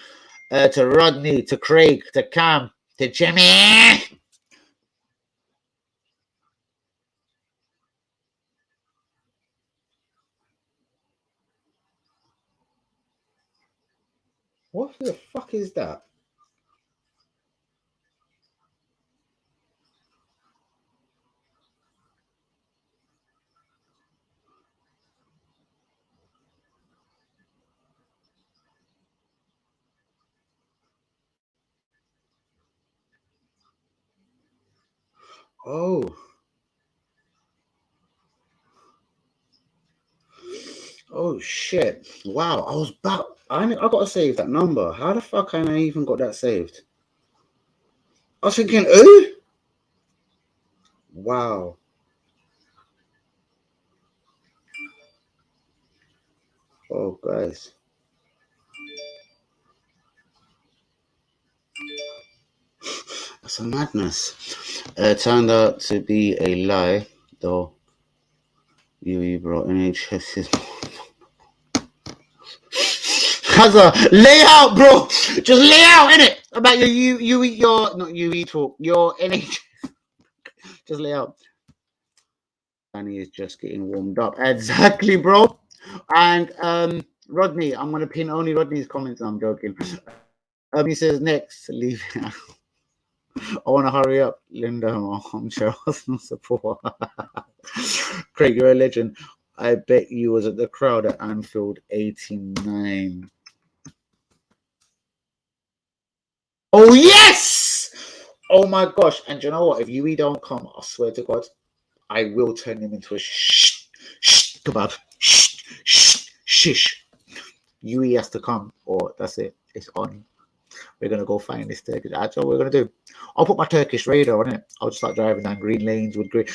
Speaker 1: to Rodney, to Craig, to Cam, to Jimmy. What the fuck is that? Oh. Oh shit. Wow. I was back. I got to save that number. How the fuck I even got that saved? I was thinking, who? Wow. Oh, guys. That's a madness. Turned out to be a lie, though. UE bro, NHS is. Hazard, lay out, bro. Just lay out, innit? About your not UE talk, your NHS. Just lay out. Danny is just getting warmed up. Exactly, bro. And Rodney, I'm gonna pin only Rodney's comments. I'm joking. He says next, leave it out. I want to hurry up, Linda. I'm Arsenal support. Craig, you're a legend. I bet you was at the crowd at Anfield '89. Oh yes! Oh my gosh! And you know what? If UE don't come, I swear to God, I will turn him into a kebab. Shish. UE has to come, or that's it. It's on. We're gonna go find this Turkish. That's what we're gonna do. I'll put my Turkish radar on it. I'll just start driving down green lanes with green.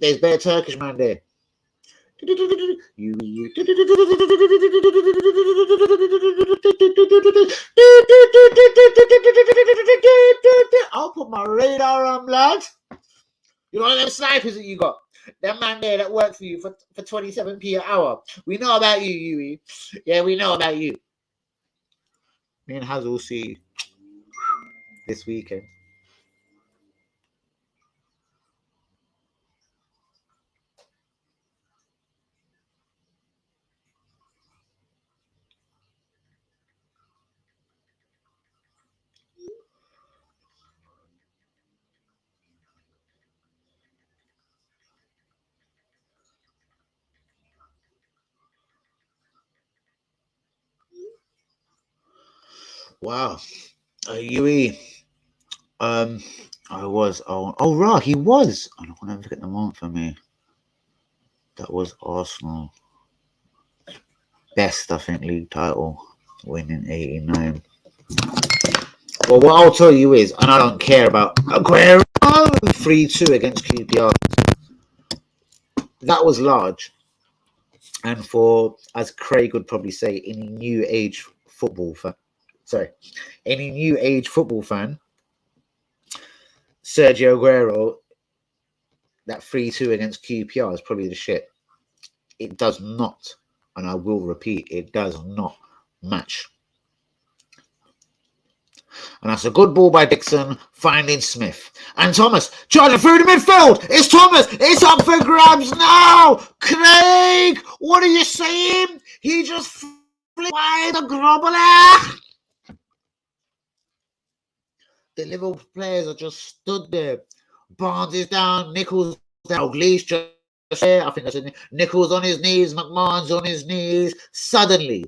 Speaker 1: There's better Turkish man there. I'll put my radar on, lad. You know them snipers that you got.
Speaker 2: That man there that worked for you for 27p an hour. We know about you, Yui. Yeah, we know about you. Me and Haz will see this weekend. Wow. Yui. I was on. Oh, right, he was. I don't want to forget the moment for me. That was Arsenal. Best, I think, league title, winning 89. Well, what I'll tell you is, and I don't care about Aguero 3-2 against QPR. That was large. And for, as Craig would probably say, any new age football fan, Sergio Aguero, that 3-2 against QPR is probably the shit. It does not, and I will repeat, it does not match. And that's a good ball by Dixon, finding Smith. And Thomas, charging through the midfield. It's Thomas. It's up for grabs now. Craig, what are you saying? He just flipped wide the grobbler. The Liverpool players are just stood there. Barnes is down. Nichols down. Lee's just there. I think that's it. Nichols on his knees. McMahon's on his knees. Suddenly,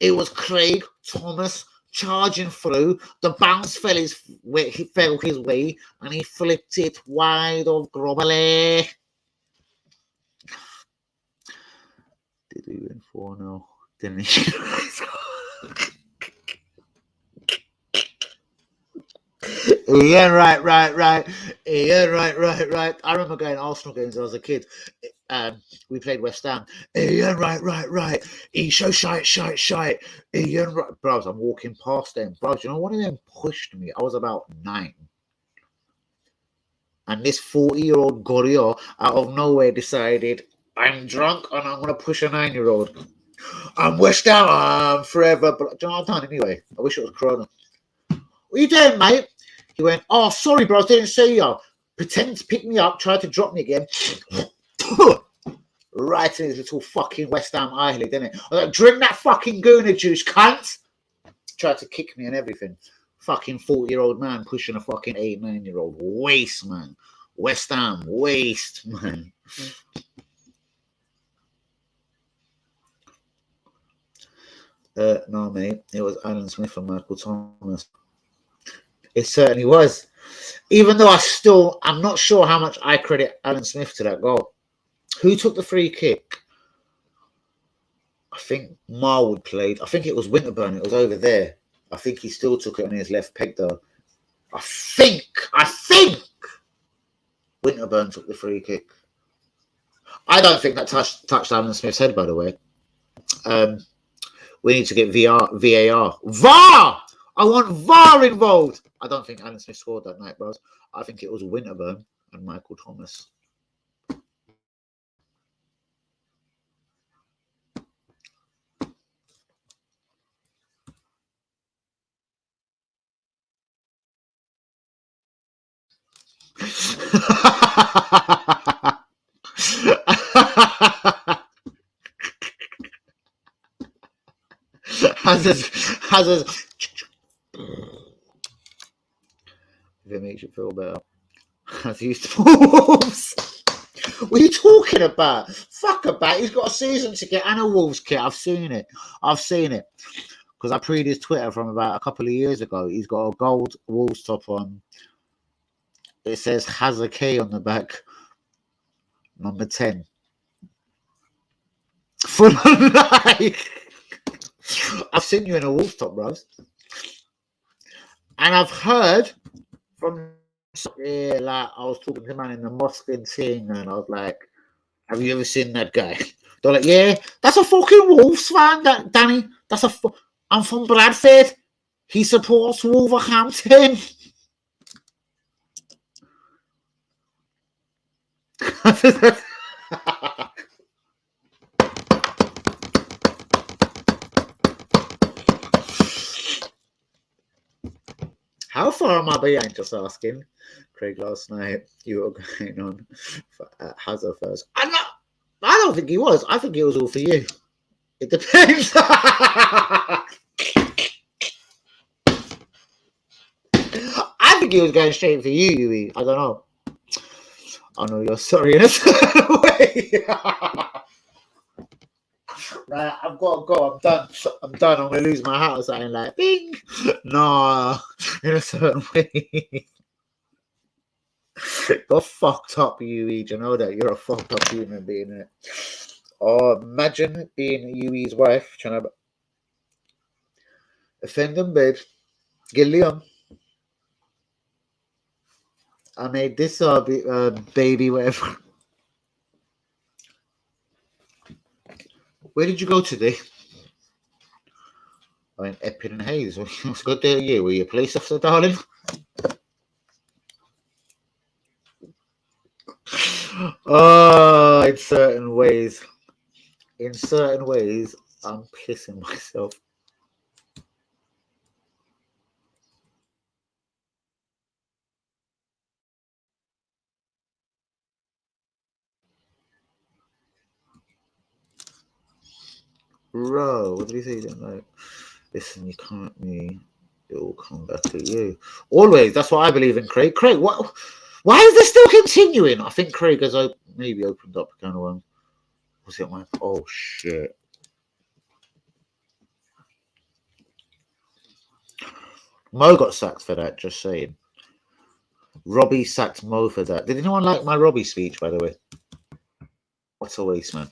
Speaker 2: it was Craig, Thomas, charging through. The bounce fell his way, and he flipped it wide of Grobbele. Did he win 4-0? Didn't he? Yeah, right. Yeah, right. I remember going to Arsenal games when I was a kid. We played West Ham. Yeah, right. He's so shite. Yeah, right. Bros, I'm walking past them. Bros, you know, one of them pushed me. I was about 9. And this 40-year-old gorilla out of nowhere decided, I'm drunk and I'm going to push a 9-year-old. I'm West Ham forever. But do you know what I've done anyway? I wish it was Corona. What are you doing, mate? He went, oh, sorry, bro, I didn't see you. Pretend to pick me up, tried to drop me again. Right in his little fucking West Ham eyelid, didn't it? I was like, drink that fucking Gooner juice, cunt. Tried to kick me and everything. Fucking 40-year-old man pushing a fucking 8-9-year-old. Waste, man. West Ham, waste, man. No, mate. It was Alan Smith and Michael Thomas. It certainly was. Even though I'm not sure how much I credit Alan Smith to that goal. Who took the free kick? I think Marwood played. I think it was Winterburn. It was over there. I think he still took it on his left peg though. I think Winterburn took the free kick. I don't think that touched Alan Smith's head, by the way. We need to get VAR. VAR! I want VAR involved. I don't think Alan Smith scored that night, bros. I think it was Winterburn and Michael Thomas. Hazard. If it makes you feel better. As he used to Wolves. What are you talking about? Fuck about. He's got a season ticket and a Wolves kit. I've seen it. Because I preed his Twitter from about a couple of years ago. He's got a gold Wolves top on. It says Hazard K on the back. Number 10. For life. I've seen you in a Wolves top, bros. And I've heard from like I was talking to a man in the mosque thing, and I was like, have you ever seen that guy? They're like, yeah, that's a fucking Wolves fan, that Danny. I'm from Bradford. He supports Wolverhampton. How far am I behind? Just asking. Craig, last night you were going on for Hazard first. I don't think he was. I think it was all for you. It depends. I think he was going straight for you, Yui. I don't know. I know you're sorry in a certain way. Right, I've got to go. I'm done. I'm done. I'm gonna lose my hat or something like bing. No, in a certain way. You're fucked up, Yui. Do you know that? You're a fucked up human being. Innit? Oh, imagine being Yui's wife trying to offend them, babe. Gilliam. I made this baby, whatever. Where did you go today? I went Epping and Hayes. What's good there, you? Were you a police officer, darling? Oh, in certain ways, I'm pissing myself. Bro, what did he say? Like, listen, you can't me. It will come back to you. Always. That's what I believe in, Craig. Craig, what? Why is this still continuing? I think Craig has maybe opened up a can of worms. Was it my? Oh shit! Mo got sacked for that. Just saying. Robbie sacked Mo for that. Did anyone like my Robbie speech? By the way, what a waste, man.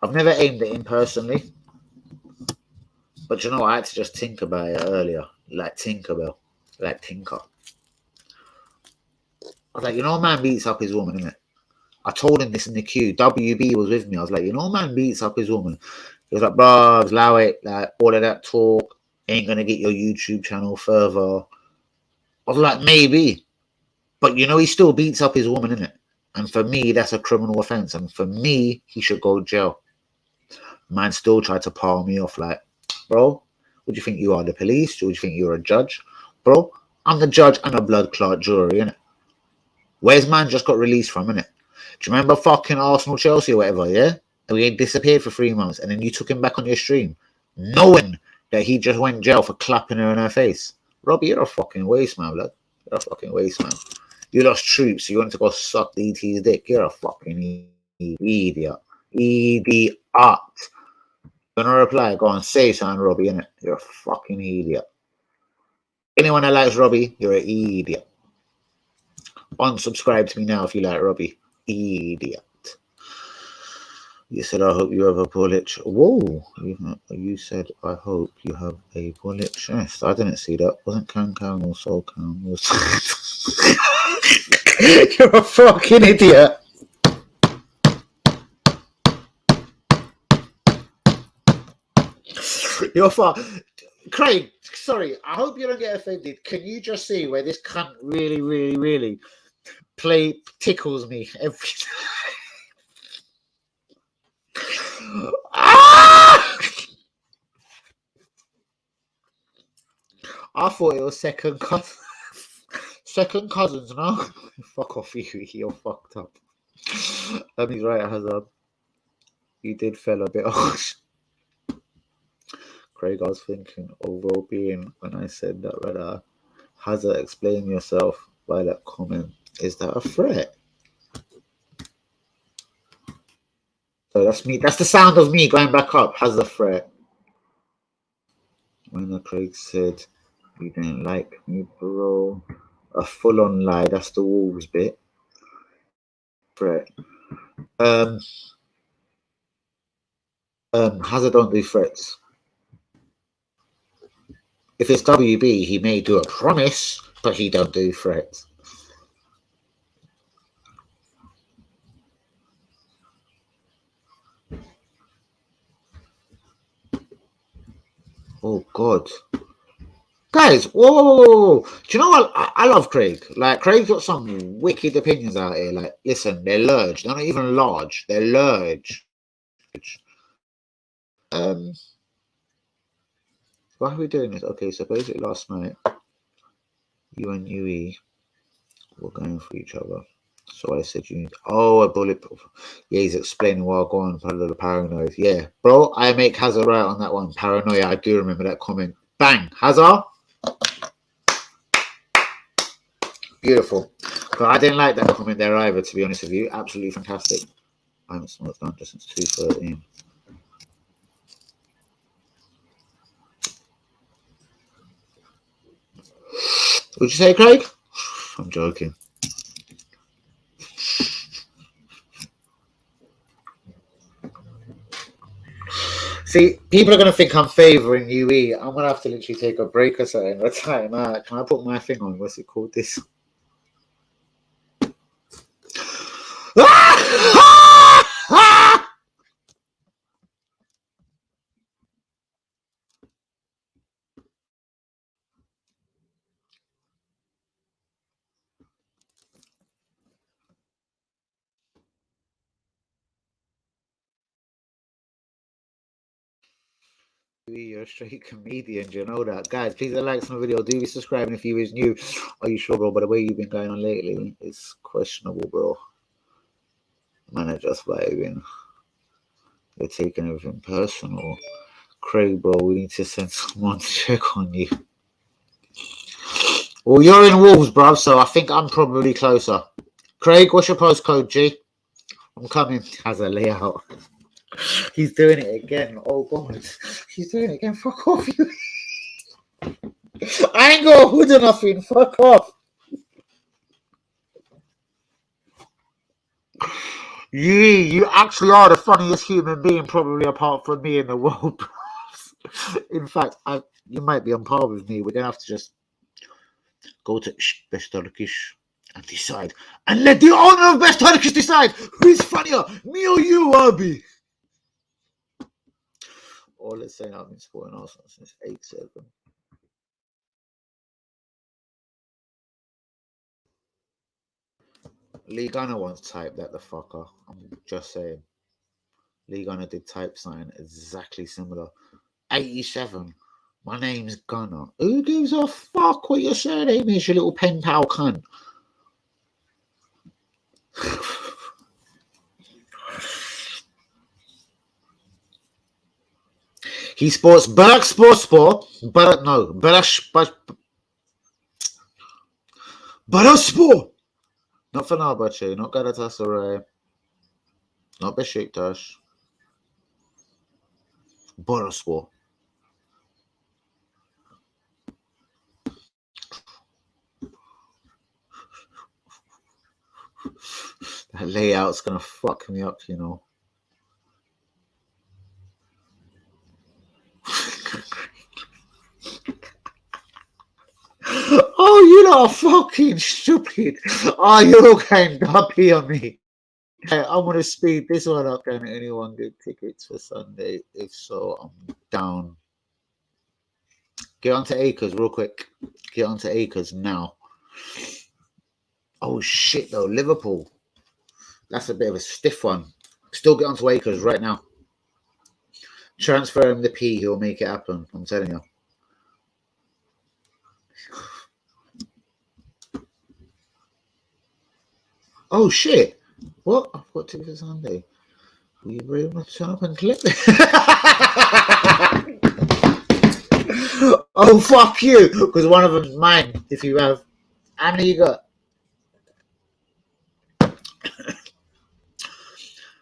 Speaker 2: I've never aimed at him personally, but you know, I had to just think about it earlier, like Tinkerbell, like Tinker. I was like, you know, man beats up his woman, innit? I told him this in the queue. WB was with me. I was like, you know, man beats up his woman. He was like, bruv, allow it. Like, all of that talk ain't going to get your YouTube channel further. I was like, maybe. But, you know, he still beats up his woman, innit? And for me, that's a criminal offense. And for me, he should go to jail. Man still tried to palm me off like, bro, what do you think you are, the police? Or do you think you're a judge? Bro, I'm the judge and a blood clot jury, innit? Where's man just got released from, innit? Do you remember fucking Arsenal, Chelsea, or whatever, yeah? And he disappeared for 3 months, and then you took him back on your stream, knowing that he just went jail for clapping her in her face. Robbie, you're a fucking waste, man, blood. You're a fucking waste, man. You lost troops, you went to go suck DT's dick. You're a fucking idiot. Idiot. Gonna reply, go and say something, Robbie, innit? You're a fucking idiot. Anyone that likes Robbie, you're an idiot. Unsubscribe to me now if you like Robbie. Idiot. You said, I hope you have a bullet. Whoa. You said, I hope you have a bullet chest. I didn't see that. Wasn't Can or Soul Can? You're a fucking idiot. You're Craig, sorry. I hope you don't get offended. Can you just see where this cunt really tickles me every time? Ah! I thought it was second cousins. Second cousins, no? Fuck off, you're fucked up. He's right, Hazard. You did fell a bit harsh. Craig, I was thinking of well-being when I said that, but Hazard, explain yourself by that comment. Is that a threat? So that's me. That's the sound of me going back up. Has a threat. When the Craig said you didn't like me, bro, a full-on lie. That's the Wolves bit. Threat. Hazard don't do threats. If it's WB, he may do a promise, but he don't do threats. Oh God. Guys, whoa, whoa, whoa, whoa. Do you know what? I love Craig. Like, Craig's got some wicked opinions out here. Like, listen, they're large. They're not even large. They're large. Why are we doing this? Okay, so basically last night, you and UE were going for each other. So I said, you need, oh, a bulletproof. Yeah, he's explaining while going for a little paranoid. Yeah, bro, I make Hazard right on that one. Paranoia, I do remember that comment. Bang, Hazard. Beautiful. But I didn't like that comment there either, to be honest with you. Absolutely fantastic. I haven't smoked down just since 2:13. Would you say, Craig? I'm joking. See, people are going to think I'm favouring UE. I'm going to have to literally take a break or something. What time? Can I put my thing on? What's it called? This. You're a straight comedian, do you know that? Guys, please like my video. Do be subscribing if you is new. Are you sure, bro? By the way you've been going on lately, it's questionable, bro. Man, I just vibing. You're taking everything personal. Craig, bro, we need to send someone to check on you. Well, you're in Wolves, bro, so I think I'm probably closer. Craig, what's your postcode, G? I'm coming. Has a layout. He's doing it again. Oh, God. He's doing it again. Fuck off, you. I ain't got a hood or nothing. Fuck off. You actually are the funniest human being, probably apart from me in the world. In fact, you might be on par with me. We're gonna have to just go to Best Turkish and decide, and let the owner of Best Turkish decide who's funnier, me or you, Abi. Or let's say I've been supporting Arsenal since 87. Lee Gunner once typed that the fucker. I'm just saying. Lee Gunner did type something exactly similar. 87. My name's Gunner. Who gives a fuck what your surname is, you little pen pal cunt? He sports Berk Sport, but no, Sport. Not Fenerbahce, not Galatasaray, not Besiktas. Sport. That layout's gonna fuck me up, you know. Oh, you lot are fucking stupid. Oh, you're going dumpy on me. Hey, I'm gonna speed this one up. Can anyone get tickets for Sunday? If so, I'm down. Get onto Acres real quick. Get onto Acres now. Oh shit though, Liverpool. That's a bit of a stiff one. Still get onto Acres right now. Transfer him the P, he'll make it happen. I'm telling you. Oh shit! What? I've got tickets for Sunday. Will you really want to turn up and click? Oh fuck you! Because one of them's mine. If you have, how many you got?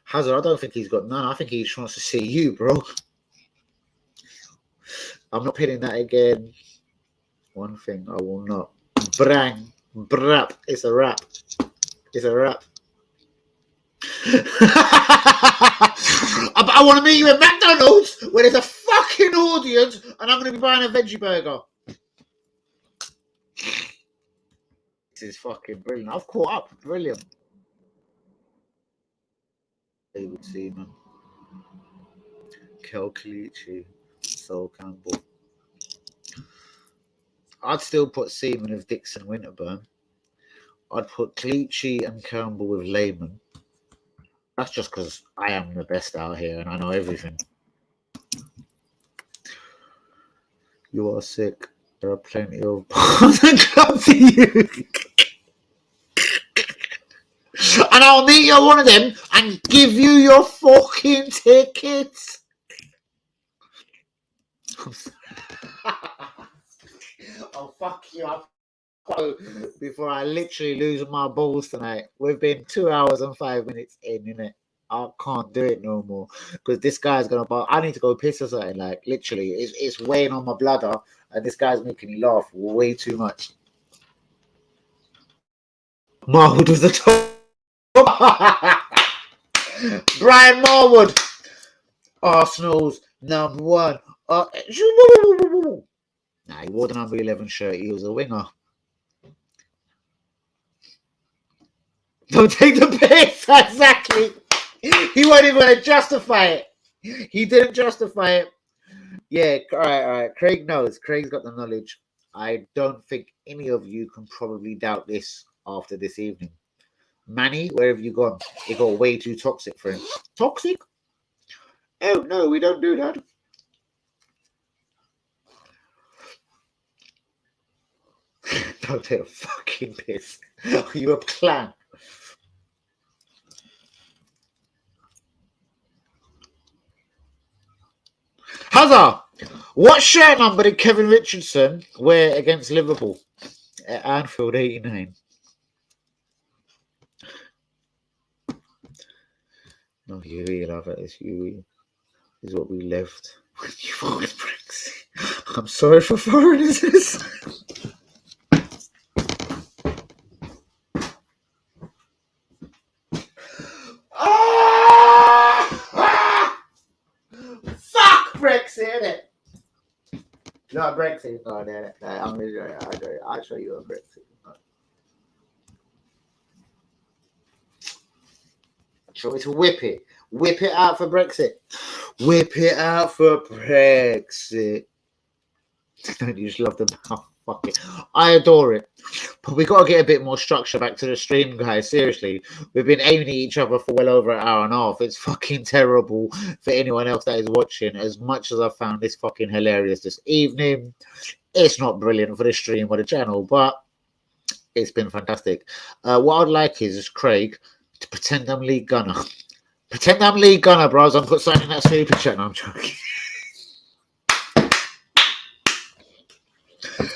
Speaker 2: Hazard, I don't think he's got none. I think he just wants to see you, bro. I'm not pinning that again. One thing I will not. Brang. Brap. It's a wrap. It's a wrap. I want to meet you at McDonald's where there's a fucking audience and I'm going to be buying a veggie burger. This is fucking brilliant. I've caught up. Brilliant. David Seaman. Kel Kalichi. Sol Campbell. I'd still put Seaman with Dixon Winterburn. I'd put Cleachy and Campbell with Lehman. That's just because I am the best out here and I know everything. You are sick. There are plenty of bars and clubs to you. And I'll meet you at one of them and give you your fucking tickets. I'll fuck you up before I literally lose my balls tonight. We've been 2 hours and 5 minutes in, innit? I can't do it no more because this guy's gonna. I need to go piss or something. Like literally, it's weighing on my bladder, and this guy's making me laugh way too much. Marwood was the top. Brian Marwood, Arsenal's number one. Nah, he wore the number 11 shirt. He was a winger. Don't take the piss. Exactly. He wasn't even going to justify it. He didn't justify it. Yeah, all right. Craig knows. Craig's got the knowledge. I don't think any of you can probably doubt this after this evening. Manny, where have you gone? It got way too toxic for him. Toxic? Oh, no, we don't do that. Don't take a fucking piss. You a clown. Hazard, what shirt number did Kevin Richardson wear against Liverpool at Anfield 89? No, Huey, love it. It's Huey. Is what we left when you voted Brexit. I'm sorry for foreigners. Fuck Brexit, innit? No, Brexit. No, I'm gonna show you. I'll show you a Brexit. Show me to whip it. Whip it out for Brexit. Whip it out for Brexit. Don't you just love the fuck it? I adore it. But we got to get a bit more structure back to the stream, guys. Seriously. We've been aiming at each other for well over an hour and a half. It's fucking terrible for anyone else that is watching. As much as I found this fucking hilarious this evening, it's not brilliant for the stream or the channel, but it's been fantastic. What I'd like is Craig to pretend I'm Lee Gunner. Pretend I'm Lee Gunner, bros. I'm put something in that super chat. No, I'm joking.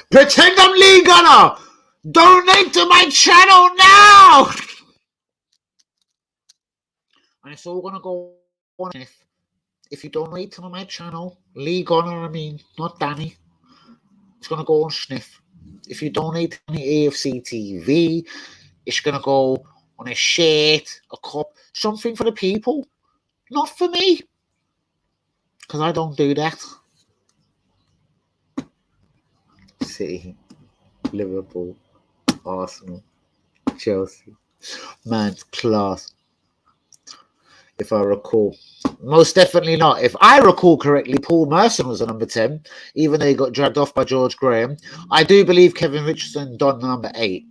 Speaker 2: Pretend I'm Lee Gunner. Donate to my channel now. And it's all gonna go on if you donate to my channel, Lee Gunner, I mean, not Danny. It's gonna go on Sniff. If you donate to the AFC TV, it's gonna go on a shirt, a cup, something for the people, not for me, because I don't do that. City, Liverpool, Arsenal, Chelsea, man's class. If I recall, most definitely not. If I recall correctly, Paul Merson was a number 10, even though he got dragged off by George Graham. I do believe Kevin Richardson donned number 8.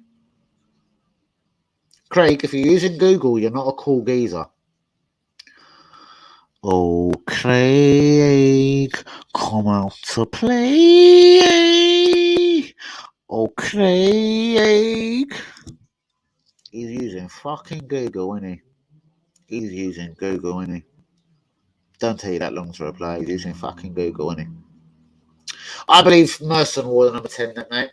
Speaker 2: Craig, if you're using Google, you're not a cool geezer. Oh, Craig, come out to play. Oh, Craig. He's using fucking Google, isn't he? He's using Google, isn't he? Don't take that long to reply. He's using fucking Google, isn't he? I believe Merson wore the number 10 that night.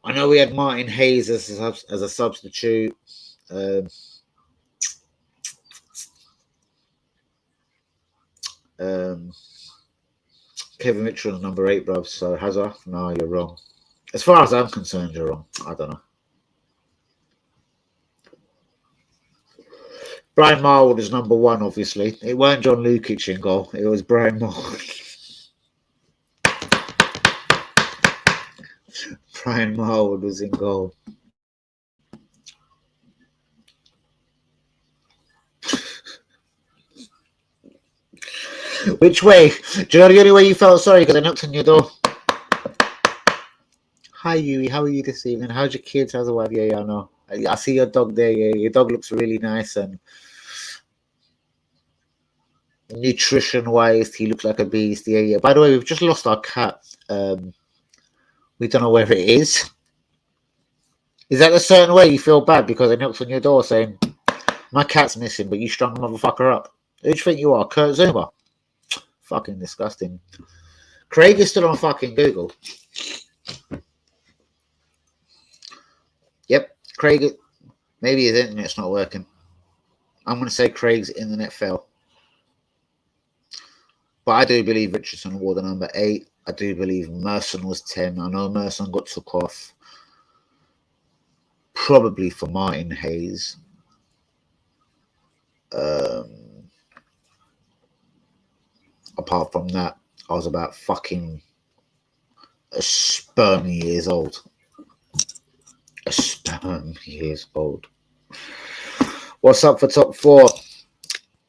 Speaker 2: I know we had Martin Hayes as a substitute. Kevin Mitchell was number 8, bruv. So Hazard, no, you're wrong. As far as I'm concerned, you're wrong. I don't know. Brian Marwood is number 1, obviously. It weren't John Lukic in goal. It was Brian Marwood. Brian Marwood was in goal. Which way? Do you know the only way you felt sorry? Because I knocked on your door. Hi, Yui. How are you this evening? How's your kids? How's the wife? Yeah, I know. I see your dog there. Yeah, your dog looks really nice and nutrition-wise, he looks like a beast. Yeah, yeah. By the way, we've just lost our cat. We don't know where it is. Is that a certain way you feel bad because I knocked on your door saying my cat's missing, but you strung the motherfucker up? Who do you think you are, Kurt Zuma? Fucking disgusting. Craig is still on fucking Google. Yep, Craig. Maybe his internet's not working. I'm going to say Craig's internet fell. But I do believe Richardson wore the number 8. I do believe Merson was 10. I know Merson got took off. Probably for Martin Hayes. Apart from that, I was about fucking a sperm years old. A sperm years old. What's up for top 4?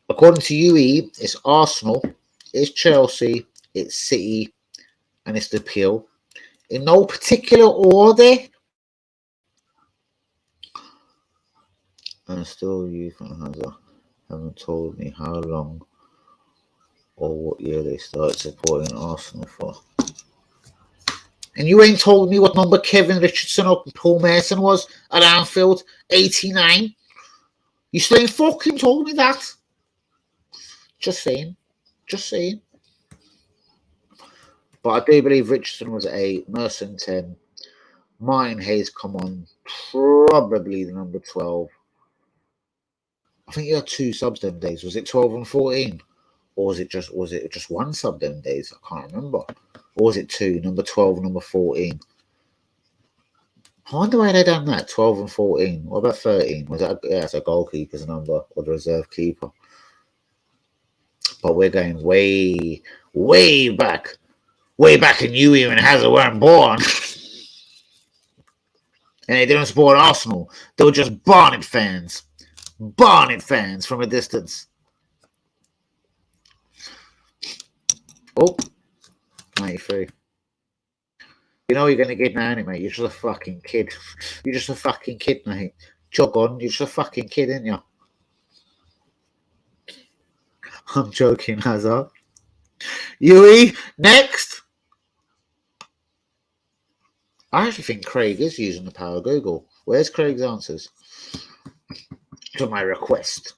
Speaker 2: According to UE, it's Arsenal, it's Chelsea, it's City, and it's the Peel. In no particular order. And still, you haven't told me how long or what year they started supporting Arsenal for. And you ain't told me what number Kevin Richardson or Paul Mason was at Anfield, 89. You still ain't fucking told me that. Just saying. Just saying. But I do believe Richardson was 8, Merson 10, Martin Hayes come on, probably the number 12. I think you had 2 subs them days. Was it 12 and 14? Or was it just one sub them days? I can't remember. Or was it 2, number 12, number 14? I wonder why they done that, 12 and 14. What about 13? Was that it's a goalkeeper's number or the reserve keeper? But we're going way, way back. Way back in you even Hazard weren't born. And they didn't support Arsenal. They were just Barnet fans. Barnet fans from a distance. Oh, 93. You know you're going to get now, mate. You're just a fucking kid. You're just a fucking kid, mate. Jog on. You're just a fucking kid, ain't you? I'm joking, Hazard. Yui, next. I actually think Craig is using the power of Google. Where's Craig's answers to my request?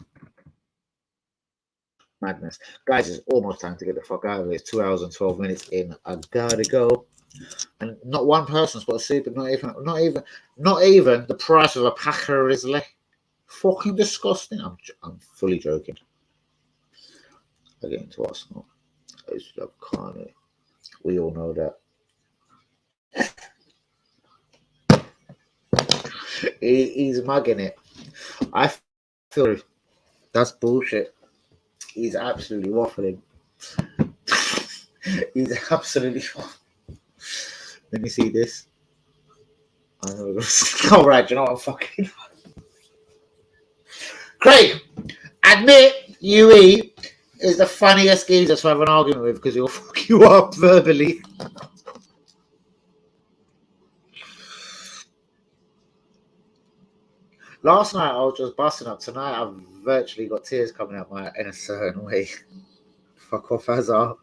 Speaker 2: Madness. Guys, it's almost time to get the fuck out of here. It's 2 hours and 12 minutes in. I gotta go. And not one person's got a super, not even the price of a packer is fucking disgusting. I'm fully joking. I get into Arsenal. I used to love Carney. We all know that. He's mugging it. I feel that's bullshit. He's absolutely waffling. He's absolutely waffling. Let me see this. All right, you know what? I'm fucking. Craig, admit UE is the funniest geezer to have an argument with because he'll fuck you up verbally. Last night I was just busting up. Tonight I've virtually got tears coming out my in a certain way. Fuck off, Hazard.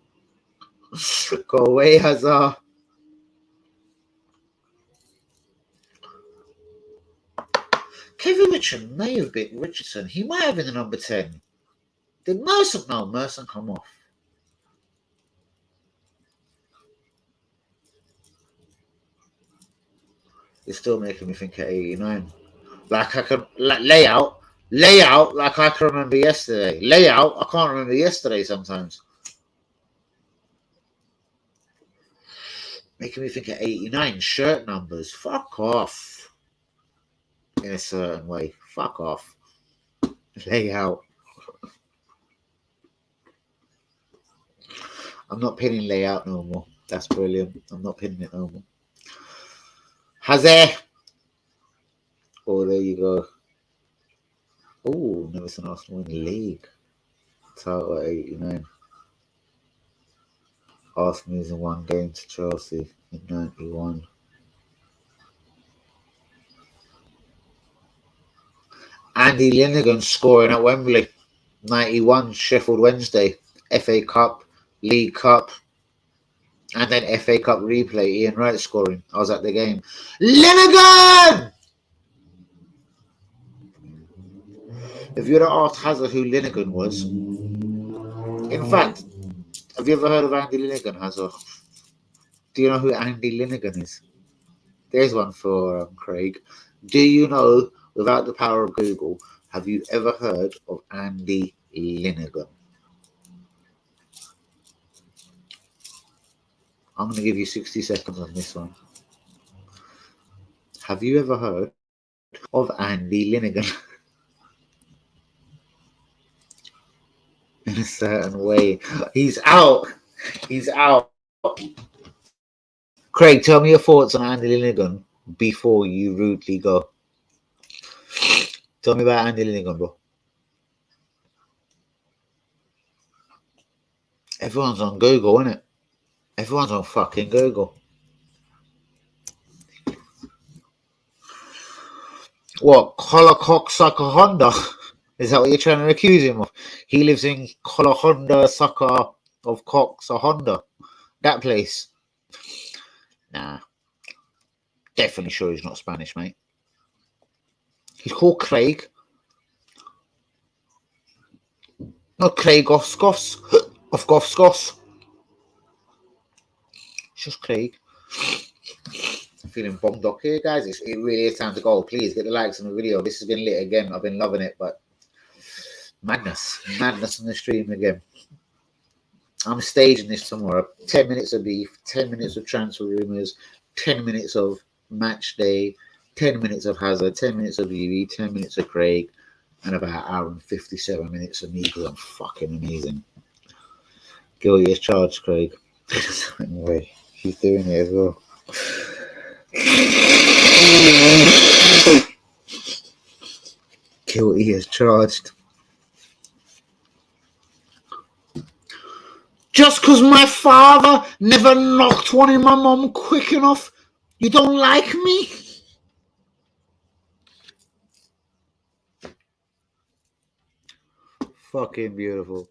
Speaker 2: Go away, Hazard. Kevin Richardson may have been Richardson. He might have been the number 10. Did Merson? No, Merson come off. It's still making me think at 89. Like I can layout, like I can remember yesterday. Layout, I can't remember yesterday sometimes. Making me think at 89. Shirt numbers. Fuck off. In a certain way. Fuck off. Layout. I'm not pinning layout no more. That's brilliant. I'm not pinning it no more. Hazard. Oh, there you go. Oh, never seen Arsenal in the league. Title at 89. Arsenal in one game to Chelsea in 91. Andy Linnigan scoring at Wembley. 91 Sheffield Wednesday. FA Cup, League Cup, and then FA Cup replay. Ian Wright scoring. I was at the game. Linnigan! If you'd have asked Hazard who Linnigan was, in fact, have you ever heard of Andy Linnigan, Hazard? Do you know who Andy Linnigan is? There's one for Craig. Do you know, without the power of Google, have you ever heard of Andy Linnigan? I'm going to give you 60 seconds on this one. Have you ever heard of Andy Linnigan? In a certain way. He's out. He's out. Craig, tell me your thoughts on Andy Linnigan before you rudely go. Tell me about Andy Linnigan, bro. Everyone's on Google, isn't it? Everyone's on fucking Google. What? Cocksucker Honda? Is that what you're trying to accuse him of? He lives in Honda, sucker of Cox or Honda. That place. Nah. Definitely sure he's not Spanish, mate. He's called Craig. Not Craig Oscos. Of Goffscos. It's just Craig. I'm feeling bombed up here, guys. It really is time to go. Please get the likes on the video. This has been lit again. I've been loving it, but madness on the stream again. I'm staging this tomorrow. 10 minutes of beef, 10 minutes of transfer rumors, 10 minutes of match day, 10 minutes of Hazard, 10 minutes of UE, 10 minutes of Craig, and about an hour and 57 minutes of me because I'm fucking amazing. Guilty as charged, Craig. Anyway, he's doing it as well. Guilty as charged. Just because my father never knocked one in my mum quick enough, you don't like me? Fucking beautiful.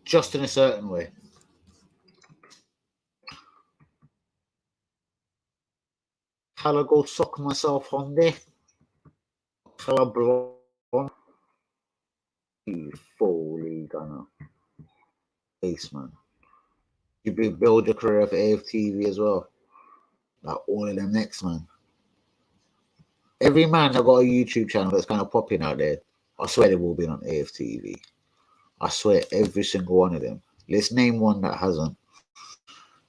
Speaker 2: Just in a certain way. Shall I go suck myself on there? Shall I blow on? Fully gonna. Ace, man. You build your career for AFTV as well. Like all of them next, man. Every man that got a YouTube channel that's kind of popping out there, I swear they've all been on AFTV. I swear every single one of them. Let's name one that hasn't.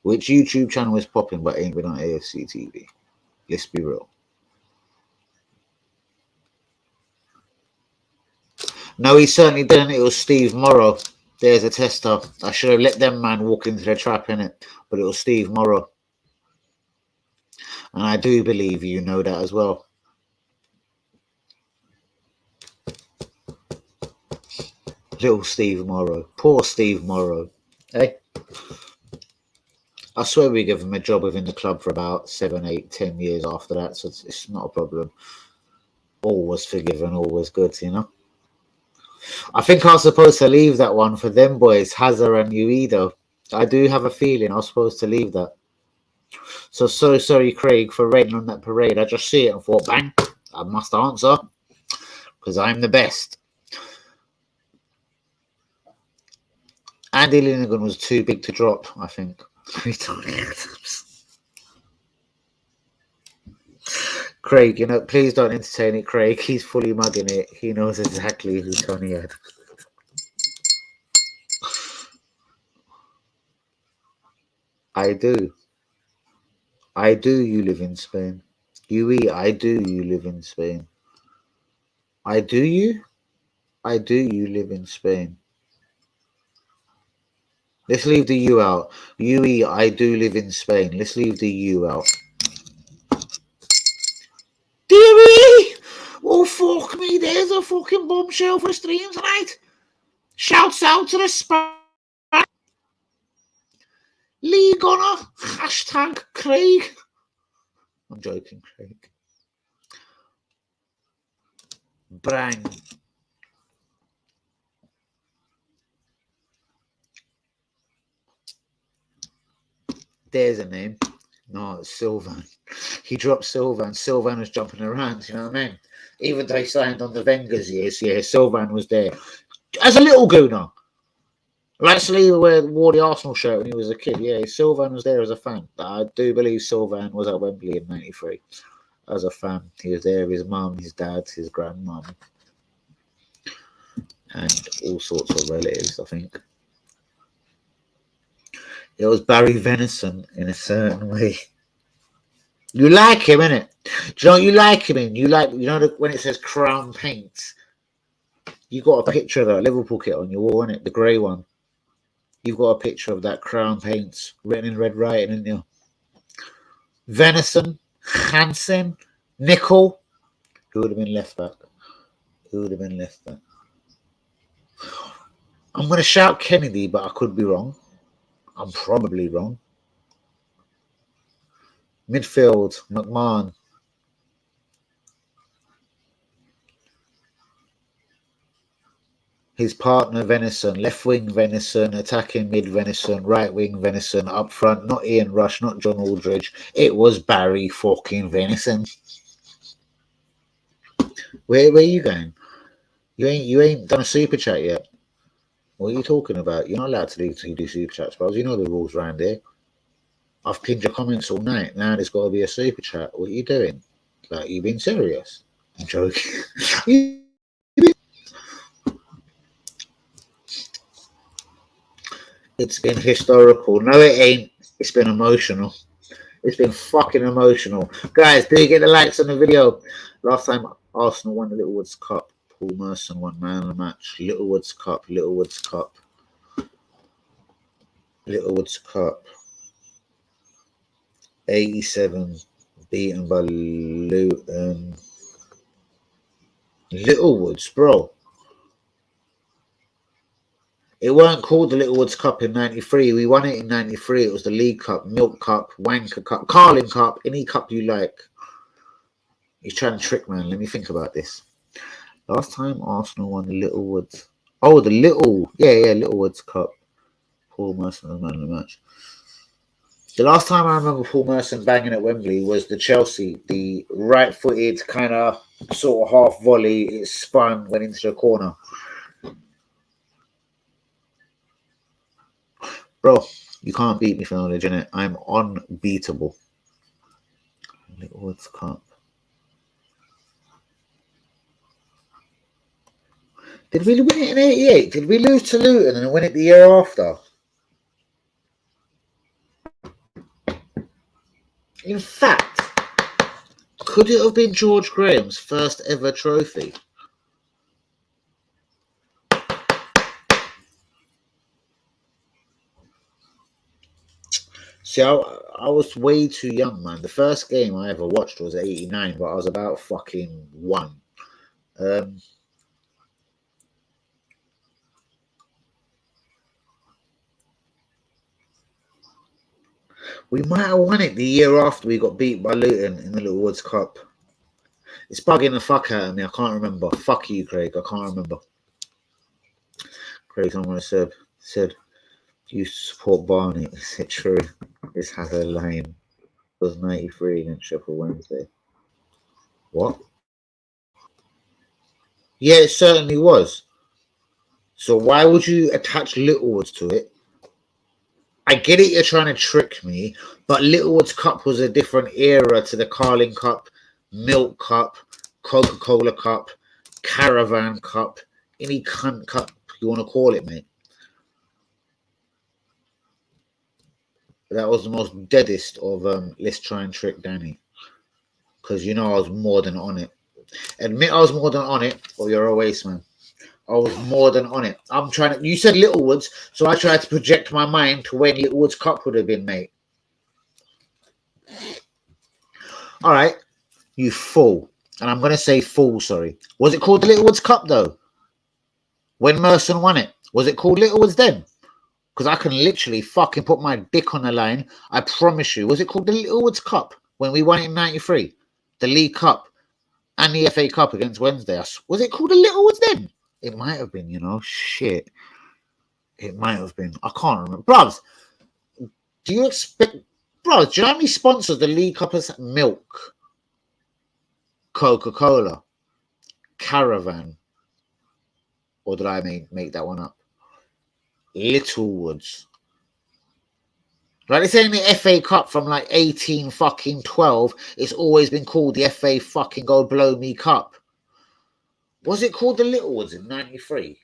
Speaker 2: Which YouTube channel is popping but ain't been on AFC TV? Let's be real. No, he certainly didn't. It was Steve Morrow. There's a tester. I should have let them man walk into the trap, innit? But it was Steve Morrow. And I do believe you know that as well. Little Steve Morrow. Poor Steve Morrow. Hey? I swear we give him a job within the club for about 7, 8, 10 years after that, so it's not a problem. Always forgiven, always good, you know? I think I was supposed to leave that one for them boys, Hazard and Uedo. I do have a feeling I was supposed to leave that. So sorry, Craig, for raining on that parade. I just see it and thought, bang, I must answer because I'm the best. Andy Linnigan was too big to drop, I think. Craig, you know, please don't entertain it, Craig. He's fully mugging it. He knows exactly who Tony had. I do. I do, you live in Spain. UE, I do, you live in Spain. I do you? I do, you live in Spain. Let's leave the U out. UE, I do live in Spain. Let's leave the U out. Deary! Oh, fuck me. There's a fucking bombshell for stream tonight. Shouts out to the Spanish League honour. Hashtag Craig. I'm joking, Craig. Bang. There's a name. No, it's Sylvan. He dropped Sylvan. Sylvan was jumping around, you know what I mean? Even though he signed on the Wenger's years, yeah, Sylvan was there. As a little gooner. Like Saliba wore the Arsenal shirt when he was a kid. Yeah, Sylvan was there as a fan. I do believe Sylvan was at Wembley in '93 as a fan. He was there with his mum, his dad, his grandmum, and all sorts of relatives, I think. It was Barry Venison in a certain way. You like him, innit? Do you know what you like him in? You know when it says Crown Paints? You got a picture of that Liverpool kit on your wall, innit? The grey one. You've got a picture of that Crown Paints written in red writing, isn't you? Venison, Hansen, Nickel. Who would have been left back? Who would have been left back? I'm going to shout Kennedy, but I could be wrong. I'm probably wrong. Midfield, McMahon. His partner, Venison. Left wing, Venison. Attacking mid, Venison. Right wing, Venison. Up front, not Ian Rush, not John Aldridge. It was Barry fucking Venison. Where are you going? You ain't done a super chat yet. What are you talking about? You're not allowed to do super chats, bros. You know the rules around here. I've pinned your comments all night. Now there's got to be a super chat. What are you doing? Like, you being serious? I'm joking. It's been historical. No, it ain't. It's been emotional. It's been fucking emotional. Guys, do you get the likes on the video? Last time Arsenal won the Littlewoods Cup, Paul Merson won man of the match. Littlewoods Cup, Littlewoods Cup. Littlewoods Cup. 87, beaten by Luton. Littlewoods, bro. It weren't called the Littlewoods Cup in '93. We won it in '93. It was the League Cup, Milk Cup, Wanker Cup, Carling Cup, any cup you like. He's trying to trick, man. Let me think about this. Last time Arsenal won the Littlewoods. Oh, the Littlewoods Cup. Paul Merson was man of the match. The last time I remember Paul Merson banging at Wembley was the Chelsea. The right-footed kind of sort of half volley. It spun, went into the corner. Bro, you can't beat me for knowledge, innit? I'm unbeatable. Littlewoods Cup. Did we win it in '88? Did we lose to Luton and win it the year after? In fact, could it have been George Graham's first ever trophy? See, I was way too young, man. The first game I ever watched was '89, but I was about fucking 1. We might have won it the year after we got beat by Luton in the Littlewoods Cup. It's bugging the fuck out of me. I can't remember. Fuck you, Craig. I can't remember. Craig, someone said you support Barney. Is it true? This has a line. It was 93 against Sheffield Wednesday. What? Yeah, it certainly was. So why would you attach Littlewoods to it? I get it, you're trying to trick me, but Littlewoods Cup was a different era to the Carling Cup, Milk Cup, Coca-Cola Cup, Caravan Cup, any cunt cup you want to call it, mate. That was the most deadest of let's try and trick Danny. Because you know I was more than on it. Admit I was more than on it, or you're a waste man. I was more than on it. I'm trying to. You said Littlewoods, so I tried to project my mind to when Littlewoods Cup would have been, mate. All right, you fool. And I'm going to say fool, sorry. Was it called the Littlewoods Cup, though? When Merson won it? Was it called Littlewoods then? Because I can literally fucking put my dick on the line. I promise you. Was it called the Littlewoods Cup when we won it in '93? The League Cup and the FA Cup against Wednesday. Was it called the Littlewoods then? It might have been, you know. Shit. It might have been. I can't remember. Bruvs, do you expect... Bro, do you know how many sponsors the League Cup has? Milk, Coca-Cola, Caravan, or did I make that one up? Littlewoods. Like they say in the FA Cup from like 1812, it's always been called the FA fucking Go Blow Me Cup. Was it called the Littlewoods in '93?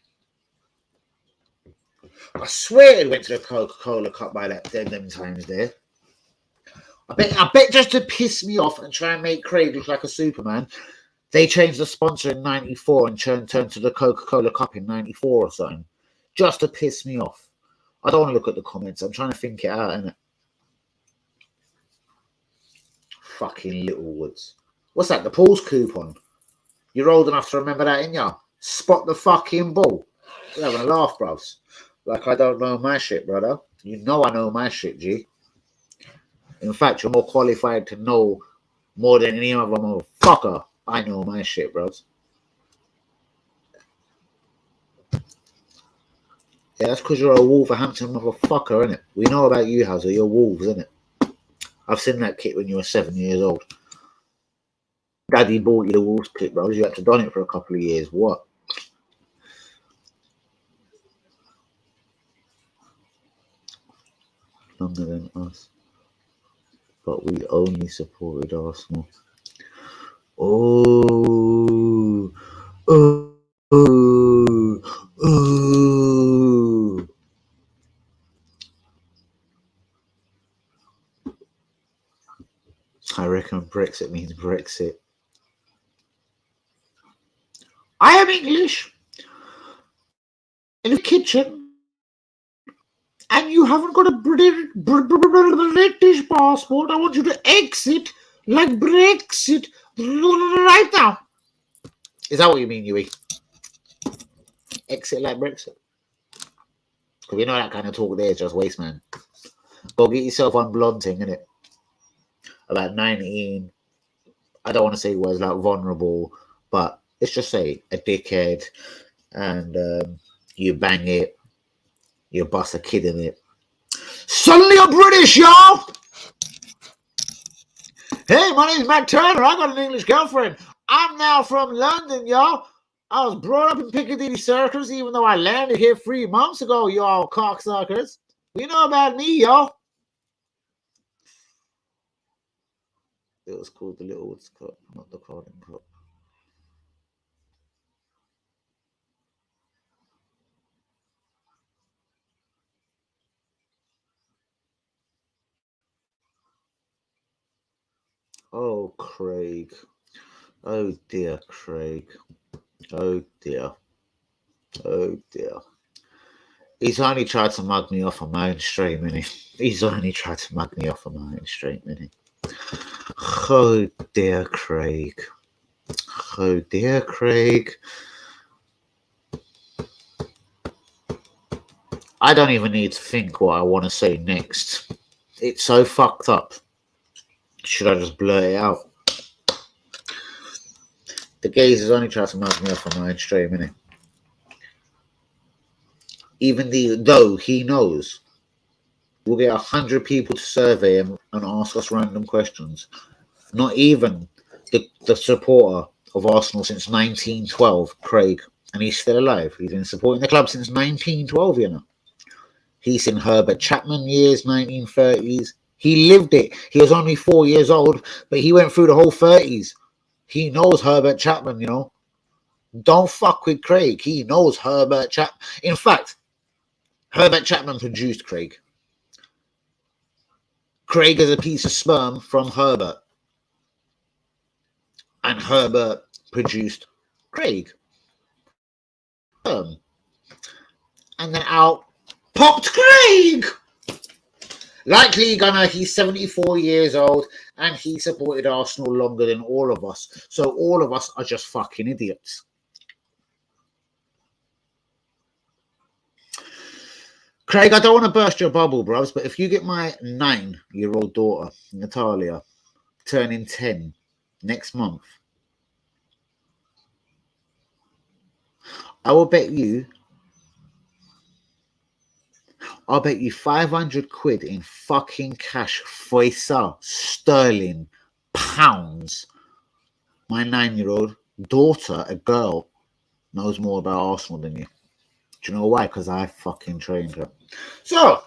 Speaker 2: I swear it went to the Coca-Cola Cup by them times there. I bet just to piss me off and try and make Craig look like a Superman, they changed the sponsor in '94 and turned to the Coca-Cola Cup in '94 or something. Just to piss me off. I don't want to look at the comments. I'm trying to think it out, innit? Fucking Littlewoods. What's that? The Paul's coupon. You're old enough to remember that, ain't ya? Spot the fucking ball. You're having a laugh, bros. Like I don't know my shit, brother. You know I know my shit, G. In fact, you're more qualified to know more than any other motherfucker. I know my shit, bros. Yeah, that's because you're a Wolverhampton motherfucker, innit? We know about you, Hazard. You're Wolves, innit? I've seen that kit when you were 7 years old. Daddy bought you the Wolves kit, bros. You had to don it for a couple of years. What? Longer than us. But we only supported Arsenal. Oh. Oh. Oh. Oh. I reckon Brexit means Brexit. I am English in the kitchen, and you haven't got a British passport. I want you to exit like Brexit right now. Is that what you mean, Yui? Exit like Brexit? Because we know that kind of talk there is just waste, man. Go get yourself on blonting, innit? About 19. I don't want to say words like vulnerable, but let's just say a dickhead, and you bang it, you bust a kid in it. Suddenly you're British, y'all! Hey, my name's Matt Turner. I got an English girlfriend. I'm now from London, y'all. I was brought up in Piccadilly Circus, even though I landed here 3 months ago, y'all cocksuckers. We know about me, y'all. It was called the Littlewoods Cup, not the Carling Cup. Oh, Craig. Oh, dear, Craig. Oh, dear. Oh, dear. He's only tried to mug me off on my own stream, innit? He's only tried to mug me off on my own stream, innit? Oh, dear, Craig. Oh, dear, Craig. I don't even need to think what I want to say next. It's so fucked up. Should I just blurt it out? The gaze is only trying to mug me off on my own stream, innit? Even though he knows we'll get 100 people to survey him and ask us random questions. Not even the supporter of Arsenal since 1912, Craig, and he's still alive. He's been supporting the club since 1912, you know. He's in Herbert Chapman years, 1930s. He lived it. He was only 4 years old, but he went through the whole 30s. He knows Herbert Chapman, you know. Don't fuck with Craig. He knows Herbert Chapman. In fact, Herbert Chapman produced Craig. Craig is a piece of sperm from Herbert. And Herbert produced Craig. And then out popped Craig! Likely Gunner, he's 74 years old and he supported Arsenal longer than all of us. So all of us are just fucking idiots. Craig, I don't want to burst your bubble, bros, but if you get my 9-year-old daughter, Natalia, turning 10 next month, I'll bet you 500 quid in fucking cash, Foisa, sterling, pounds. My 9-year-old daughter, a girl, knows more about Arsenal than you. Do you know why? Because I fucking trained her. So,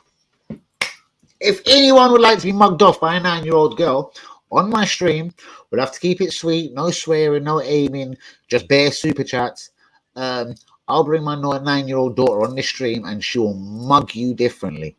Speaker 2: if anyone would like to be mugged off by a 9-year-old girl on my stream, we'll have to keep it sweet, no swearing, no aiming, just bare super chats. I'll bring my 9-year-old daughter on this stream and she'll mug you differently.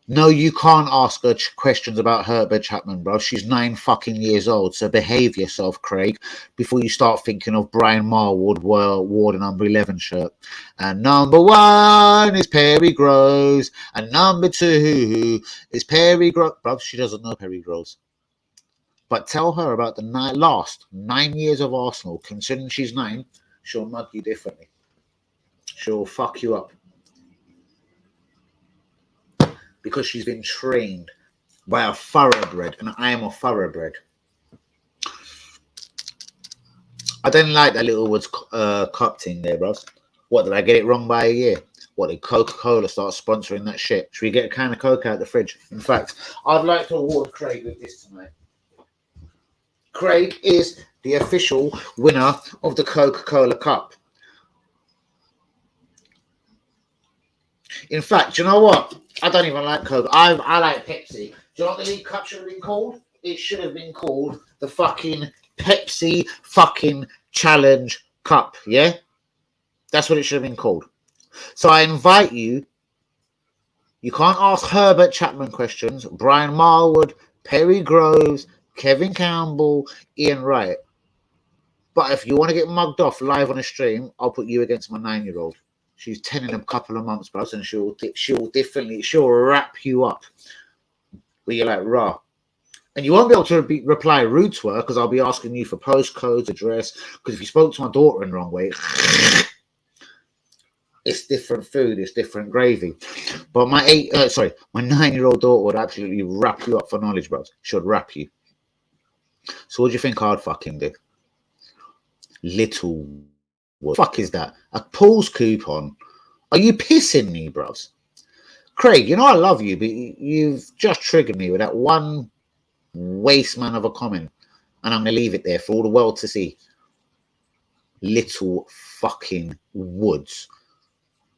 Speaker 2: No, you can't ask her questions about Herbert Chapman, bro. She's 9 fucking years old, so behave yourself, Craig, before you start thinking of Brian Marwood wore the number 11 shirt. And number 1 is Perry Groves, and number 2 is Perry Groves. Bro, she doesn't know Perry Groves. But tell her about the last 9 years of Arsenal. Considering she's 9, she'll mug you differently. She'll fuck you up. Because she's been trained by a thoroughbred, and I am a thoroughbred. I didn't like that little Woods cup thing there, bros. What, did I get it wrong by a year? What, did Coca-Cola start sponsoring that shit? Should we get a can of Coke out the fridge? In fact, I'd like to award Craig with this tonight. Craig is the official winner of the Coca-Cola Cup. In fact, you know what? I don't even like Coke. I like Pepsi. Do you know what the League Cup should have been called? It should have been called the fucking Pepsi fucking Challenge Cup, yeah? That's what it should have been called. So I invite you. You can't ask Herbert Chapman questions, Brian Marwood, Perry Groves, Kevin Campbell, Ian Wright. But if you want to get mugged off live on a stream, I'll put you against my 9-year-old. She's 10 in a couple of months, bros, and she'll wrap you up. Where you're like, rah. And you won't be able to reply rude to her because I'll be asking you for postcodes, address. Because if you spoke to my daughter in the wrong way, it's different food, it's different gravy. But my 9-year-old daughter would absolutely wrap you up for knowledge, bros. She'll wrap you. So what do you think I'd fucking do? Little. What the fuck is that? A Paul's coupon? Are you pissing me, bros? Craig, you know I love you, but you've just triggered me with that one waste man of a comment. And I'm going to leave it there for all the world to see. Little fucking Woods.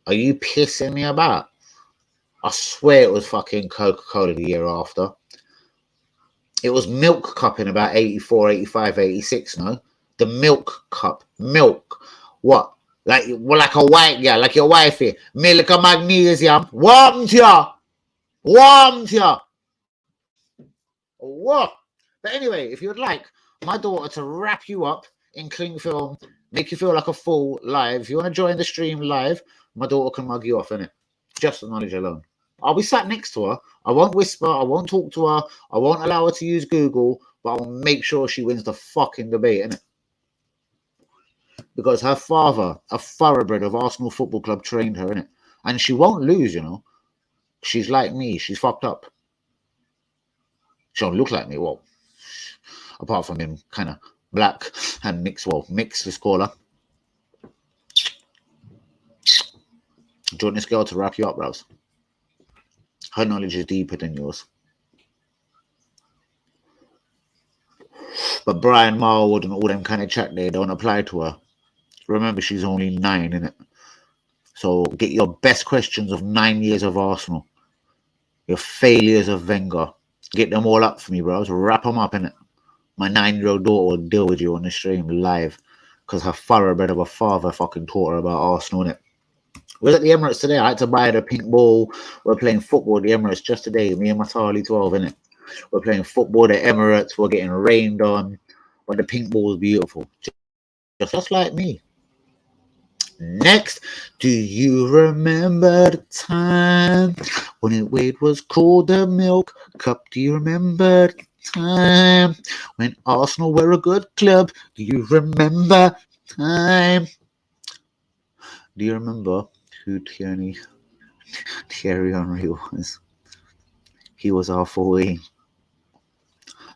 Speaker 2: Are you pissing me about? I swear it was fucking Coca-Cola the year after. It was Milk Cup in about 84, 85, 86, no? The Milk Cup. Milk. What? Like a white girl, like your wifey. Milk and magnesium. Warm to ya. Warm to ya. What? But anyway, if you'd like my daughter to wrap you up in cling film, make you feel like a fool live, if you want to join the stream live, my daughter can mug you off, innit? Just the knowledge alone. I'll be sat next to her. I won't whisper. I won't talk to her. I won't allow her to use Google, but I'll make sure she wins the fucking debate, innit? Because her father, a thoroughbred of Arsenal Football Club, trained her, innit? And she won't lose, you know. She's like me. She's fucked up. She don't look like me. Well, apart from him, kind of black and mixed. Well, mixed, let's call her. Do you want this girl to wrap you up, bros? Her knowledge is deeper than yours. But Brian Marwood and all them kind of chat there don't apply to her. Remember, she's only 9, innit? So get your best questions of 9 years of Arsenal. Your failures of Wenger. Get them all up for me, bros. Wrap them up, innit? My 9-year-old daughter will deal with you on the stream live. Because her thoroughbred of a father fucking taught her about Arsenal, innit? We was at the Emirates today. I had to buy the pink ball. We're playing football at the Emirates just today. Me and my Charlie 12, innit? We're playing football at the Emirates. We're getting rained on. But the pink ball is beautiful. Just like me. Next, do you remember the time when it was called the Milk Cup? Do you remember the time when Arsenal were a good club? Do you remember time? Do you remember who Tierney Thierry Henry was. He was our 14.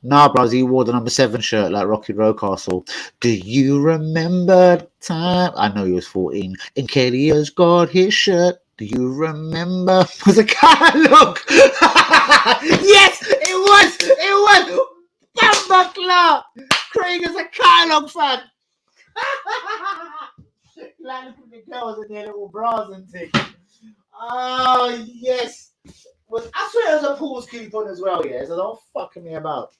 Speaker 2: Nah, bros, he wore the number 7 shirt like Rocky Rocastle. Do you remember the time? I know he was 14. And Kedia's got his shirt. Do you remember? It was a catalog. Yes, it was. It was. Bamba Clark. Craig is a catalog fan. Like, look at the girls in their little bras and things. Oh, yes. I swear it was a Paul's coupon as well, yeah, so don't fucking me about.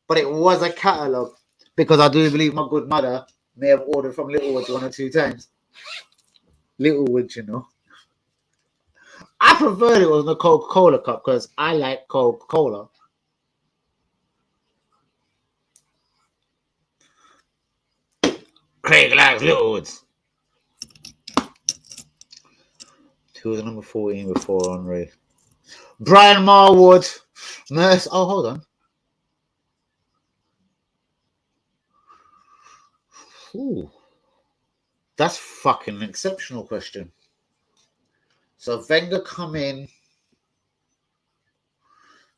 Speaker 2: But it was a catalogue because I do believe my good mother may have ordered from Littlewoods 1 or 2 times. Littlewoods, you know. I preferred it was the Coca-Cola cup because I like Coca-Cola. Craig likes Littlewoods. Who was number 14 before Henry? Brian Marwood. Merce. Oh, hold on. Ooh. That's fucking an exceptional question. So Wenger come in.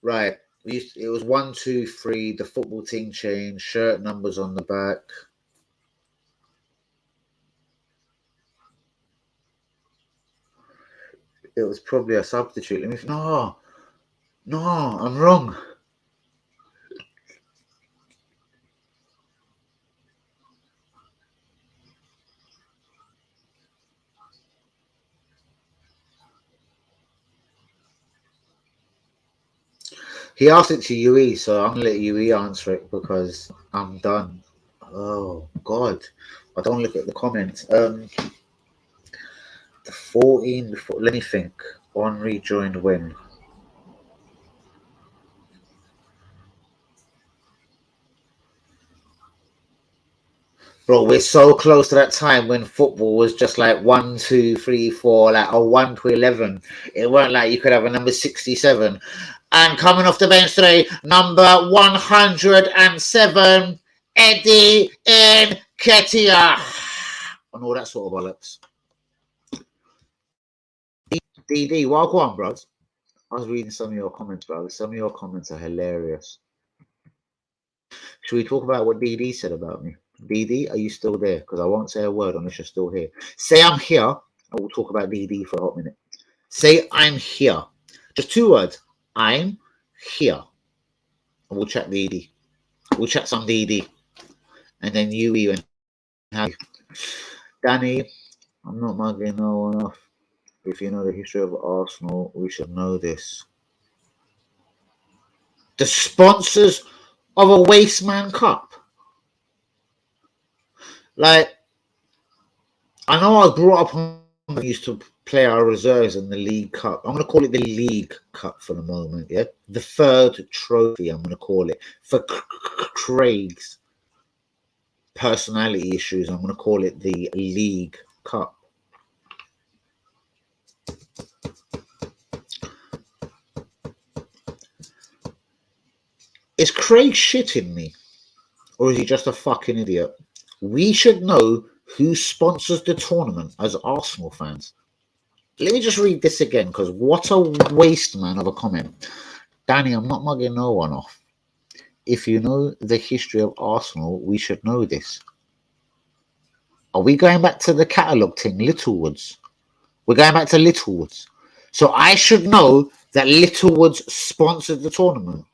Speaker 2: Right. It was 1, 2, 3. The football team changed. Shirt numbers on the back. It was probably a substitute. No, I'm wrong. He asked it to UE, so I'm gonna let UE answer it because I'm done. Oh God, I don't look at the comments. The 14 before. Let me think. Henry joined when? Bro, we're so close to that time when football was just like 1, 2, 3, 4, like a 1 to 11. It weren't like you could have a number 67. And coming off the bench today, number 107, Eddie Nketiah. And all that sort of bollocks. DD, well, go on, bros. I was reading some of your comments, bro. Some of your comments are hilarious. Should we talk about what DD said about me? DD, are you still there? Because I won't say a word unless you're still here. Say I'm here, and we'll talk about DD for a hot minute. Say I'm here. Just 2 words. I'm here. And we'll chat DD. We'll chat some DD. And then you even have Danny, I'm not mugging no one off. If you know the history of Arsenal, we should know this. The sponsors of a Wasteman Cup. Like, I know I was brought up on used to play our reserves in the League Cup. I'm going to call it the League Cup for the moment, yeah? The 3rd trophy, I'm going to call it. For Craig's personality issues, I'm going to call it the League Cup. Is Craig shitting me? Or is he just a fucking idiot? We should know who sponsors the tournament as Arsenal fans. Let me just read this again, because what a waste, man, of a comment. Danny, I'm not mugging no one off. If you know the history of Arsenal, we should know this. Are we going back to the catalogue thing, Littlewoods? We're going back to Littlewoods. So I should know that Littlewoods sponsored the tournament.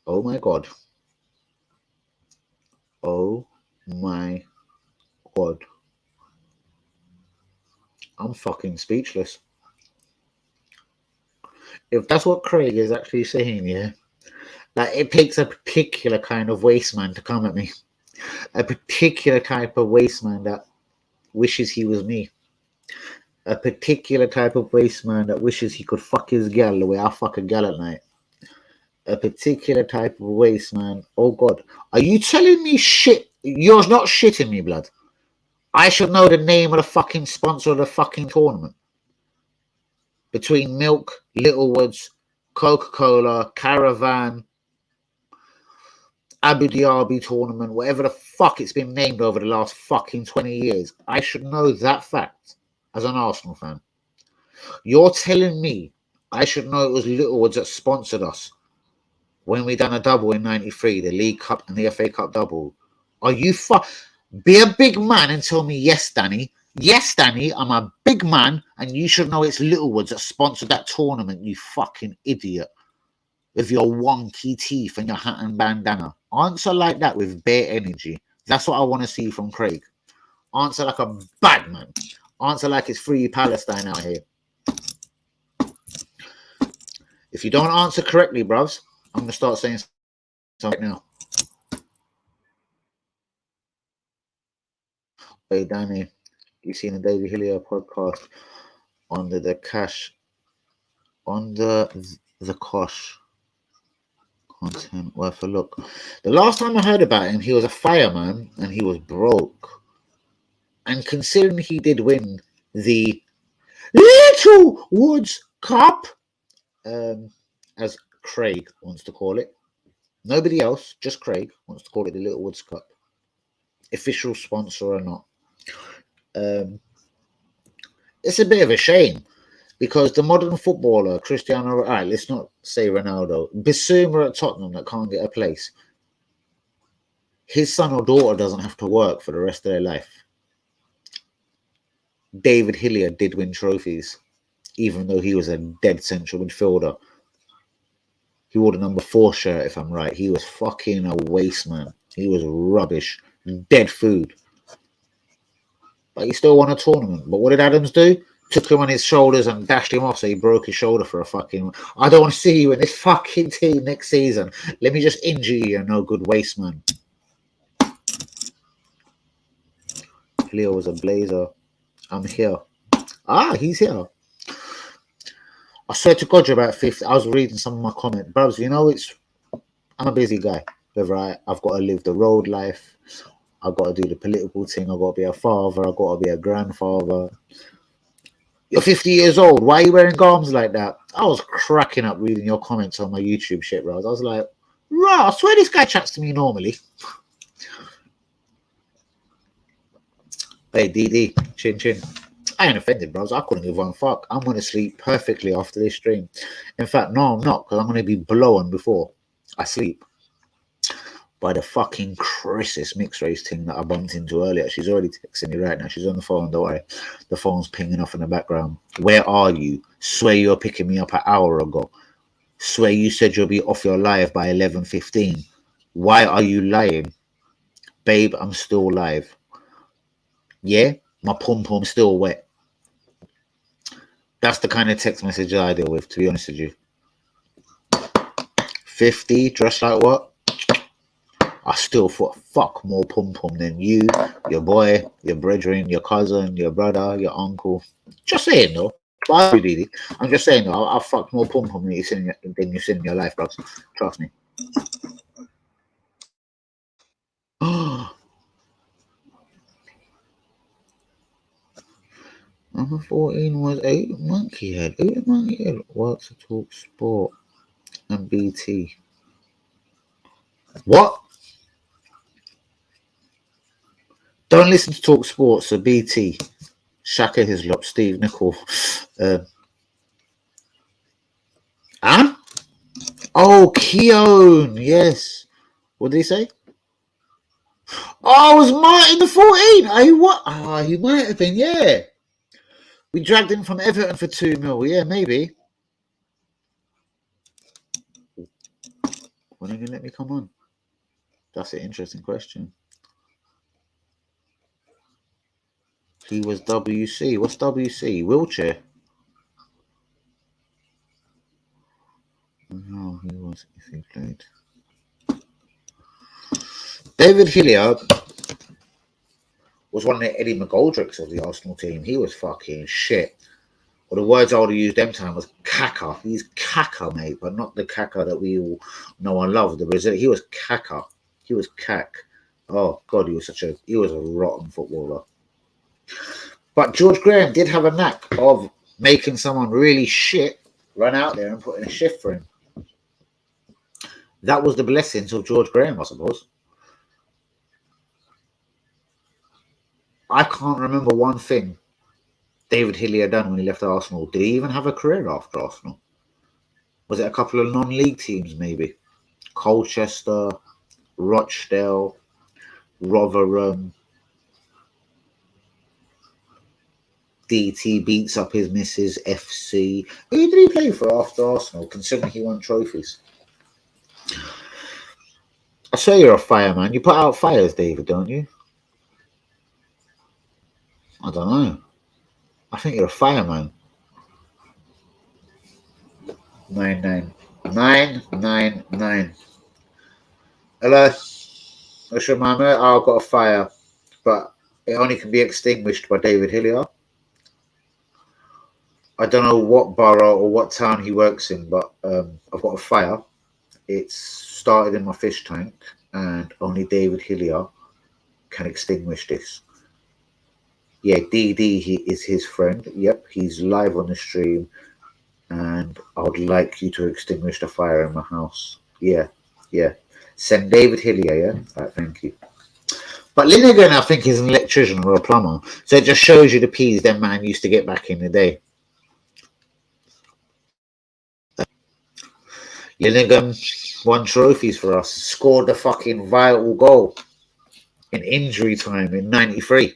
Speaker 2: Oh my God. Oh my God. I'm fucking speechless. If that's what Craig is actually saying, yeah, like it takes a particular kind of wasteman to come at me. A particular type of wasteman that wishes he was me. A particular type of wasteman that wishes he could fuck his gal the way I fuck a gal at night. A particular type of wasteman. Oh God. Are you telling me shit? You're not shitting me, blood. I should know the name of the fucking sponsor of the fucking tournament. Between Milk, Littlewoods, Coca-Cola, Caravan, Abu Dhabi tournament, whatever the fuck it's been named over the last fucking 20 years. I should know that fact as an Arsenal fan. You're telling me I should know it was Littlewoods that sponsored us when we done a double in 93, the League Cup and the FA Cup double. Are you Be a big man and tell me, yes, Danny. Yes, Danny, I'm a big man and you should know it's Littlewoods that sponsored that tournament, you fucking idiot. With your wonky teeth and your hat and bandana. Answer like that with bare energy. That's what I want to see from Craig. Answer like a bad man. Answer like it's free Palestine out here. If you don't answer correctly, bruvs, I'm going to start saying something now. Hey, Danny, you seen the David Hillier podcast on the cash, on the Kosh content worth a look. The last time I heard about him, he was a fireman and he was broke. And considering he did win the Littlewoods Cup, as Craig wants to call it, nobody else, just Craig, wants to call it the Littlewoods Cup, official sponsor or not. It's a bit of a shame because the modern footballer, Cristiano, all right, let's not say Ronaldo, Bissouma at Tottenham that can't get a place, his son or daughter doesn't have to work for the rest of their life. David Hillier did win trophies, even though he was a dead central midfielder. He wore the number 4 shirt, if I'm right. He was fucking a waste, man. He was rubbish. Dead food. But he still won a tournament. But what did Adams do? Took him on his shoulders and dashed him off so he broke his shoulder for a fucking... I don't want to see you in this fucking team next season. Let me just injure you, you no good waste, man. Leo was a blazer. I'm here. Ah, he's here. I swear to God, you're about 50. I was reading some of my comments. Bros, you know, I'm a busy guy. Whether I've got to live the road life, I've got to do the political thing, I've got to be a father, I've got to be a grandfather. You're 50 years old. Why are you wearing garms like that? I was cracking up reading your comments on my YouTube shit, bros. I was like, rah, I swear this guy chats to me normally. Hey, DD, chin chin. I ain't offended, bros. I couldn't give one fuck. I'm going to sleep perfectly after this stream. In fact, no, I'm not, because I'm going to be blown before I sleep by the fucking Chris's mixed race thing that I bumped into earlier. She's already texting me right now. She's on the phone, don't worry. The phone's pinging off in the background. Where are you? Swear you were picking me up an hour ago. Swear you said you'll be off your live by 11:15. Why are you lying? Babe, I'm still live. Yeah? My pom-pom's still wet. That's the kind of text message I deal with, to be honest with you. 50, dressed like what? I still thought, fuck more pom-pom than you, your boy, your brethren, your cousin, your brother, your uncle. Just saying, though. I'm just saying, though, I'll fuck more pom-pom than you've seen in your life, bro. Trust me. Number 14 was 8 Monkey Head. 8 Monkey Head works to talk sport and BT. What? Don't listen to Talk Sports or BT. Shaka Hislop, Steve Nicol. Oh, Keown. Yes. What did he say? Oh, it was Martin the 14. What? He might have been, yeah. We dragged him from Everton for 2 mil. Yeah, maybe. When are you going to let me come on? That's an interesting question. He was WC. What's WC? Wheelchair? No, he was if he played. David Hillier was one of the Eddie McGoldricks of the Arsenal team. He was fucking shit. Well, the words I would have used them time was caca. He's caca, mate, but not the caca that we all know and love. The Brazilian, he was caca. He was cack. Oh God, he was a rotten footballer. But George Graham did have a knack of making someone really shit run out there and putting a shift for him. That was the blessings of George Graham, I suppose. I can't remember one thing David Hillier done when he left Arsenal. Did he even have a career after Arsenal? Was it a couple of non-league teams, maybe? Colchester, Rochdale, Rotherham. DT beats up his missus, FC. Who did he play for after Arsenal, considering he won trophies? I swear you're a fireman. You put out fires, David, don't you? I don't know. I think you're a fireman. 99999. Hello. What's your mama? Oh, I've got a fire, but it only can be extinguished by David Hillier. I don't know what borough or what town he works in, but I've got a fire. It's started in my fish tank, and only David Hillier can extinguish this. Yeah, DD he is his friend. Yep, he's live on the stream, and I would like you to extinguish the fire in my house. Yeah. Send David Hillier, yeah? Right, thank you. But Linnegan, I think, is an electrician or a plumber. So it just shows you the peas them man used to get back in the day. Linnegan won trophies for us. Scored the fucking vital goal in injury time in 93.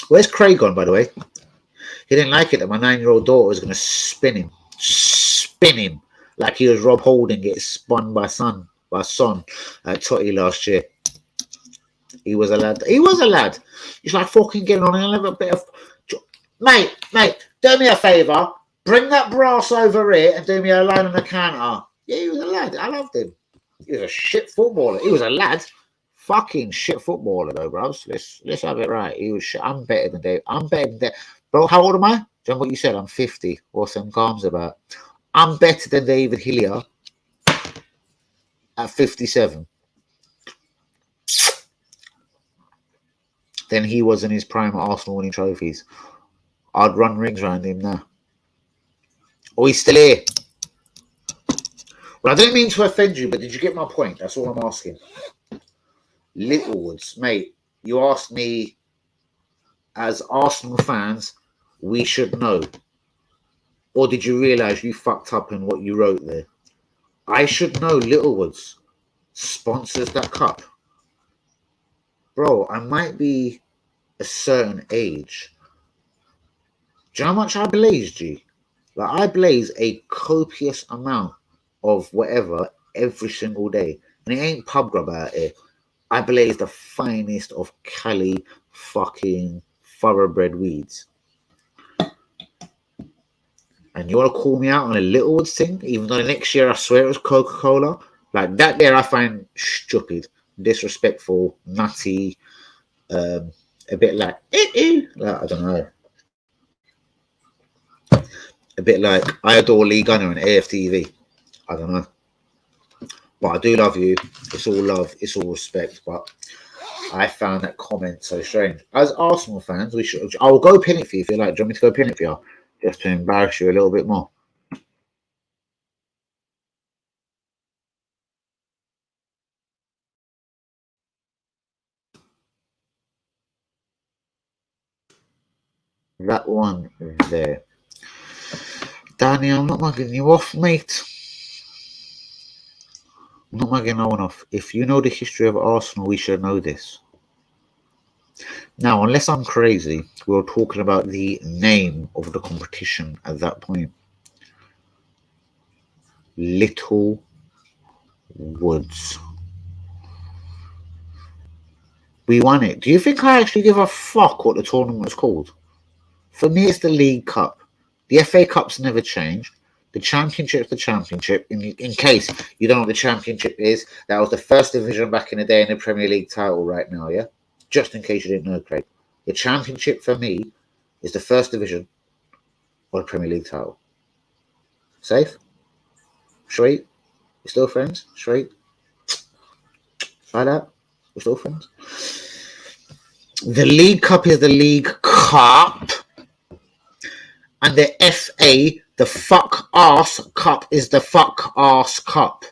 Speaker 2: Where's Craig gone, by the way? He didn't like it that my 9-year-old daughter was going to spin him like he was Rob Holding get spun by Son at Totty last year. He was a lad. He's like fucking getting on a little bit of... Mate, do me a favour. Bring that brass over here and do me a line on the counter. Yeah, he was a lad. I loved him. He was a shit footballer. He was a lad. Fucking shit footballer, though, bros. Let's have it right. He was shit. I'm better than Dave. Bro, how old am I? Do you know what you said? I'm 50. What's them calms about? I'm better than David Hillier at 57. Then he was in his prime at Arsenal winning trophies. I'd run rings around him now. Oh, he's still here. Well, I didn't mean to offend you, but did you get my point? That's all I'm asking. Littlewoods, mate, you asked me, as Arsenal fans, we should know. Or did you realise you fucked up in what you wrote there? I should know Littlewoods sponsors that cup. Bro, I might be a certain age. Do you know how much I blaze, G? Like, I blaze a copious amount of whatever every single day. And it ain't pub grub out here. I blaze the finest of Cali fucking thoroughbred weeds. And you want to call me out on a Littlewoods thing? Even though the next year I swear it was Coca-Cola? Like, that there I find stupid, disrespectful, nutty, a bit like, I don't know. A bit like, I adore Lee Gunner and AFTV. I don't know. But I do love you. It's all love. It's all respect. But I found that comment so strange. As Arsenal fans, we should. I will go pin it for you if you like. Do you want me to go pin it for you? Just to embarrass you a little bit more. That one there. Danny, I'm not mugging you off, mate. I'm not mugging no one off. If you know the history of Arsenal, we should know this. Now, unless I'm crazy, we were talking about the name of the competition at that point. Little Woods. We won it. Do you think I actually give a fuck what the tournament was called? For me, it's the League Cup. The FA Cup's never changed. The Championship's the Championship. In case you don't know what the Championship is, that was the first division back in the day in the Premier League title right now, yeah? Just in case you didn't know, Craig. The Championship for me is the first division or the Premier League title. Safe? Straight? We're still friends? Straight? Like that? We're still friends? The League Cup is the League Cup. And the FA, The fuck ass cup is the fuck ass cup.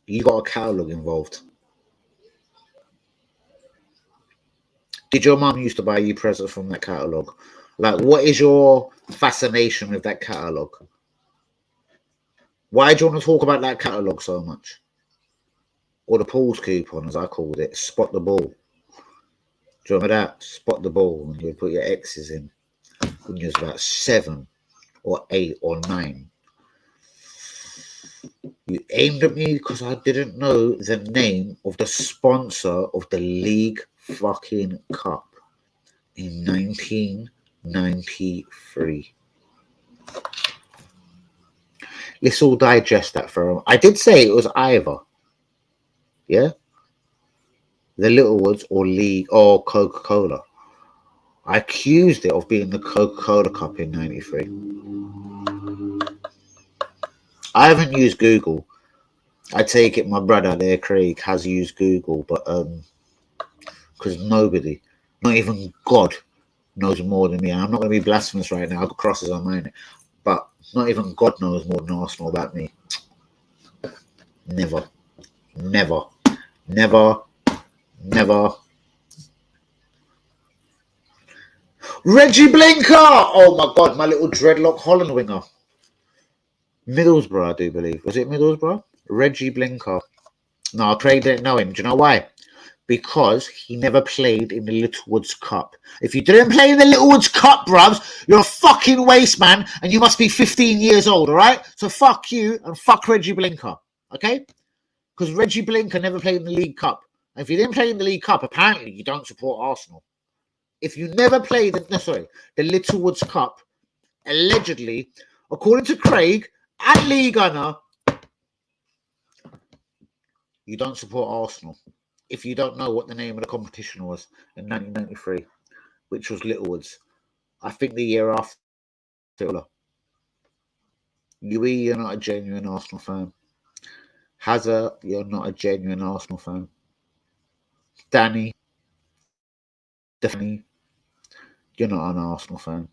Speaker 2: You got a catalogue involved. Did your mum used to buy you presents from that catalogue? Like, what is your fascination with that catalogue? Why do you want to talk about that catalogue so much? Or the Paul's coupon, as I called it, spot the ball. Do you remember that? Spot the ball, and you put your X's in when you was about 7 or 8 or 9. You aimed at me because I didn't know the name of the sponsor of the League fucking Cup in 1993. Let's all digest that for a moment. I did say it was either, yeah, the Littlewoods or League or Coca-Cola. I accused it of being the Coca-Cola Cup in 93. I haven't used Google. I take it my brother there, Craig, has used Google, but because nobody, not even God, knows more than me. And I'm not going to be blasphemous right now. I've got crosses on mine, but not even God knows more than Arsenal about me. Never, never, never, never. Reggie Blinker! Oh my God, my little dreadlock Holland winger. Middlesbrough, I do believe. Was it Middlesbrough? Reggie Blinker. No, Craig didn't know him. Do you know why? Because he never played in the Littlewoods Cup. If you didn't play in the Littlewoods Cup, bruvs, you're a fucking waste man, and you must be 15 years old, all right? So fuck you and fuck Reggie Blinker, okay? Because Reggie Blinker never played in the League Cup. And if you didn't play in the League Cup, apparently you don't support Arsenal. If you never played, the Littlewoods Cup, allegedly, according to Craig and Lee Gunner, you don't support Arsenal. If you don't know what the name of the competition was in 1993, which was Littlewoods, I think the year after. You're not a genuine Arsenal fan. Hazard, you're not a genuine Arsenal fan. Danny, definitely, you're not an Arsenal fan.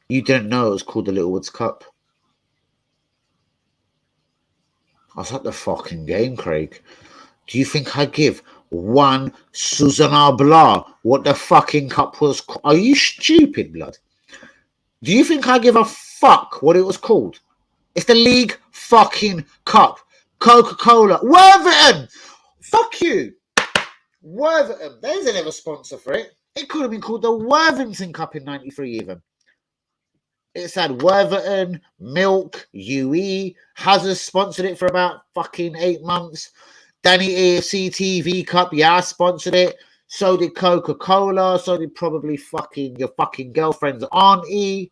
Speaker 2: You didn't know it was called the Littlewoods Cup. I was at the fucking game, Craig. Do you think I give one Susanna Blah what the fucking cup was? Are you stupid, blood? Do you think I give a fuck what it was called? It's the League fucking Cup. Coca-Cola. Worthington! Fuck you. Worthington. There's another sponsor for it. It could have been called the Worthington Cup in 93 even. It's had Worthington, Milk, UE. Hazard sponsored it for about fucking 8 months. Danny AFC TV Cup, yeah, I sponsored it. So did Coca-Cola. So did probably fucking your fucking girlfriend's auntie.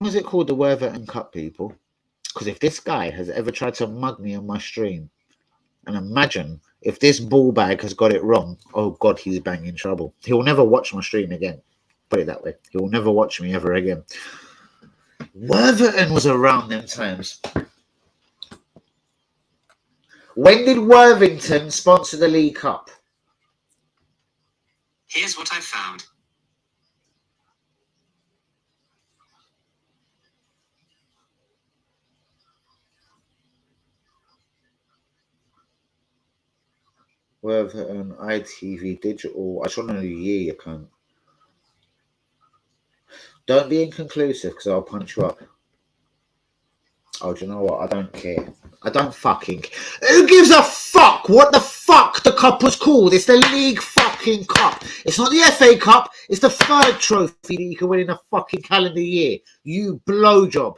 Speaker 2: Was it called the Worthington Cup, people? Because if this guy has ever tried to mug me on my stream, and imagine if this ball bag has got it wrong, oh God, he's banging trouble. He'll never watch my stream again. Put it that way. He will never watch me ever again. Worthington was around them times. When did Worthington sponsor the League Cup?
Speaker 3: Here's what I found.
Speaker 2: Worthington ITV Digital. I just want to know the year you can. Don't be inconclusive because I'll punch you up. Oh, do you know what? I don't care. I don't fucking care. Who gives a fuck what the fuck the cup was called? It's the League fucking Cup. It's not the FA Cup. It's the third trophy that you can win in a fucking calendar year. You blowjob.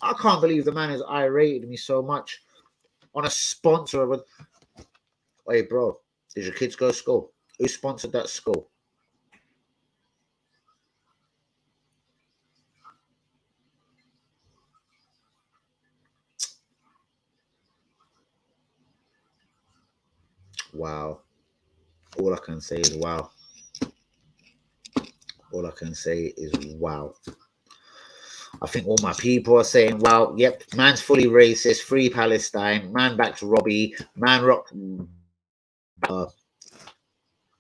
Speaker 2: I can't believe the man has irated me so much on a sponsor of a... Hey, bro, did your kids go to school? Who sponsored that school? Wow. All I can say is wow. All I can say is wow. I think all my people are saying, well, yep, man's fully racist, free Palestine, man back to Robbie, man rock.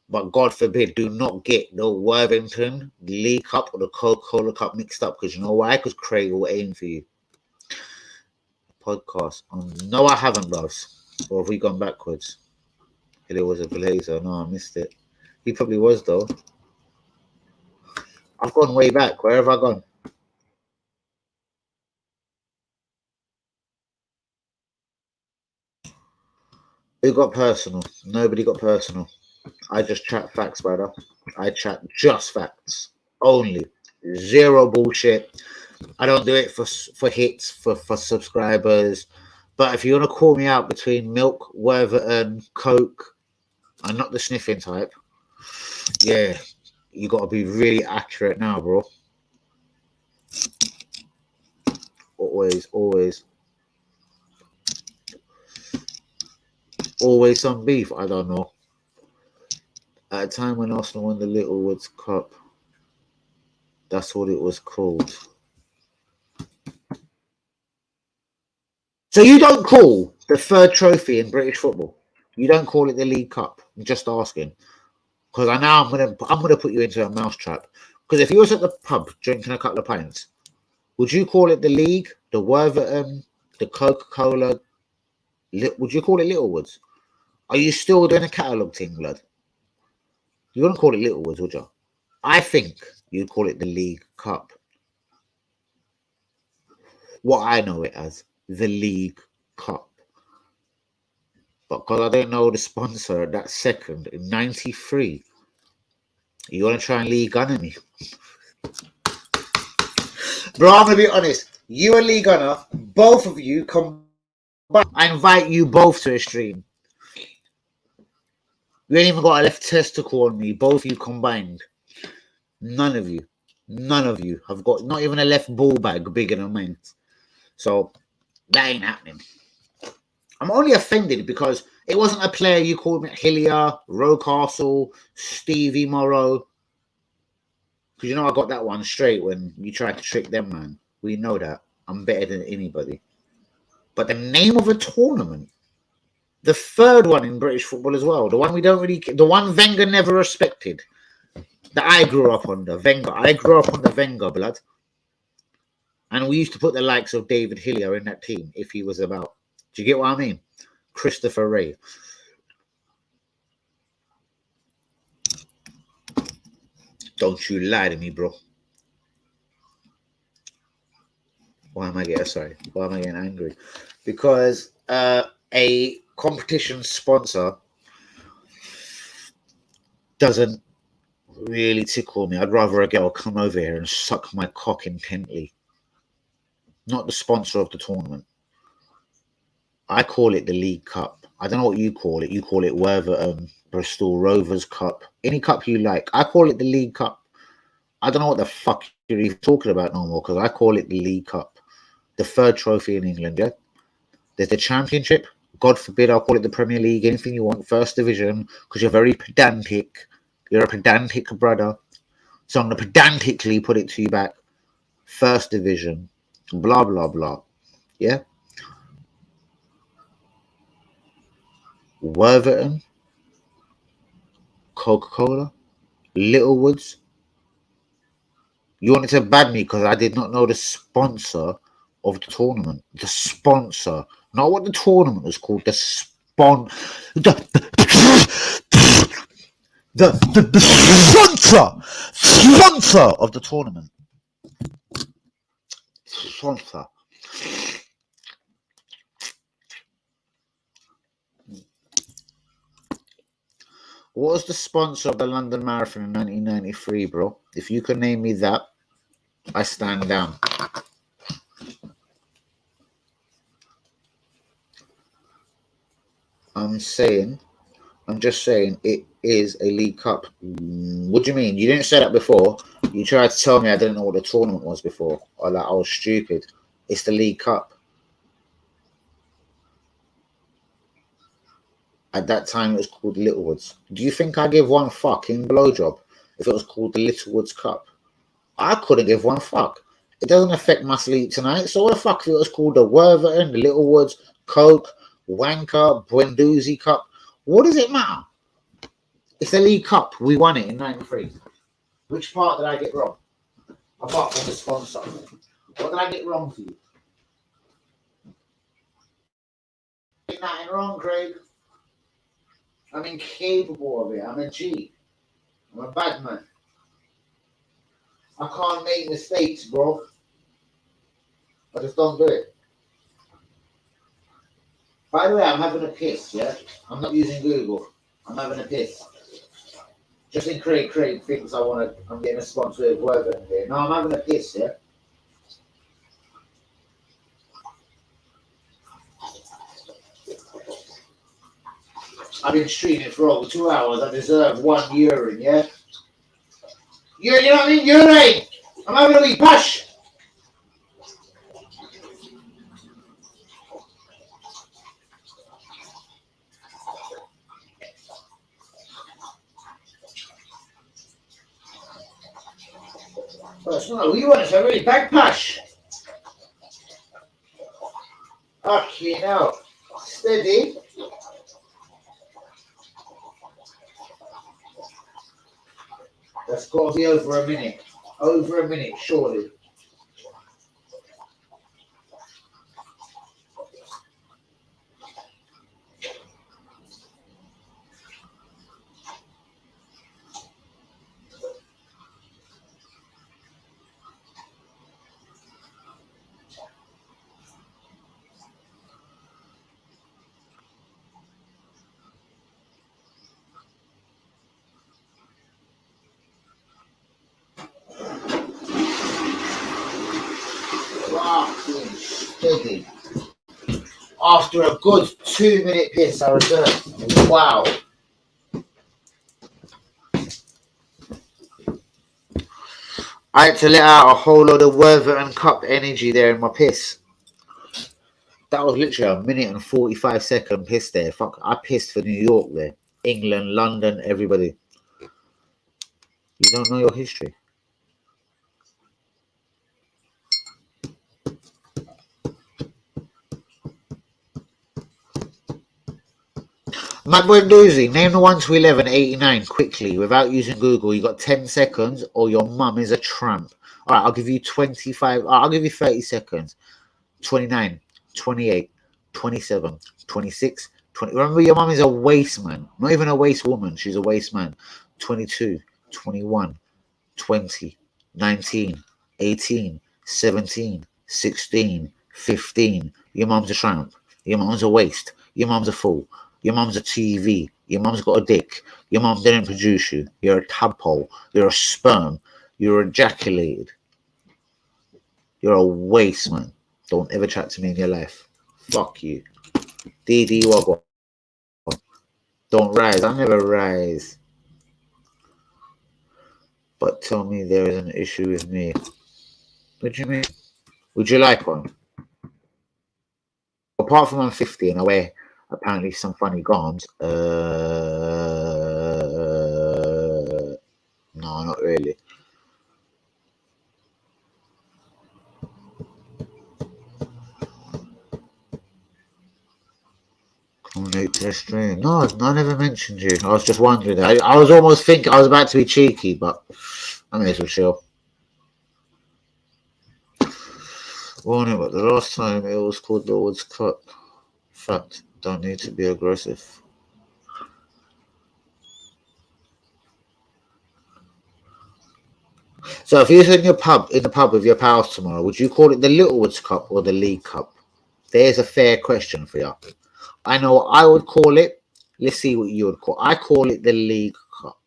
Speaker 2: But God forbid, do not get the Worthington League Cup or the Coca-Cola Cup mixed up, because you know why? Because Craig will aim for you. Podcast. No, I haven't, bros. Or have we gone backwards? It was a blazer. No, I missed it. He probably was, though. I've gone way back. Where have I gone? Who got personal? Nobody got personal. I just chat facts, brother. I chat just facts. Only. Zero bullshit. I don't do it for hits, for subscribers. But if you want to call me out between milk, Worthington, Coke, I'm not the sniffing type. Yeah, you got to be really accurate now, bro. Always, always. Always some beef, I don't know. At a time when Arsenal won the Littlewoods Cup, that's what it was called. So you don't call the third trophy in British football? You don't call it the League Cup? I'm just asking. Because I know I'm gonna put you into a mousetrap. Because if you was at the pub drinking a couple of pints, would you call it the League, the Worthington, the Coca-Cola? Would you call it Littlewoods? Are you still doing a catalogue thing, blood? You wouldn't call it Littlewoods, would you? I think you'd call it the League Cup. What I know it as, the League Cup. But because I don't know the sponsor that second in 93, you want to try and League Gunner me? Bro, I'm going to be honest. You and League Gunner, both of you come back. I invite you both to a stream. You ain't even got a left testicle on me, both of you combined. None of you have got not even a left ball bag bigger than mine. So that ain't happening. I'm only offended because it wasn't a player you called me Hillier, Rocastle, Stevie Morrow. Because you know I got that one straight when you tried to trick them, man. We know that. I'm better than anybody. But the name of a tournament, the third one in British football as well, the one we don't really, the one Wenger never respected, that I grew up under, Wenger. I grew up under Wenger, blood. And we used to put the likes of David Hillier in that team if he was about. Do you get what I mean? Christopher Ray. Don't you lie to me, bro. Why am I getting angry? Because a competition sponsor doesn't really tickle me. I'd rather a girl come over here and suck my cock intently. Not the sponsor of the tournament. I call it the League Cup. I don't know what you call it. You call it Worthington, Bristol Rovers Cup. Any cup you like. I call it the League Cup. I don't know what the fuck you're even talking about no more, because I call it the League Cup. The third trophy in England, yeah? There's the Championship. God forbid I'll call it the Premier League. Anything you want. First Division, because you're very pedantic. You're a pedantic brother. So I'm going to pedantically put it to you back. First Division. Blah, blah, blah. Yeah? Worthington, Coca-Cola, Littlewoods. You wanted to ban me because I did not know the sponsor of the tournament. The sponsor, not what the tournament was called. The sponsor of the tournament. Sponsor. What was the sponsor of the London Marathon in 1993, bro? If you can name me that, I stand down. I'm just saying it is a League Cup. What do you mean? You didn't say that before. You tried to tell me I didn't know what the tournament was before, or that I was stupid. It's the League Cup. At that time, it was called Littlewoods. Do you think I give one fucking blowjob if it was called the Littlewoods Cup? I couldn't give one fuck. It doesn't affect my sleep tonight. So what the fuck if it was called the Worthington, the Littlewoods, Coke, Wanker, Brindisi Cup? What does it matter? It's the League Cup. We won it in '93. Which part did I get wrong? Apart from the sponsor. What did I get wrong for you? Ain't nothing wrong, Craig. I'm incapable of it. I'm a G. I'm a bad man. I can't make mistakes, bro. I just don't do it. By the way, I'm having a piss, yeah? I'm not using Google. I'm having a piss. Just in Craig thinks I'm getting a sponsor with Worthington here. No, I'm having a piss, yeah? I've been streaming for over 2 hours. I deserve one urine, yeah? You know what I mean? Urine! I'm having a wee push! Well, it's not a wee one, it's a really big push. Okay, now. Steady. That's got to be over a minute. Over a minute, surely. Fucking steady. After a good 2-minute piss, I returned. Wow. I had to let out a whole lot of Worthington Cup energy there in my piss. That was literally a minute and 45-second piss there. Fuck, I pissed for New York there. England, London, everybody. You don't know your history. Matt Brindisi, name the 1 to 11, 89 quickly without using Google. You got 10 seconds or your mum is a tramp. All right, I'll give you 25. I'll give you 30 seconds. 29, 28, 27, 26, 20. Remember, your mum is a waste man. Not even a waste woman. She's a waste man. 22, 21, 20, 19, 18, 17, 16, 15. Your mum's a tramp. Your mum's a waste. Your mum's a fool. Your mum's a TV. Your mum's got a dick. Your mum didn't produce you. You're a tadpole. You're a sperm. You're ejaculated. You're a waste, man. Don't ever chat to me in your life. Fuck you. DD Wagwan. Don't rise. I never rise. But tell me there is an issue with me. What do you mean? Would you like one? Apart from I'm 50 and I wear apparently some funny garms. No, not really. Connect to the stream. No, I never mentioned you. I was just wondering. I was almost thinking I was about to be cheeky, but I may as well chill. Warning, but the last time it was called the Woods Cup. Fact, don't need to be aggressive. So if you're in the pub with your pals tomorrow, would you call it the Littlewoods Cup or the League Cup? There's a fair question for you. I know what I would call it. Let's see what you would call. I call it the League Cup.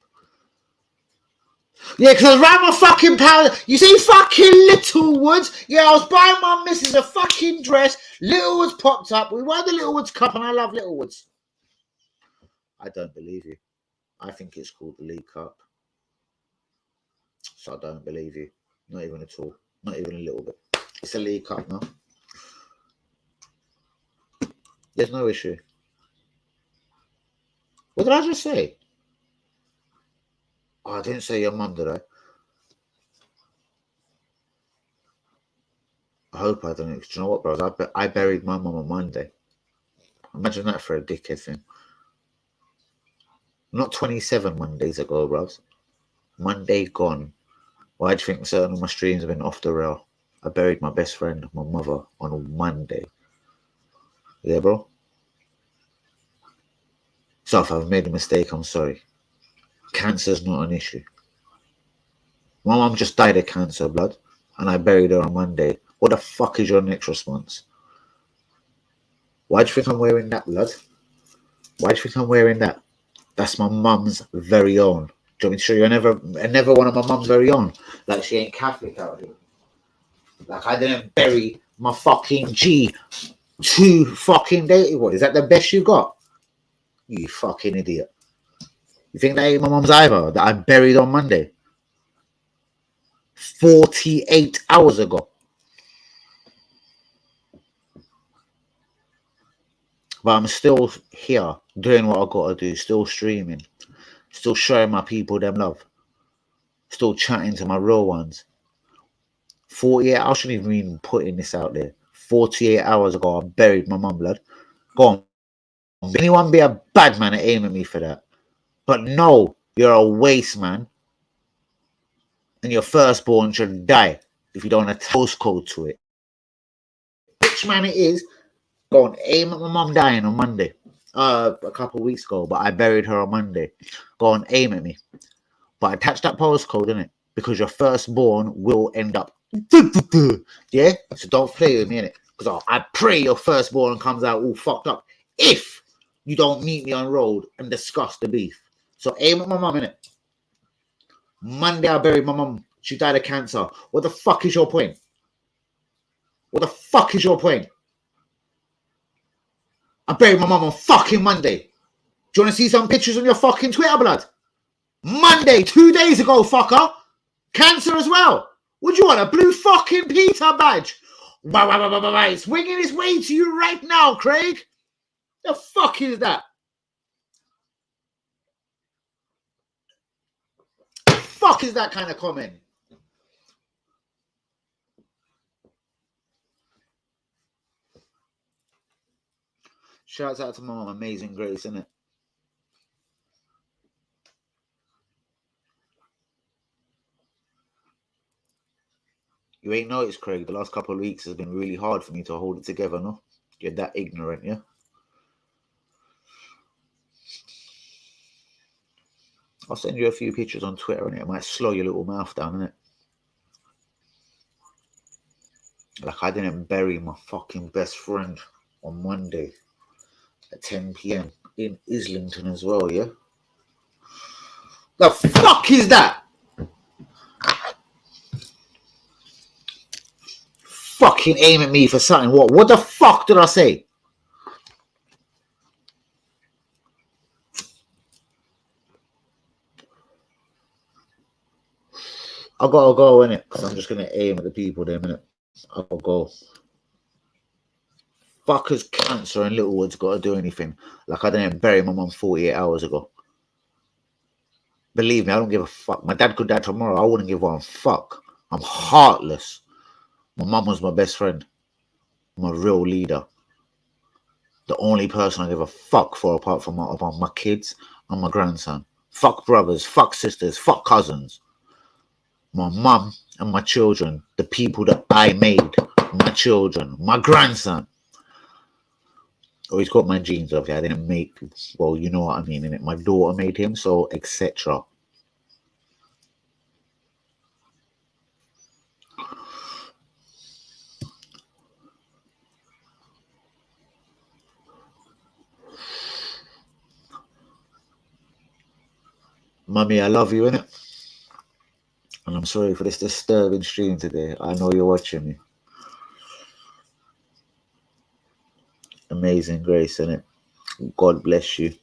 Speaker 2: Yeah, because I was around my fucking pal. You see fucking Littlewoods? Yeah, I was buying my missus a fucking dress. Littlewoods popped up. We won the Littlewoods Cup and I love Littlewoods. I don't believe you. I think it's called the League Cup. So I don't believe you. Not even at all. Not even a little bit. It's a League Cup, no? There's no issue. What did I just say? Oh, I didn't say your mum, did I? I hope I don't. Do you know what, bros? I buried my mum on Monday. Imagine that for a dickhead thing. Not 27 Mondays ago, bros. Monday gone. Why do you think certain of my streams have been off the rail? I buried my best friend, my mother, on a Monday. Yeah, bro? So if I've made a mistake, I'm sorry. Cancer's not an issue. My mum just died of cancer, blood, and I buried her on Monday. What the fuck is your next response? Why do you think I'm wearing that, blood? Why do you think I'm wearing that? That's my mum's very own. Do you want me to show you another one of my mum's very own? Like she ain't Catholic out here. Like I didn't bury my fucking G 2 fucking days. What is that the best you got? You fucking idiot. You think that ain't my mum's either that I buried on Monday? 48 hours ago. But I'm still here doing what I gotta do, still streaming, still showing my people them love, still chatting to my real ones. 48, I shouldn't even mean putting this out there. 48 hours ago, I buried my mum, blood. Go on. Anyone be a bad man and aim at me for that. But no, you're a waste man. And your firstborn should die if you don't have a postcode to it. Which man it is, go on, aim at my mum dying on Monday. A couple of weeks ago, but I buried her on Monday. Go on, aim at me. But attach that postcode, innit? Because your firstborn will end up. Yeah? So don't play with me, innit? Because I pray your firstborn comes out all fucked up if you don't meet me on road and discuss the beef. So aim at my mum, innit? Monday I buried my mum. She died of cancer. What the fuck is your point? What the fuck is your point? I buried my mum on fucking Monday. Do you want to see some pictures on your fucking Twitter, blood? Monday, 2 days ago, fucker. Cancer as well. Would you want a blue fucking Peter badge? It's winging its way to you right now, Craig. The fuck is that? The fuck is that kind of comment? Shouts out to my mom, Amazing Grace, innit? You ain't noticed, Craig, the last couple of weeks has been really hard for me to hold it together, no? You're that ignorant, yeah? I'll send you a few pictures on Twitter, and it might slow your little mouth down, innit? Like, I didn't bury my fucking best friend on Monday at 10 p.m. in Islington as well, yeah? The fuck is that? Fucking aim at me for something. What the fuck did I say? I gotta go, innit? Because I'm just gonna aim at the people there, innit? I gotta go. Fuckers cancer and Littlewood's gotta do anything. Like I didn't bury my mum 48 hours ago. Believe me, I don't give a fuck. My dad could die tomorrow. I wouldn't give one fuck. I'm heartless. My mum was my best friend. I'm a real leader. The only person I give a fuck for apart from my kids and my grandson. Fuck brothers, fuck sisters, fuck cousins. My mum and my children, the people that I made, my children, my grandson. Oh, he's got my genes, obviously. I didn't make, well, you know what I mean, innit? My daughter made him, so etc. Mummy, I love you, innit? And I'm sorry for this disturbing stream today. I know you're watching me. Amazing Grace, innit? God bless you.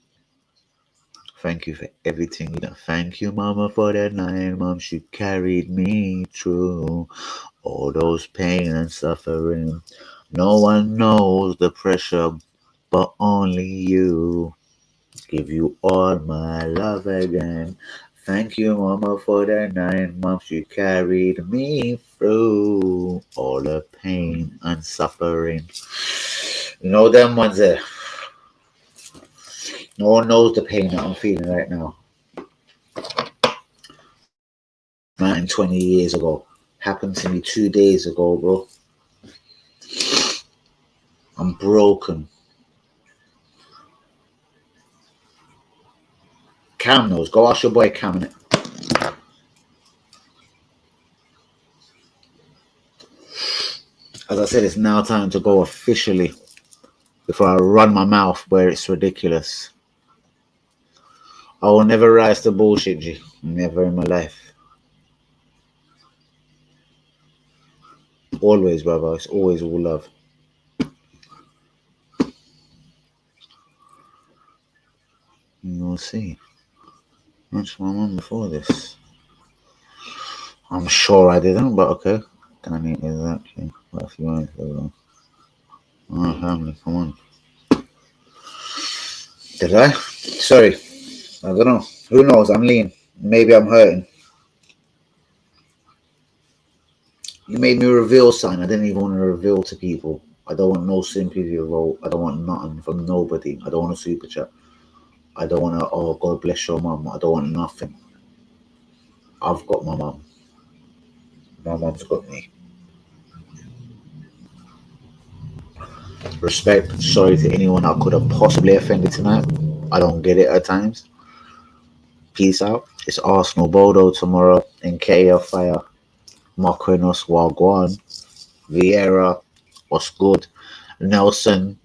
Speaker 2: Thank you for everything you done. Thank you, Mama, for that 9 months you carried me through all those pain and suffering. No one knows the pressure but only you. Give you all my love again. Thank you, Mama, for the 9 months you carried me through all the pain and suffering. You know them ones there. No one knows the pain that I'm feeling right now. 20 years ago. Happened to me 2 days ago, bro. I'm broken. Cam knows. Go ask your boy Cam, innit? As I said, it's now time to go officially before I run my mouth where it's ridiculous. I will never rise to bullshit, G. Never in my life. Always, brother. It's always all love. You'll see. That's my mum before this. I'm sure I didn't, but okay. Damn it, exactly. What if you want to oh, family, come on. Did I? Sorry. I don't know. Who knows? I'm lean. Maybe I'm hurting. You made me reveal something I didn't even want to reveal to people. I don't want no sympathy vote. I don't want nothing from nobody. I don't want a super chat. I don't want to, oh, God bless your mum. I don't want nothing. I've got my mum. My mum's got me. Respect. Sorry to anyone I could have possibly offended tonight. I don't get it at times. Peace out. It's Arsenal Bodo tomorrow in KF Fire. Marquinhos Wagwan. Vieira. What's good? Nelson.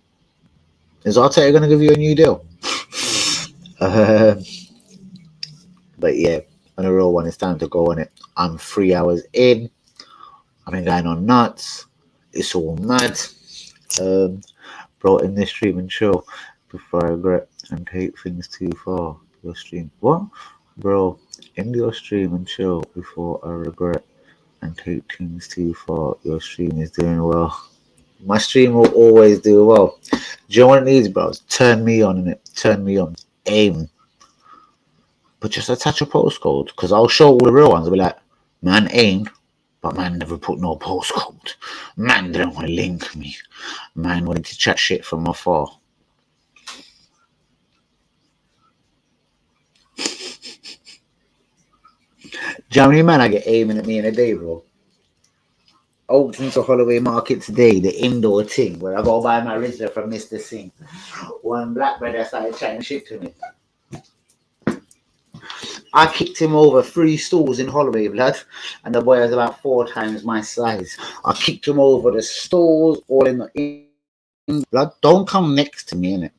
Speaker 2: Is Arteta going to give you a new deal? But yeah, on a real one, it's time to go on it. I'm 3 hours in. I've been going on nuts. It's all mad. Bro, in this stream and chill before I regret and take things too far. Your stream. What? Bro, end your stream and chill before I regret and take things too far. Your stream is doing well. My stream will always do well. Do you know what it needs, bros? Turn me on in it. Turn me on. Aim. But just attach a postcode, because I'll show all the real ones. I'll be like, man aimed, but man never put no postcode. Man didn't want to link me. Man wanted to chat shit from afar. Do you know how many men I get aiming at me in a day, bro? I walked into Holloway Market today, the indoor thing, where I go buy my Rizzler from Mr. Singh. One black brother started chatting shit to me. I kicked him over 3 stools in Holloway, blood, and the boy was about 4 times my size. I kicked him over the stools, all in the blood. Don't come next to me, innit?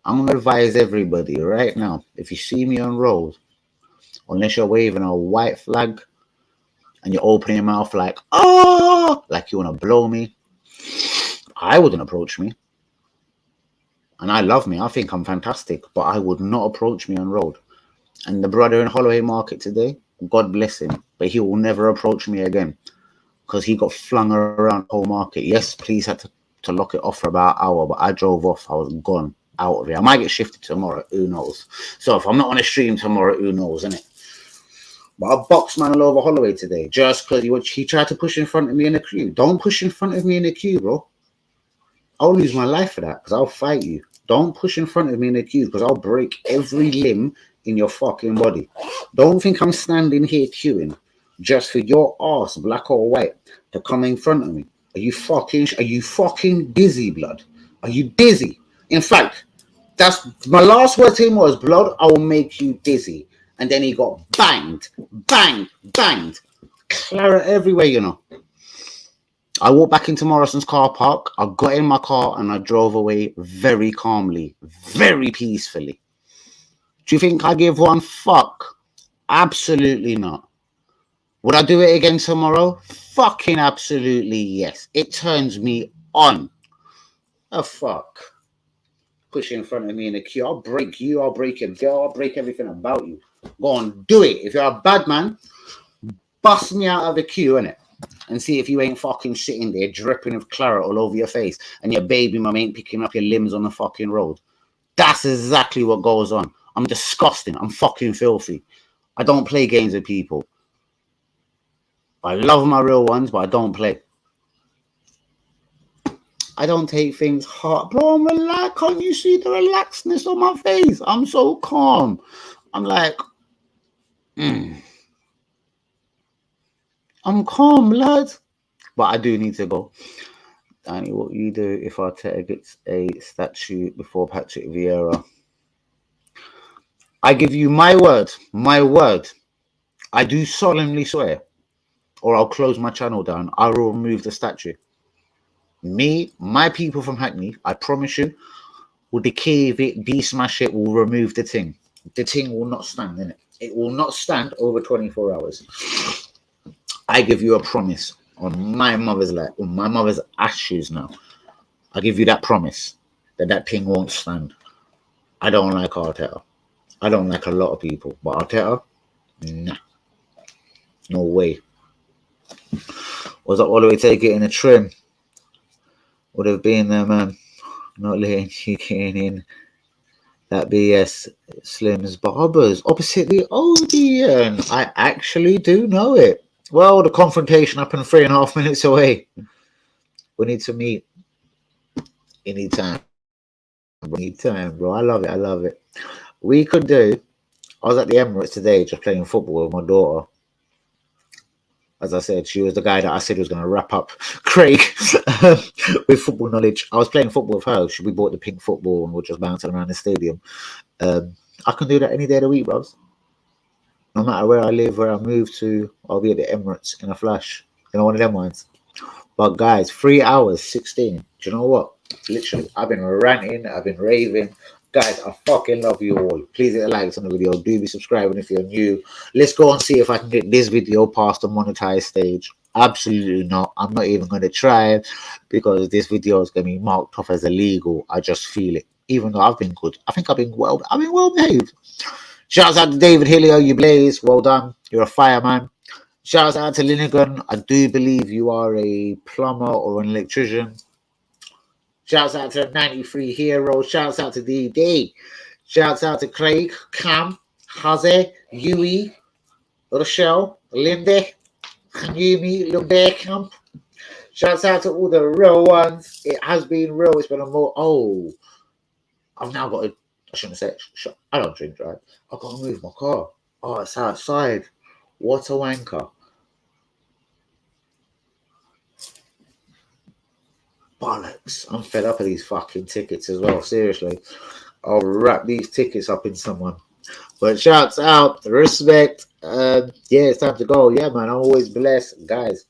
Speaker 2: I'm gonna advise everybody right now, if you see me on road, unless you're waving a white flag and you're opening your mouth like, oh, like you want to blow me, I wouldn't approach me. And I love me. I think I'm fantastic, but I would not approach me on road. And the brother in Holloway Market today, God bless him, but he will never approach me again because he got flung around the whole market. Yes, police had to lock it off for about an hour, but I drove off. I was gone out of here. I might get shifted tomorrow. Who knows? So if I'm not on a stream tomorrow, who knows, innit? But I boxed man all over Holloway today just because he tried to push in front of me in the queue. Don't push in front of me in the queue, bro. I'll lose my life for that because I'll fight you. Don't push in front of me in the queue because I'll break every limb in your fucking body. Don't think I'm standing here queuing just for your ass, black or white, to come in front of me. Are you fucking dizzy, blood? Are you dizzy? In fact, that's my last word to him was, blood, I will make you dizzy. And then he got banged. Claret everywhere, you know. I walked back into Morrison's car park. I got in my car and I drove away very calmly, very peacefully. Do you think I give one fuck? Absolutely not. Would I do it again tomorrow? Fucking absolutely yes. It turns me on. Oh, fuck. Push in front of me in the queue. I'll break you. I'll break your girl. I'll break everything about you. Go on, do it. If you're a bad man, bust me out of the queue, innit? And see if you ain't fucking sitting there dripping with claret all over your face and your baby mum ain't picking up your limbs on the fucking road. That's exactly what goes on.
Speaker 1: I'm disgusting. I'm fucking filthy. I don't play games with people. I love my real ones, but I don't play. I don't take things hard. Bro, I'm relaxed. Can't you see the relaxedness on my face? I'm so calm. I'm like, I'm calm, lad. But I do need to go. Danny, what you do if Arteta gets a statue before Patrick Vieira? I give you my word. I do solemnly swear, or I'll close my channel down. I will remove the statue. Me, my people from Hackney, I promise you, will decave it, de-smash it, will remove the thing. The thing will not stand in it. It will not stand over 24 hours. I give you a promise on my mother's life, on my mother's ashes now. I give you that promise that thing won't stand. I don't like Arteta. I don't like a lot of people, but Arteta, nah, no way. Was that all the way take it in a trim? Would have been there, man. Not letting you get in that BS Slim's Barbers opposite the Odeon. I actually do know it. Well, the confrontation happened 3.5 minutes away. We need to meet anytime. Anytime, bro. I love it. We could do. I was at the Emirates today just playing football with my daughter. As I said, she was the guy that I said was going to wrap up Craig with football knowledge. I was playing football with her. We bought the pink football and we're just bouncing around the stadium. I can do that any day of the week, bros. No matter where I live, where I move to, I'll be at the Emirates in a flash. You know, one of them ones. But guys, 3 hours, 16. Do you know what? Literally, I've been ranting, I've been raving. Guys, I fucking love you all. Please hit the likes on the video. Do be subscribing if you're new. Let's go and see if I can get this video past the monetized stage. Absolutely not. I'm not even going to try because this video is going to be marked off as illegal. I just feel it. Even though I've been good. I think I've been well behaved. Shouts out to David Hillier, you blaze. Well done. You're a fireman. Shouts out to Linigan. I do believe you are a plumber or an electrician. Shouts out to 93 Hero. Shouts out to DD. Shouts out to Craig, Cam, Haze, Yui, Rochelle, Lindy, Yumi, Lubekamp. Shouts out to all the real ones. It has been real. It's been a more. Oh, I've now got a. I shouldn't say it. I don't drink drive. I've got to move my car. Oh, it's outside. What a wanker. Bollocks. I'm fed up of these fucking tickets as well. Seriously. I'll wrap these tickets up in someone. But shouts out. Respect. Yeah, it's time to go. Yeah, man. I'm always blessed. Guys,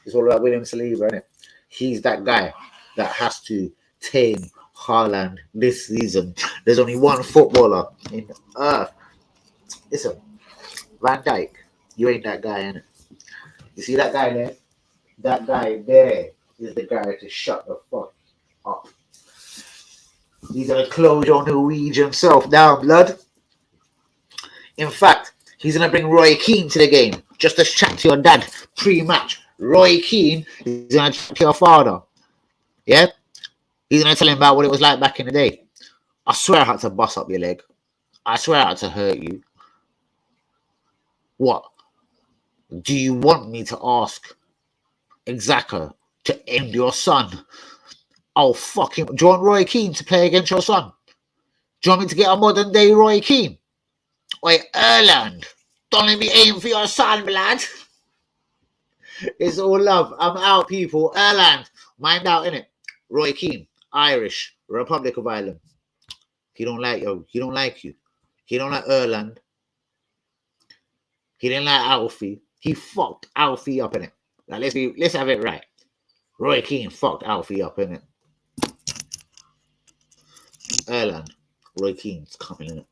Speaker 1: it's all about William Saliba, isn't it? He's that guy that has to tame Haaland this season. There's only one footballer in earth. Listen, Van Dijk, you ain't that guy, innit? You see that guy there? That guy there is the guy to shut the fuck up. He's gonna close your Norwegian self down, blood. In fact, he's gonna bring Roy Keane to the game just to chat to your dad pre-match. Roy Keane is gonna chat to your father. Yeah? He's gonna tell him about what it was like back in the day. I swear I had to bust up your leg. I swear I had to hurt you. What? Do you want me to ask Xhaka to end your son? Oh, fucking. Do you want Roy Keane to play against your son? Do you want me to get a modern day Roy Keane? Wait, Erland. Don't let me aim for your son, lad. It's all love. I'm out, people. Erland. Mind out, innit? Roy Keane. Irish. Republic of Ireland. He don't like you. He don't like you. He don't like Erland. He didn't like Alfie. He fucked Alfie up, innit? Now let's have it right. Roy Keane fucked Alfie up, innit? Erland. Roy Keane's coming in it.